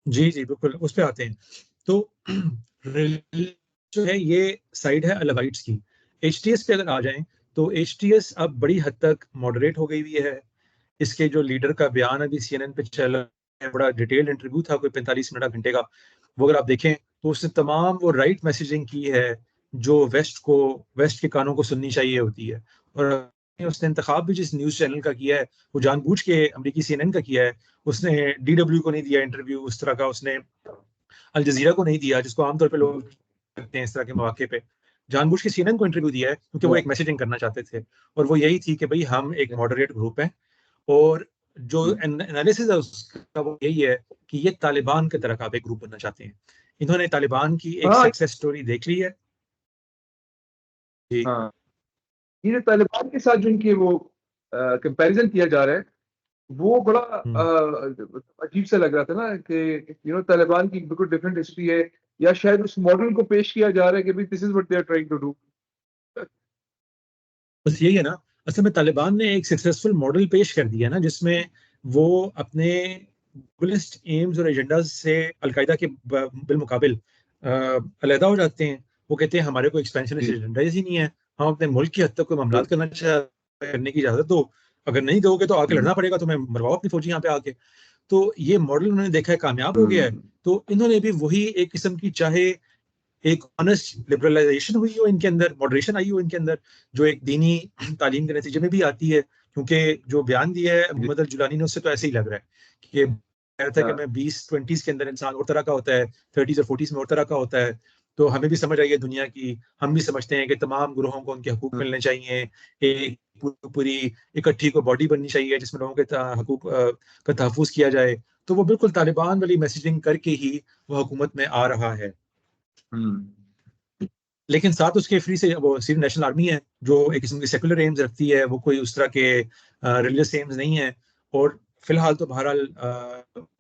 जी, जी, बिल्कुल, उस पे आते हैं। तो रिल जो है ये साइड है अलवाइट्स की। एचटीएस पे अगर आ जाएँ, तो एचटीएस अब बड़ी हद तक मॉडरेट हो गई हुई है। इसके जो लीडर का बयान अभी सीएनएन पे चल है, बड़ा डिटेल्ड इंटरव्यू था, कोई 45 मिनट घंटे का। वो अगर आप देखें, तो उसने तमाम वो राइट मैसेजिंग की है, जो वेस्ट के कानों को सुननी चाहिए होती है। और उसने इंतखाब भी जिस न्यूज़ चैनल का किया है, वो जानबूझ के अमेरिकी सीएनएन का किया है। उसने डीडब्ल्यू को नहीं दिया इंटरव्यू उस तरह का, उसने अल जजीरा को नहीं दिया, जिसको आमतौर पे लोग करते हैं इस तरह के मौके पे। जानबूझ के सीएनएन को इंटरव्यू दिया है, क्योंकि वो हाँ, एक मैसेजिंग करना चाहते थे। और वो यही थी कि भई हम एक मॉडरेट ग्रुप हैं, और जो हुँ। एनालिसिस है उसका वो यही है कि ये तालिबान की तरह का आप एक ग्रुप बनना चाहते हैं। इन्होंने तालिबान की एक हाँ, सक्सेस स्टोरी देख ली है। जी। हाँ। ये जो तालिबान के साथ जो इनके वो कंपैरिज़न किया जा रहा है, वो बड़ा हुँ। अजीब-सा लग रहा था ना कि तालिबान की बिल्कुल डिफरेंट हिस्ट्री है, या शायद उस मॉडल को पेश किया जा रहा है कि भई this is what they are trying to do. बस यही है ना, असल में तालिबान ने एक सक्सेसफुल मॉडल पेश कर दिया ना, जिसमें वो अपने ग्लोबलिस्ट एम्स और एजेंडाज से अलकायदा के बिलमुकाबिल अलहदा हो जाते हैं। वो कहते हैं हमारे को एक्सपेंशनिस्ट जी। एजेंडा ही नहीं है, हम अपने मुल्क की हद तक कोई मामलात करने की इजाजत दो, अगर नहीं दोगे तो आके हुँ, लड़ना पड़ेगा, तुम्हें मरवाओ अपनी फौजी यहाँ पे आके। तो ये मॉडल उन्होंने देखा है कामयाब हो गया है, हुँ, तो इन्होंने भी वही एक किस्म की, चाहे एक ऑनेस्ट लिबरलाइजेशन हुई हो इनके अंदर, मॉडरेशन आई हो इनके अंदर, जो एक दीनी तालीम के नतीजे में भी आती है। क्योंकि जो बयान दिया है जी, मोहम्मद अल जुलानी ने, उससे तो ऐसे ही लग रहा है कि कह रहा था कि हाँ, मैं 20-20 के अंदर इंसान और तरह का होता है, 30s और 40s में और तरह का होता है। तो हमें भी समझ आई है दुनिया की, हम भी समझते हैं कि तमाम ग्रोहों को उनके हकूक हुँ, मिलने चाहिए। एक पूरी इकट्ठी को बॉडी बननी चाहिए जिसमें लोगों के हकूक का तहफुज किया जाए। तो वो बिल्कुल तालिबान वाली मैसेजिंग करके ही वो हुकूमत में आ रहा है। हुँ, लेकिन साथ उसके फ्री से वो सिर्फ नेशनल आर्मी है, जो एक किस्म की सेकुलर एम्स रखती है, वो कोई उस तरह के रिलीजियस एम्स नहीं है। और फिलहाल तो बहरहाल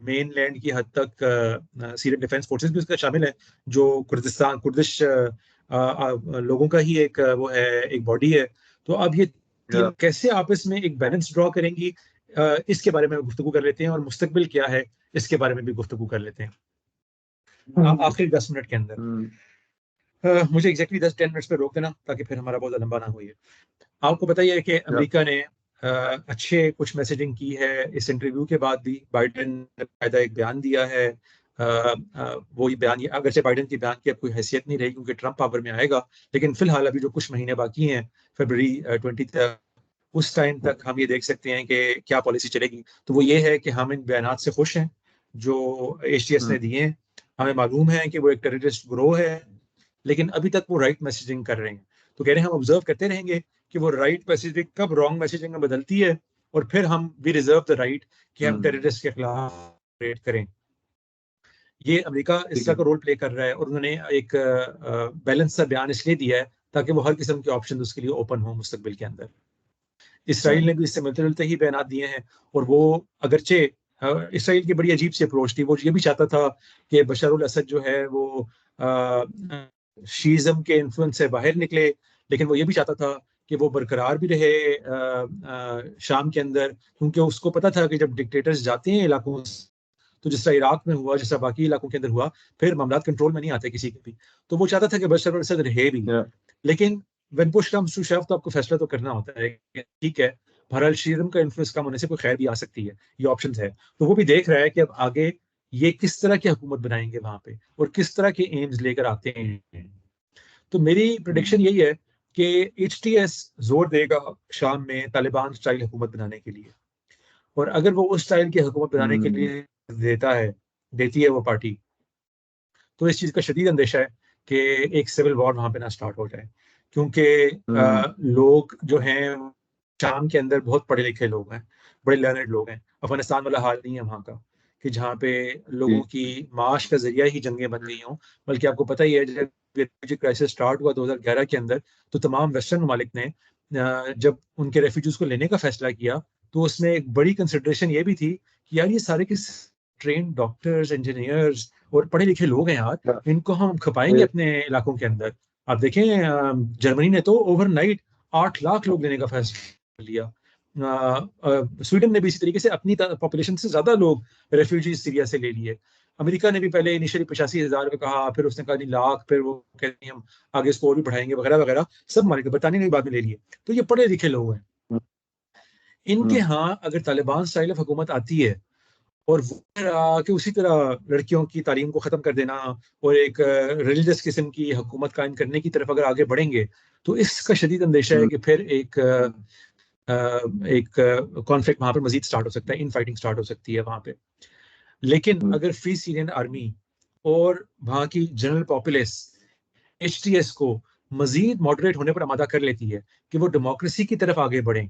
मेन लैंड की हद तक सीरियन डिफेंस फोर्सेस भी उसका शामिल है, जो कुर्दिश लोगों का ही एक वो है, एक बॉडी है। तो अब ये या तीनों कैसे आपस में एक बैलेंस ड्रॉ करेंगी, इसके बारे में गुफ्तगू कर लेते हैं, और मुस्तकबिल क्या है इसके बारे में भी गुफ्तगू कर लेते हैं आखिरी 10 मिनट के अंदर। हुँ, मुझे एग्जैक्टली 10-10 मिनट्स पे रोक देना, ताकि फिर हमारा बहुत लंबा ना हो ये। आपको बताइए कि या अमेरिका ने अच्छे कुछ मैसेजिंग की है इस इंटरव्यू के बाद भी। बाइडेन ने बाकायदा एक बयान दिया है। वही बयान, अगरचे बाइडेन की बयान की अब कोई हैसियत नहीं रही क्योंकि ट्रंप पावर में आएगा, लेकिन फिलहाल अभी जो कुछ महीने बाकी हैं, फरवरी 20 तक, उस टाइम तक हम ये देख सकते हैं कि क्या पॉलिसी चलेगी। तो वो ये है कि हम इन बयानात से खुश हैं जो एचटीएस हुँ, ने दिए हैं। हमें मालूम है कि वो एक टेररिस्ट ग्रोह है, लेकिन अभी तक वो राइट मैसेजिंग कर रहे हैं। तो कह रहे हैं हम ऑब्जर्व करते रहेंगे कि वो राइट मैसेजिंग कब रॉन्ग मैसेजिंग में बदलती है, और फिर हम वी रिजर्व द राइट कि हम हुँ, टेररिस्ट के खिलाफ रेड करें। ये अमेरिका इस ठीक तरह है। का रोल प्ले कर रहा है, और उन्होंने एक बैलेंस सा बयान इसलिए दिया है ताकि वो हर किस्म के ऑप्शन उसके लिए ओपन हो मुस्तकबिल के अंदर। हाँ, इसराइल ने भी इससे मिलते जुलते ही बयान दिए हैं। और वो अगरचे इसराइल की बड़ी अजीब सी अप्रोच थी, वो ये भी चाहता था कि बशर उल असद जो है वो शीइज्म के इन्फ्लुएंस से बाहर निकले, लेकिन वो ये भी चाहता था कि वो बरकरार भी रहे शाम के अंदर, क्योंकि उसको पता था कि जब डिक्टेटर्स जाते हैं इलाकों, तो जिस तरह इराक में हुआ, जिस तरह बाकी इलाकों के अंदर हुआ, फिर मामला कंट्रोल में नहीं आते किसी के भी। तो वो चाहता था कि बशर अल असद रहे भी। या लेकिन व्हेन पुश कम्स टू शव, तो आपको फैसला तो करना होता है कि ठीक है, बहरहाल शीरम का इन्फ्लुएंस कम होने से कोई खैर भी आ सकती है, ये ऑप्शन है। तो वो भी देख रहा है कि अब आगे ये किस तरह की हुकूमत बनाएंगे वहां पे, और किस तरह के एम्स लेकर आते हैं। तो मेरी प्रोडिक्शन हुँ, यही है कि एचटीएस जोर देगा शाम में तालिबान स्टाइल हुकूमत बनाने के लिए। और अगर वो उस स्टाइल की हुकूमत बनाने के हुँ, लिए देता है, देती है वो पार्टी, तो इस चीज़ का शदीद अंदेशा है कि एक सिविल वॉर वहाँ पे ना स्टार्ट हो जाए, क्योंकि लोग जो हैं शाम के अंदर बहुत पढ़े लिखे लोग हैं, बड़े लर्नड लोग हैं। अफगानिस्तान वाला हाल नहीं है वहाँ का कि जहाँ पे लोगों की माश का जरिया ही जंगें बन गई हों। बल्कि आपको पता ही है, जब रेफ्यूजी क्राइसिस स्टार्ट हुआ 2011 के अंदर, तो तमाम वेस्टर्न ममालिक ने जब उनके रेफ्यूजीज को लेने का फैसला किया, तो उसमें एक बड़ी कंसिडरेशन ये भी थी कि यार ये सारे के ट्रेन डॉक्टर्स, इंजीनियर्स और पढ़े लिखे लोग हैं यार, इनको हम खपाएंगे अपने इलाकों के अंदर। आप देखें, जर्मनी ने तो ओवरनाइट 8 लाख लोग लेने का फैसला लिया। स्वीडन ने भी इसी तरीके से अपनी पॉपुलेशन से ज्यादा लोग रेफ्यूजीज सीरिया से ले लिए। अमेरिका ने भी पहले इनिशियली 85,000 का कहा, फिर उसने कहा नहीं लाख, फिर वो कहते हैं हम आगे इसको और भी बढ़ाएंगे वगैरह वगैरह। सब मालिक बरतानिया ने बाद में ले लिए। तो ये पढ़े लिखे लोग हैं। इनके यहाँ अगर तालिबान स्टाइल ऑफ हुकूमत आती है और वो कि उसी तरह लड़कियों की तालीम को ख़त्म कर देना और एक रिलीजियस किस्म की हुकूमत कायम करने की तरफ अगर आगे बढ़ेंगे, तो इसका शदीद अंदेशा है कि फिर एक कॉन्फ्लिक्ट वहां पर मजीद स्टार्ट हो सकता है, इन फाइटिंग स्टार्ट हो सकती है वहां पे। लेकिन अगर फ्री सीरियन आर्मी और वहां की जनरल पॉपुलेस HTS को मजीद मॉडरेट होने पर आमादा कर लेती है कि वो डेमोक्रेसी की तरफ आगे बढ़े,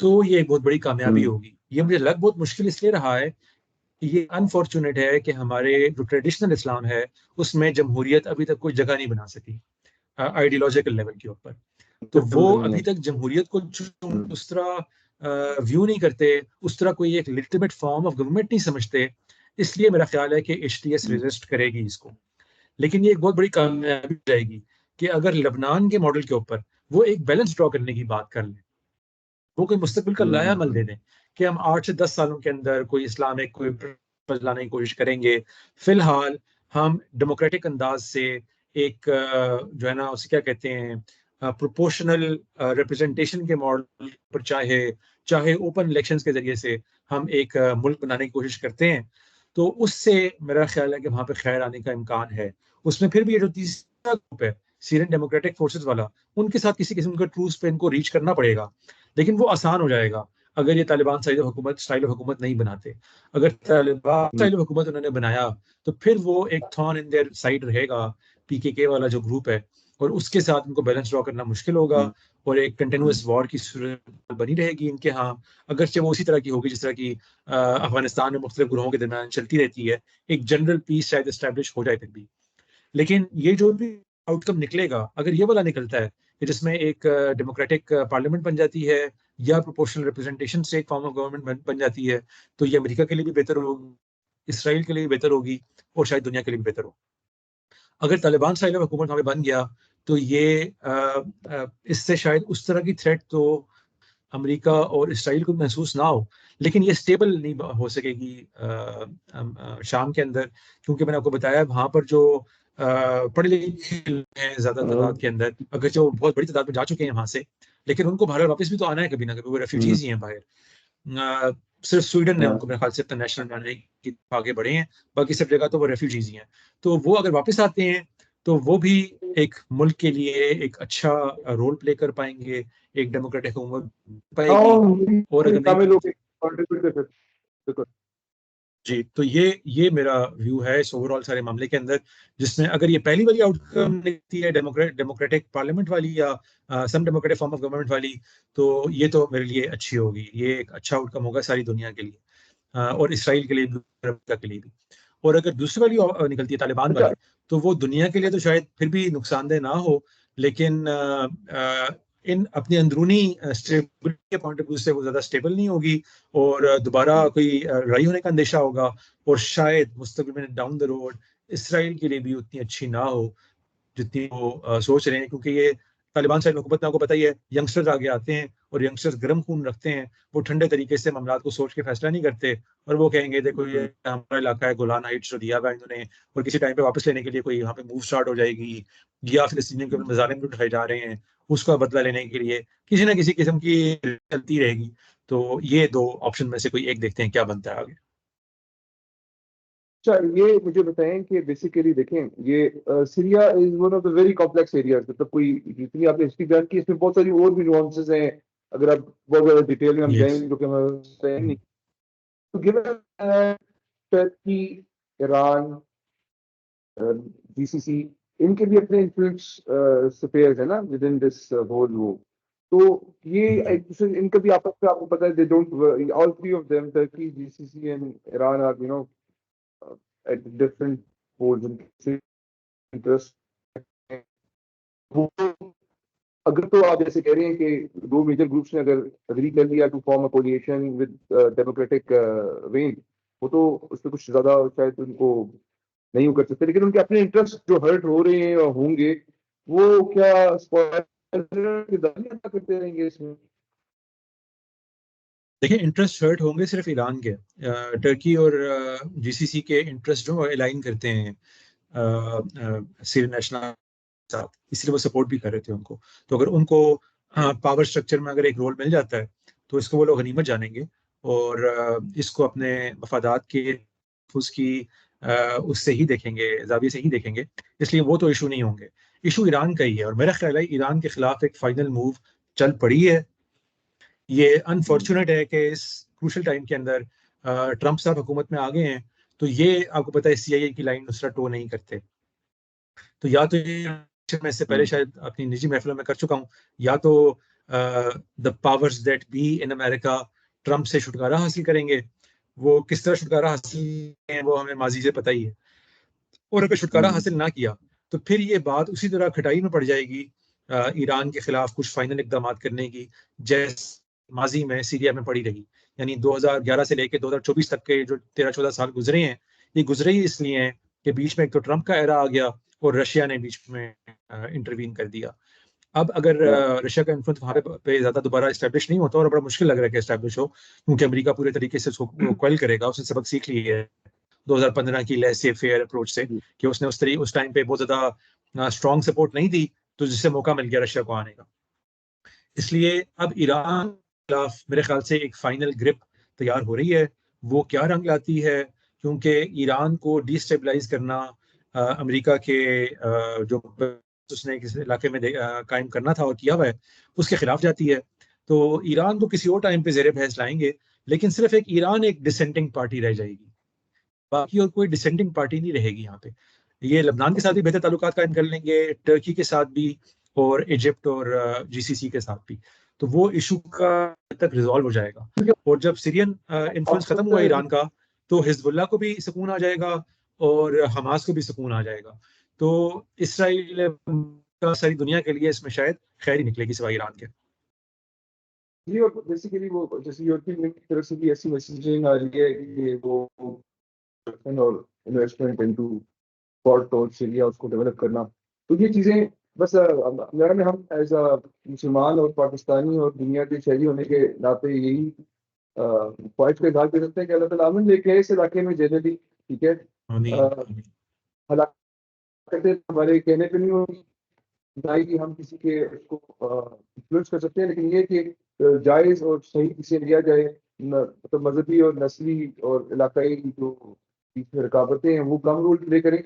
तो ये एक बहुत बड़ी कामयाबी होगी। ये मुझे लग बहुत मुश्किल इसलिए रहा है, ये अनफॉर्चुनेट है कि हमारे जो ट्रेडिशनल इस्लाम है उसमें जमहूरियत अभी तक कोई जगह नहीं बना सकी आइडियोलॉजिकल लेवल के ऊपर। तो वो अभी तक जमहूरियत को उस तरह व्यू नहीं करते, उस तरह कोई एक लेजिटिमेट फॉर्म ऑफ गवर्नमेंट नहीं समझते। इसलिए मेरा ख्याल है कि HTS रेजिस्ट करेगी इसको। लेकिन ये एक बहुत बड़ी कामयाबी जाएगी कि अगर लेबनान के मॉडल के ऊपर वो एक बैलेंस ड्रॉ करने की बात कर लें, वो कोई मुस्तकबिल का लाया अमल दे दें कि हम 8 से 10 सालों के अंदर कोई इस्लामिक कोई लाने की कोशिश करेंगे। फिलहाल हम डेमोक्रेटिक अंदाज से एक जो है ना उसे क्या कहते हैं प्रोपोर्शनल रिप्रेजेंटेशन के मॉडल पर चाहे चाहे ओपन इलेक्शंस के जरिए से हम एक मुल्क बनाने की कोशिश करते हैं, तो उससे मेरा ख्याल है कि वहां पे खैर आने का इम्कान है। उसमें फिर भी ये जो तीसरा ग्रुप है सीरियन डेमोक्रेटिक फोर्सेस वाला, उनके साथ किसी किस्म का ट्रूस पे इनको रीच करना पड़ेगा। लेकिन वो आसान हो जाएगा अगर ये तालिबान स्टाइल हुकूमत नहीं बनाते। अगर तालिबान स्टाइल हुकूमत उन्होंने बनाया, तो फिर वो एक थॉर्न इन देयर साइड रहेगा, PKK वाला जो ग्रुप है, और उसके साथ उनको बैलेंस ड्रॉ करना मुश्किल होगा और एक कंटिन्यूस वॉर की सूरत बनी रहेगी इनके यहाँ। अगरचे वो उसी तरह की होगी जिस तरह की अफगानिस्तान में मुख्तलिफ ग्रोहों के दरमियान चलती रहती है, एक जनरल पीस शायद एस्टैब्लिश हो जाए फिर भी। लेकिन ये जो भी आउटकम निकलेगा, अगर ये वाला निकलता है कि जिसमें एक डेमोक्रेटिक पार्लियामेंट बन जाती है या प्रोपोर्शनल रिप्रेजेंटेशन से एक फॉर्म ऑफ गवर्नमेंट बन जाती है, तो ये अमेरिका के लिए भी बेहतर होगी, इसराइल के लिए भी बेहतर होगी और शायद दुनिया के लिए भी बेहतर होगी। अगर तालिबान स्टाइल हुकूमत हमें बन गया, तो ये इससे शायद उस तरह की थ्रेट तो अमेरिका और इसराइल को महसूस ना हो, लेकिन ये स्टेबल नहीं हो सकेगी शाम के अंदर, क्योंकि मैंने आपको बताया वहां पर जो पढ़े लिखे लोग हैं ज्यादा तादाद के अंदर, अगर जो बहुत बड़ी तादाद में जा चुके हैं वहां से, लेकिन उनको बाहर वापस भी तो आना है कभी ना कभी, वो रेफ्यूजीज ही हैं बाहर। सिर्फ स्वीडन ने उनको मेरे ख्याल से अपना नेशनल बनाने की आगे बढ़े हैं, बाकी सब जगह तो वो रेफ्यूजीज ही हैं। तो वो अगर वापस आते हैं, तो वो भी एक मुल्क के लिए एक अच्छा रोल प्ले कर पाएंगे, एक डेमोक्रेटिक हुकूमत पाएगी। और अगर नहीं जी, तो ये मेरा व्यू है इस ओवरऑल सारे मामले के अंदर, जिसमें अगर ये पहली वाली आउटकम निकलती है डेमोक्रेटिक पार्लियामेंट वाली या सम डेमोक्रेटिक फॉर्म ऑफ गवर्नमेंट वाली, तो ये तो मेरे लिए अच्छी होगी, ये एक अच्छा आउटकम होगा सारी दुनिया के लिए, और इसराइल के लिए भी, अमेरिका के लिए भी। और अगर दूसरी वाली निकलती है तालिबान वाली, तो वो दुनिया के लिए तो शायद फिर भी नुकसानदेह ना हो, लेकिन इन अपनी अंदरूनी स्टेबिलिटी के पॉइंट ऑफ व्यू से वो ज्यादा स्टेबल नहीं होगी और दोबारा कोई लड़ाई होने का अंदेशा होगा, और शायद मुस्तकबिल में डाउन द रोड इसराइल के लिए भी उतनी अच्छी ना हो जितनी वो सोच रहे हैं। क्योंकि ये तालिबान साइड हुकूमत में आपको पता ही है, यंगस्टर्स आगे आते हैं और यंगस्टर्स गर्म खून रखते हैं, वो ठंडे तरीके से मामलात को सोच के फैसला नहीं करते, और वो कहेंगे देखो ये हमारा इलाका है, गोलान हाइट्स जो दिया हुआ है इन्होंने, और किसी टाइम पे वापस लेने के लिए कोई यहाँ पे मूव स्टार्ट हो जाएगी, या फिलिस्तीनियों के ऊपर मजालिम भी उठाए जा रहे हैं, उसका बदला लेने के लिए किसी ना किसी किस्म की चलती रहेगी। तो ये दो ऑप्शन में से कोई एक देखते हैं क्या बनता है आगे। अच्छा, ये मुझे बताएं कि बेसिकली देखें, ये Syria is one of the very complex areas, मतलब कोई जितनी आपने हिस्ट्री जान की, इसमें बहुत सारी और भी नुआंसेस हैं, अगर आप बहुत ज्यादा डिटेल में हम Yes. जाएंगे जो कि हमें नहीं। तो गिवन कि ईरान, जीसीसी, इनके भी अपने इन्फ्लुएंस स्फीयर्स है ना विद इन दिस होल वो। तो ये एक दूसरे इनका भी आपस में, आपको पता है, they don't, all three of them, Turkey, GCC and Iran, are at different poles in interest. वो अगर तो आप जैसे कह रहे हैं कि दो मेजर ग्रुप्स ने अगर अग्री कर लिया to form a coalition with democratic wing, वो तो उसमें कुछ ज्यादा शायद उनको नहीं कर सकते, लेकिन उनके अपने इंटरेस्ट जो हर्ट हो रहे हैं और होंगे, वो क्या स्पॉइलर किरदार नहीं अदा करते रहेंगे इसमें? देखिए, इंटरेस्ट हर्ट होंगे सिर्फ ईरान के। टर्की और जीसीसी के इंटरेस्ट जो अलाइन करते हैं सीरियन नेशनल साथ, इसलिए वो सपोर्ट भी कर रहे थे उनको। तो अगर उनको पावर स्ट्रक्चर में अगर एक रोल मिल जाता है तो इसको वो लोग गनीमत जानेंगे और इसको अपने मफादात के उसकी उससे ही देखेंगे, जाविये से ही देखेंगे। इसलिए वो तो इशू नहीं होंगे। इशू ईरान का ही है और मेरा ख्याल है ईरान के खिलाफ एक फाइनल मूव चल पड़ी है। ये अनफॉर्चुनेट है कि इस क्रूशल टाइम के अंदर ट्रंप साहब हुकूमत में आ गए हैं। तो ये आपको पता है सीआईए की लाइन दूसरा टो नहीं करते। तो या तो ये, मैं इससे पहले शायद अपनी निजी महफिलों में कर चुका हूँ, या तो the powers that be in America Trump से छुटकारा हासिल करेंगे। वो किस तरह छुटकारा हासिल है वो हमें माजी से पता ही है। और अगर छुटकारा हासिल ना किया तो फिर ये बात उसी तरह खटाई में पड़ जाएगी ईरान के खिलाफ कुछ फाइनल इकदाम करने की, जैसे माजी में सीरिया में पड़ी रही। यानी 2011 से लेकर 2024 तक के जो 13-14 साल गुजरे हैं, ये गुजरे ही इसलिए हैं कि बीच में एक तो ट्रंप का एरा आ गया और रशिया ने बीच में इंटरवीन कर दिया। अब अगर रशिया का इन्फ्लुएंस वहां पे ज्यादा दोबारा स्टैब्लिश नहीं होता, और बड़ा मुश्किल लग रहा है कि स्टैब्लिश हो, क्योंकि अमेरिका पूरे तरीके से उसको क्वेल करेगा। उसने सबक सीख ली है 2015 की लेसे फेयर अप्रोच से, कि उसने उस टाइम पे बहुत ज्यादा स्ट्रॉन्ग सपोर्ट नहीं दी, तो जिससे मौका मिल गया रशिया को आने का। इसलिए अब ईरान के खिलाफ मेरे ख्याल से एक फाइनल ग्रिप तैयार हो रही है। वो क्या रंग लाती है, क्योंकि ईरान को डिस्टेबलाइज करना अमेरिका के जो उसने किस इलाके में कायम करना था और किया हुआ है, उसके खिलाफ जाती है। तो ईरान को किसी और टाइम पे जेर बहस लाएंगे, लेकिन सिर्फ एक ईरान एक डिसेंटिंग पार्टी रह जाएगी, बाकी और कोई डिसेंडिंग पार्टी नहीं रहेगी यहाँ पे। ये लबनान के साथ भी बेहतर ताल्लुकात कायम कर लेंगे, टर्की के साथ भी, और इजिप्ट और जीसीसी के साथ भी। तो वो इशू का तक रिजॉल्व हो जाएगा। और जब सीरियन इन्फ्लुएंस खत्म हुआ ईरान का, तो हिजबुल्लाह को भी सुकून आ जाएगा और हमास को भी सुकून आ जाएगा। तो इसराइल का सारी दुनिया के लिए इसमें शायद खैर ही निकलेगी सिवाय ईरान के। जी, और बेसिकली वो जैसे यूरोपियन यूनियन की तरफ से भी ऐसी मैसेजिंग आ रही है कि वो और इन्वेस्टमेंट इनटू पोर्ट और सीरिया उसको डेवलप करना। तो ये चीजें बस मेरा में हम एज अ मुसलमान और पाकिस्तानी और दुनिया के शहरी होने के नाते यही ख्वाहिश का इजहार कर सकते हैं कि अल्लाह ताला अमन लेके आए इस इलाके में जनरली। ठीक है, हलाकतें हमारे कहने पे नहीं होगी, ना ही हम किसी के उसको इन्फ्लुएंस कर सकते हैं, लेकिन ये कि जायज और सही किसे लिया जाए, मतलब मजहबी और नस्ली और इलाकाई जो बीच में रुकावटें हैं वो कम रोल प्ले करें।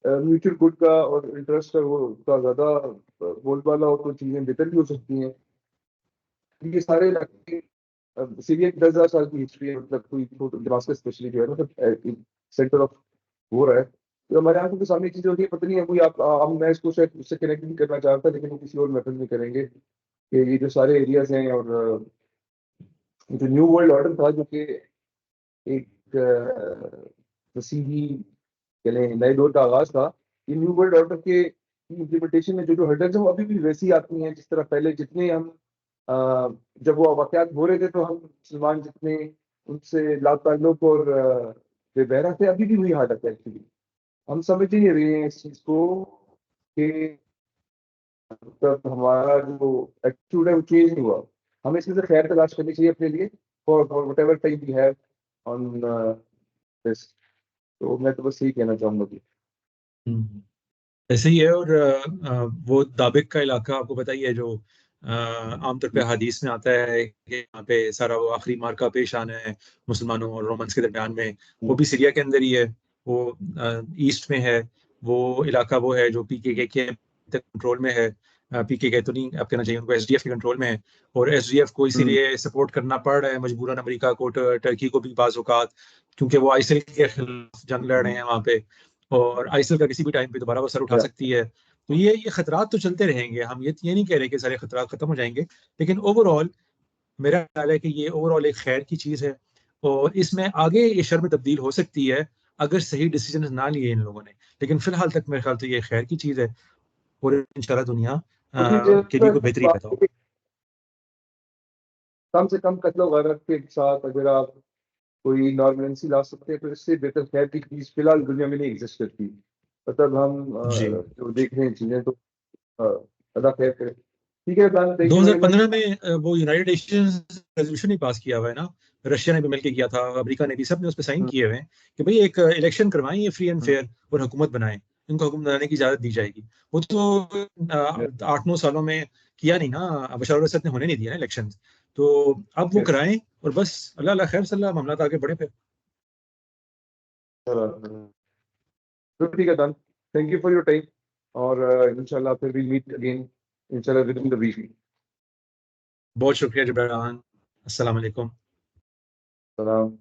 म्यूचुअल गुड का और इंटरेस्ट का वो का ज्यादा बोलबाला हो तो चीजें बेहतर भी हो सकती हैं। ये सारे इलाके सीरिया की 10,000 साल की हिस्ट्री है, मतलब कोई दमास्कस स्पेशली जो है, मतलब सेंटर ऑफ हो रहा है। तो हमारे आंखों के सामने चीजें होती है, पता नहीं है कोई आप मैं इसको शायद उससे कनेक्ट नहीं करना चाहता, लेकिन वो किसी और मेथड में करेंगे कि ये जो सारे एरियाज हैं और जो न्यू वर्ल्ड ऑर्डर था, जो कि एक मसीही यानी नए दौर का आगाज था, ये न्यू वर्ल्ड ऑर्डर के इम्प्लीमेंटेशन में जो जो हर्डल्स हैं वो अभी भी वैसी आती हैं जिस तरह पहले जितने हम अ, जब वो वाकयात हो रहे थे तो हम मुसलमान जितने उनसे लाताल्लुक और बेबहरा थे, अभी भी वही हालत है एक्चुअली। हम समझ ही नहीं रहे हैं इस चीज को कि मतलब हमारा जो एटीट्यूड है वो चेंज नहीं हुआ। हमें इसमें से खैर तलाश करनी चाहिए अपने लिए, for whatever time we have on this. तो मैं तो बस यही कहना चाहूंगा कि ऐसे ही है। और वो दाबिक का इलाका आपको पता ही है, जो आमतौर पे हदीस में आता है कि यहाँ पे सारा वो आखिरी मार्का पेश आना है मुसलमानों और रोमन्स के दरमियान में, वो भी सीरिया के अंदर ही है। वो ईस्ट में है। वो इलाका वो है जो पीकेके के कंट्रोल में है। पीके के तो नहीं आप कहना चाहिए, उनको एसडीएफ के कंट्रोल में है, और एसडीएफ को इसीलिए सपोर्ट करना पड़ रहा है मजबूरन अमेरिका को, टर्की को भी बाज़ औक़ात, क्योंकि वो आईसिल के खिलाफ जंग लड़ रहे हैं वहाँ पे, और आईसिल का किसी भी टाइम पे दोबारा वो सर उठा सकती है। तो ये खतरात तो चलते रहेंगे, हम ये नहीं कह रहे कि सारे खतरात खत्म हो जाएंगे, लेकिन ओवरऑल मेरा ख्याल है कि ये ओवरऑल एक खैर की चीज़ है, और इसमें आगे ये शर में तब्दील हो सकती है अगर सही डिसीजन ना लिए इन लोगों ने, लेकिन फिलहाल तक मेरे ख्याल से ये खैर की चीज़ है, और इंशाल्लाह दुनिया के लिए कोई बेहतरी पैदा होगी। कम से कम कत्लो गारत के साथ अगर आप कोई नॉर्मलेंसी ला सकते हैं तो इससे बेहतर खैर की चीज फिलहाल दुनिया में नहीं एग्जिस्ट करती। मतलब हम जी, जो देख रहे हैं चीजें तो अदा खैर करें। ठीक है Khan, thank you very much. 2015 में वो यूनाइटेड नेशंस रेजोल्यूशन ही पास किया हुआ है ना, रशिया ने भी मिलकर किया था, अमेरिका ने भी, सब ने उस पर साइन किए हुए हैं कि भाई एक इलेक्शन करवाएं, ये फ्री एंड फेयर, और हुकूमत बनाएं, इनको हुकूमत बनाने की इजाजत दी जाएगी। वो तो 8-9 सालों में किया नहीं ना, बशर अल-असद ने होने नहीं दिया ना इलेक्शन, तो अब वो कराएं, और बस अल्लाह अल्लाह खैर सल्ला मामला आगे बढ़े फिर। तो ठीक है done, thank you for your time, और इंशाल्लाह फिर वी मीट अगेन इंशाल्लाह विद इन द वीक। बहुत शुक्रिया जबरान, अस्सलाम वालेकुम। सलाम।